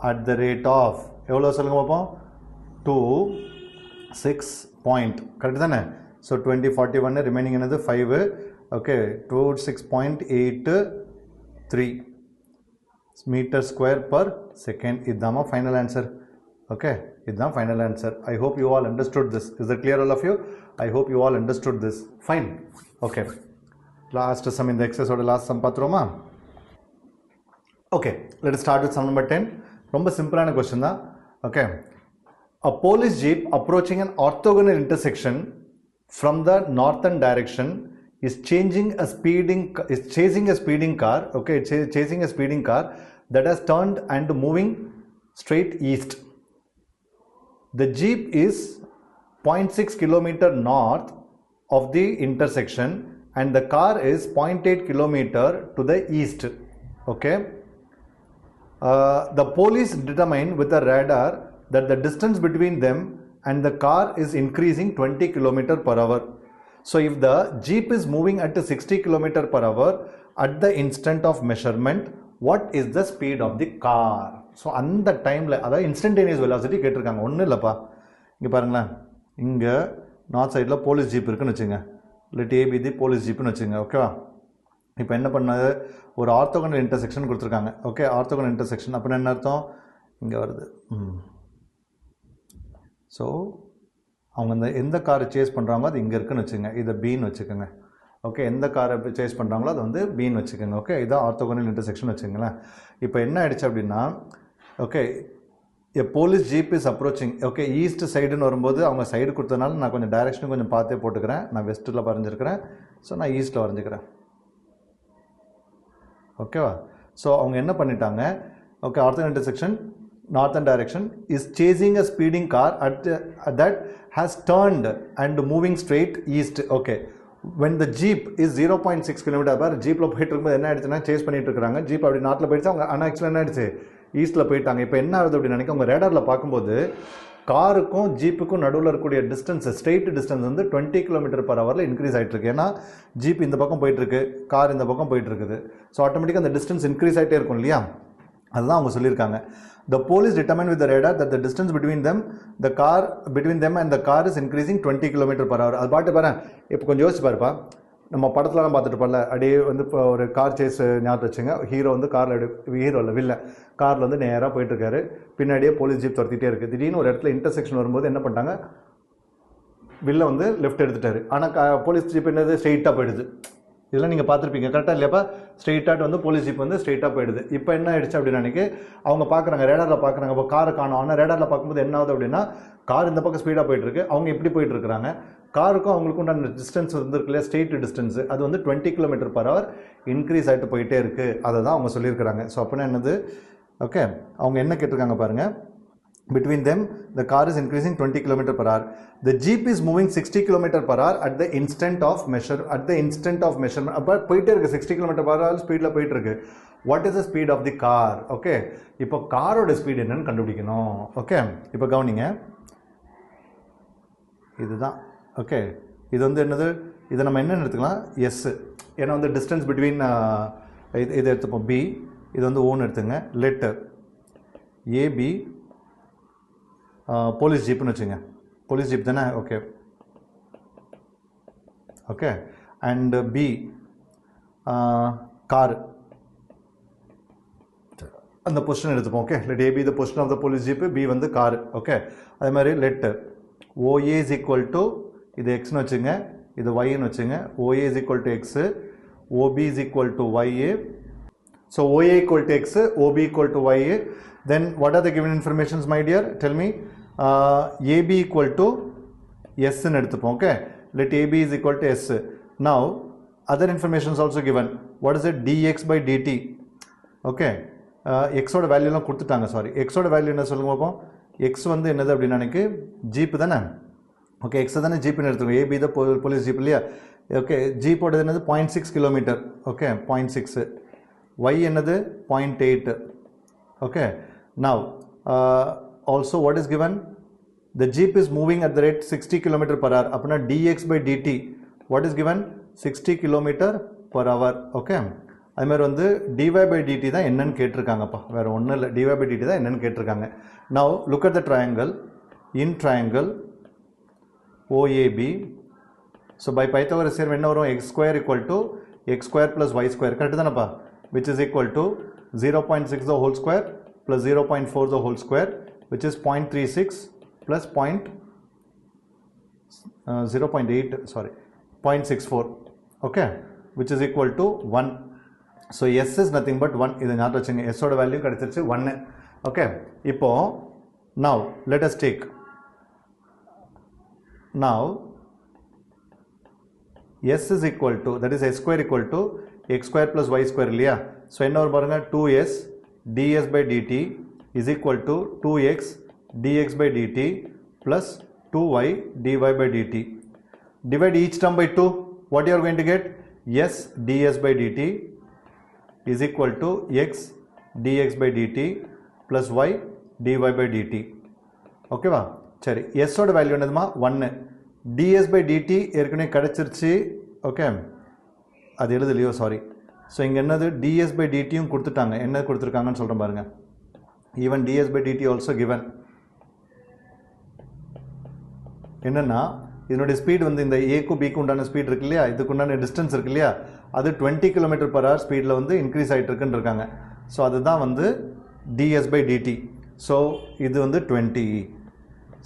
A: at the rate of எவ்வளோ சொல்லுங்க பார்ப்போம்? 26 பாயிண்ட். கரெக்ட் தானே? ஸோ 20 41 ரிமைனிங் என்னது? 5. Okay, 26.83 metre square per second. இதுதாம்மா ஃபைனல் ஆன்சர். ஓகே, இதுதான் final answer. I hope you all understood this. Is it clear all of you? I hope you all understood this. Fine. Okay. Last sum in the exercise or last sum patroma. Okay. Let us start with sum number 10. Romba simple question da. Okay. A police jeep approaching an orthogonal intersection from the northern direction is chasing a speeding car. Okay, chasing a speeding car that has turned and moving straight east. The jeep is 0.6 kilometer north of the intersection and the car is 0.8 kilometer to the east. Okay. The police determine with a radar that the distance between them and the car is increasing 20 kilometer per hour. So if the jeep is moving at 60 kilometer per hour at the instant of measurement, what is the speed of the car? So அந்த டைமில், அதாவது இன்ஸ்டன்டேனியஸ் வெலாசிட்டி கேட்டிருக்காங்க. ஒன்றும் இல்லைப்பா, இங்கே பாருங்களேன். இங்கே நார்த் சைடில் போலீஸ் ஜீப் இருக்குன்னு வச்சுங்க. Let A B the police ஜீப்னு வச்சுங்க. ஓகேவா? இப்போ என்ன பண்ணது? ஒரு ஆர்த்தோகனல் இன்டர்செக்ஷன் கொடுத்துருக்காங்க. ஓகே, ஆர்த்தோகனல் இன்டர்செக்ஷன் அப்படின்னா என்ன அர்த்தம்? இங்கே வருது. ஸோ அவங்க இந்த எந்த காரை சேஸ் பண்ணுறாங்களோ அது இங்கே இருக்குன்னு வச்சுக்கோங்க, இதை பின்னு வச்சுக்கோங்க. ஓகே, எந்த காரை சேஸ் பண்ணுறாங்களோ அது வந்து பின்னு வச்சுக்கோங்க. ஓகே, இதான் ஆர்த்தோகனல் இன்டர்செக்ஷன் வச்சுக்கோங்களேன். இப்போ என்ன ஆயிடுச்சு அப்படின்னா, okay, a police jeep is approaching. Okay, east சைடுன்னு வரும்போது அவங்க சைடு கொடுத்ததுனால நான் கொஞ்சம் டைரெக்ஷனும் கொஞ்சம் பார்த்தே போட்டுக்கிறேன். நான் வெஸ்ட்டில் வரைஞ்சிருக்கிறேன், ஸோ நான் ஈஸ்ட்டில் வரைஞ்சிக்கிறேன். ஓகேவா? ஸோ அவங்க என்ன பண்ணிட்டாங்க, okay, orthogonal intersection northern direction is chasing a speeding car that has turned and moving straight east. Okay, when the jeep is 0.6 km per jeepல போயிட்டு இருக்கும்போது என்ன ஆயிடுச்சுன்னா சேஸ் பண்ணிட்டு இருக்காங்க. ஜீப் அப்படி நார்த்ல போயிடுச்சு, அவங்க அன்ஆக்சுவலா என்ன ஆயிடுச்சு ஈஸ்ட்ல போயிட்டாங்க. இப்போ என்ன ஆகுது அப்படின்னு நினைக்க, உங்க ரேடார்ல பார்க்கும்போது காருக்கும் ஜீப்புக்கும் நடுவில் இருக்கக்கூடிய டிஸ்டன்ஸ், ஸ்ட்ரெயிட் டிஸ்டன்ஸ் வந்து 20 km/h இன்க்ரீஸ் ஆகிட்டு இருக்கு. ஏன்னா ஜீப் இந்த பக்கம் போயிட்டு இருக்கு, கார் இந்த பக்கம் போயிட்டு இருக்குது. ஸோ ஆட்டோமேட்டிக்காக அந்த டிஸ்டன்ஸ் இன்க்ரீஸ் ஆகிட்டே இருக்கும் இல்லையா? அதுதான் அவங்க சொல்லியிருக்காங்க. The police determined with the radar that the distance between them and the car is increasing 20 km/h. அது பாட்டு பாரு, இப்போ கொஞ்சம் யோசிச்சு பாருப்பா, நம்ம படத்துலலாம் பார்த்துட்டு பாருல, அப்படியே வந்து இப்போ ஒரு கார் சேஸ் ஞாபகம் வச்சுங்க. ஹீரோ வந்து காரில் ஹீரோ இல்லை வில்ல காரில் வந்து நேராக போயிட்டு இருக்காரு, பின்னாடியே போலீஸ் ஜீப் துரத்திட்டே இருக்குது. திடீர்னு ஒரு இடத்துல இன்டர்செக்ஷன் வரும்போது என்ன பண்ணிட்டாங்க, வில்ல வந்து லெஃப்ட் எடுத்துட்டாரு. ஆனால் போலீஸ் ஜீப் என்னது ஸ்ட்ரெயிட்டாக போயிடுது. இதெல்லாம் நீங்கள் பார்த்துருப்பீங்க கரெக்டாக இல்லையாப்பா? ஸ்ட்ரெயிட்டாக வந்து போலீஸ் ஜீப் வந்து ஸ்ட்ரெயிட்டாக போயிடுது. இப்போ என்ன ஆயிடுச்சு அப்படின்னு நினைக்க, அவங்க பார்க்குறாங்க, ரேடாரில் பார்க்குறாங்க, இப்போ காரை காணும். ஆனால் ரேடாரில் பார்க்கும்போது என்ன ஆகுது அப்படின்னா, கார் இந்த பக்கம் ஸ்பீடாக போயிட்டு இருக்கு, அவங்க எப்படி போயிட்டு இருக்கிறாங்க, காருக்கும் அவங்களுக்கு உண்டான டிஸ்டன்ஸ் வந்து இருக்கு இல்லையா, ஸ்ட்ரெயிட் டிஸ்டன்ஸ், அது வந்து 20 km/h இன்க்ரீஸ் ஆகிட்டு போயிட்டே இருக்கு. அதை தான் அவங்க சொல்லியிருக்கிறாங்க. ஸோ அப்படின்னா என்னது, ஓகே, அவங்க என்ன கேட்டிருக்காங்க பாருங்க, between them the car is increasing 20 km/h. The jeep is moving 60 km/h at the instant of measurement. அப்ப போயிட்டே இருக்கு, 60 km/h ஸ்பீட்ல போயிட்டு இருக்கு. What is the speed of the car? Okay, இப்போ காரோட ஸ்பீட் என்னன்னு கண்டுபிடிக்கணும். ஓகே, இப்போ கவனிங்க, இதுதான். ஓகே, இது வந்து என்னது, இதை நம்ம என்ன எடுத்துக்கலாம், எஸ். ஏன்னா வந்து டிஸ்டன்ஸ் பிட்வீன், இதை எடுத்துப்போம் பி, இது வந்து ஓன்னு எடுத்துங்க. லெட்டர் ஏபி போலீஸ் ஜீப்னு வச்சுங்க, போலீஸ் ஜீப் தானே. Okay okay, and B car, அந்த பொசிஷன் எடுத்துப்போம். Okay, let A be the position of the police jeep, B வந்து கார். ஓகே, அதே மாதிரி let OA is equal to, இது எக்ஸ்னு வச்சுங்க, இது ஒய்ன்னு வச்சுங்க. OA is equal to x, OB is equal to y. So OA equal to x, OB equal to y. Then what are the given informations my dear, tell me. AB equal to S ன்னு எடுத்துப்போம். Okay, let AB is equal to S. Now other information is also given. What is it, dx by dt? Okay, x ஓட வேல்யூ எல்லாம் கொடுத்துட்டாங்க. சாரி, x ஓட வேல்யூ என்ன சொல்லுங்க பாப்போம். x வந்து என்னது அப்படின்னா எனக்கு ஜீப் தானே. ஓகே, x தானே ஜீப்னு எடுத்துக்கோங்க. AB தான் போலீஸ் ஜீப் இல்லையா? ஓகே, ஜீப் ஓடது என்னது 0.6 km. ஓகே, 0.6. y என்னது 0.8. Okay, now also what is given, the jeep is moving at the rate 60 km/h. apna dx by dt what is given, 60 km/h. okay, அதே மாதிரி வந்து dy by dt தான் என்னன்னு கேட்டிருக்காங்கப்பா, வேற ஒன்றும் இல்லை. dy by dt தான் என்னன்னு கேட்டிருக்காங்க. now look at the triangle, in triangle OAB. so by Pythagoras theorem என்ன வரும், x square equal to x square plus y square, correct தானப்பா, which is equal to 0.6 the whole square plus 0.4 the whole square, which is 0.36 plus 0.8, sorry, 0.64. okay, which is equal to 1. so s is nothing but 1. இதை ஞாபகம் வச்சுங்க, s ஓட வேல்யூ கிடைச்சிருச்சு 1. okay, இப்போ now let us take, now s is equal to, that is s square equal to x square plus y square இல்லையா? so என்ன வரும் பாருங்க, 2s ds by dt is equal to 2x dx by dt plus 2y dy by dt. divide each term by 2, what you are going to get, s ds by dt is equal to x dx by dt plus y dy by dt. okay வா? சரி, s ஓட வேல்யூ என்னதுமா 1, ds by dt ஏற்கனவே கிடைச்சிருச்சு. ஓகே, அது எழுதலையோ, சாரி. ஸோ இங்கே என்னது, ds by dtயும் கொடுத்துட்டாங்க. என்ன கொடுத்துருக்காங்கன்னு சொல்கிறேன் பாருங்க, even ds by dt also given. என்னன்னா இதனுடைய ஸ்பீட் வந்து இந்த ஏக்கு பிக்கு உண்டான ஸ்பீட் இருக்கு இல்லையா, இதுக்கு உண்டான டிஸ்டன்ஸ் இருக்கு இல்லையா, அது 20 km/h ஸ்பீடில் வந்து இன்க்ரீஸ் ஆகிட்டு இருக்குன்னு இருக்காங்க. ஸோ அதுதான் வந்து ds by dt. ஸோ இது வந்து 20.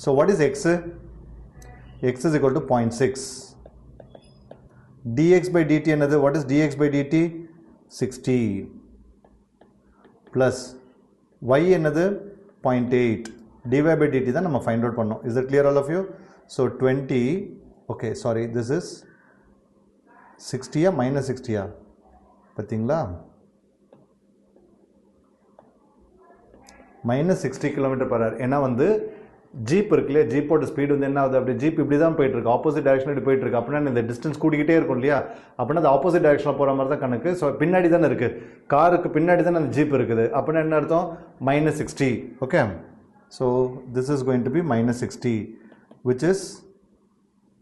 A: So what is x, x is equal to 0.6. dx by dt another, what is dx by dt? 60 plus y another 0.8. dy by dt தான் நம்ம find out பண்ணோம். Is that clear all of you? So 20, okay, sorry, this is 60 minus 60 பார்த்தீங்களா? minus 60 km/h. ஏன்னா வந்து ஜீப் இருக்குல்ல, ஜீப்போட ஸ்பீடு வந்து என்ன ஆகுது, அப்படி ஜீப் இப்படி தான் போயிட்டு இருக்கு, ஆப்போசிட் டைரக்ஷன் இப்படி போயிட்டு இருக்கு. அப்படின்னா இந்த டிஸ்டன்ஸ் கூடிக்கிட்டே இருக்கும் இல்லையா, அப்படின்னா அது ஆப்போசிட் டைரக்ஷனில் போகிற மாதிரி தான் கணக்கு. ஸோ பின்னாடி தானே இருக்கு, காருக்கு பின்னாடி தானே அந்த ஜீப் இருக்குது. அப்படின்னா என்ன அர்த்தம்? minus 60. Okay, so this is going to be minus 60, which is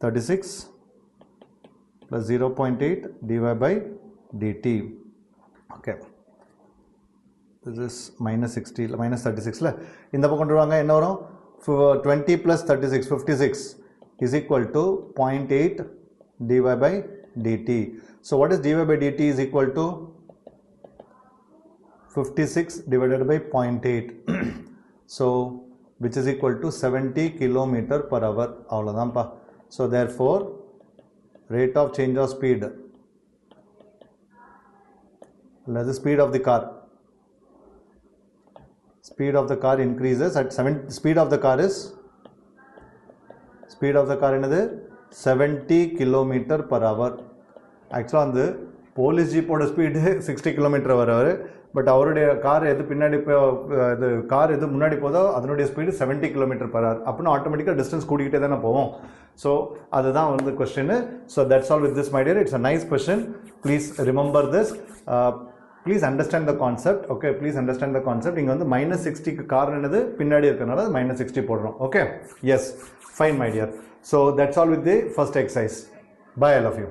A: 36 plus 0.8 dy by dt. Okay, this is minus 60, minus 36. இந்த பக்கம் கொண்டு வாங்க, என்ன வரும்? 20 plus 36, 56 is equal to 0.8 dy by dt. So what is dy by dt is equal to 56 divided by 0.8. So which is equal to 70 km/h. அவ்வளோதான்ப்பா. So therefore rate of change of speed, the speed of the car, speed of the car increases at 7. Speed of the car is, speed of the car என்னது? 70 km/h. ஆக்சுவலாக வந்து போலீஸ் ஜீப்போட ஸ்பீடு 60 km/h, பட் அவருடைய கார் எது பின்னாடி இது கார் எது முன்னாடி போதோ அதனுடைய ஸ்பீடு 70 km/h. அப்படின்னா ஆட்டோமேட்டிக்காக டிஸ்டன்ஸ் கூடிக்கிட்டே தானே போவோம். ஸோ அதுதான் வந்து question. So that's all with this my dear. It's a nice question. Please remember this. Please understand the concept. Okay, please understand the concept. இங்கே வந்து minus 60க்கு காரணம் என்னது? பின்னாடி இருக்கிறனால minus 60 போடுறோம். Okay, yes, fine my dear. So that's all with the first exercise. Bye, I love you.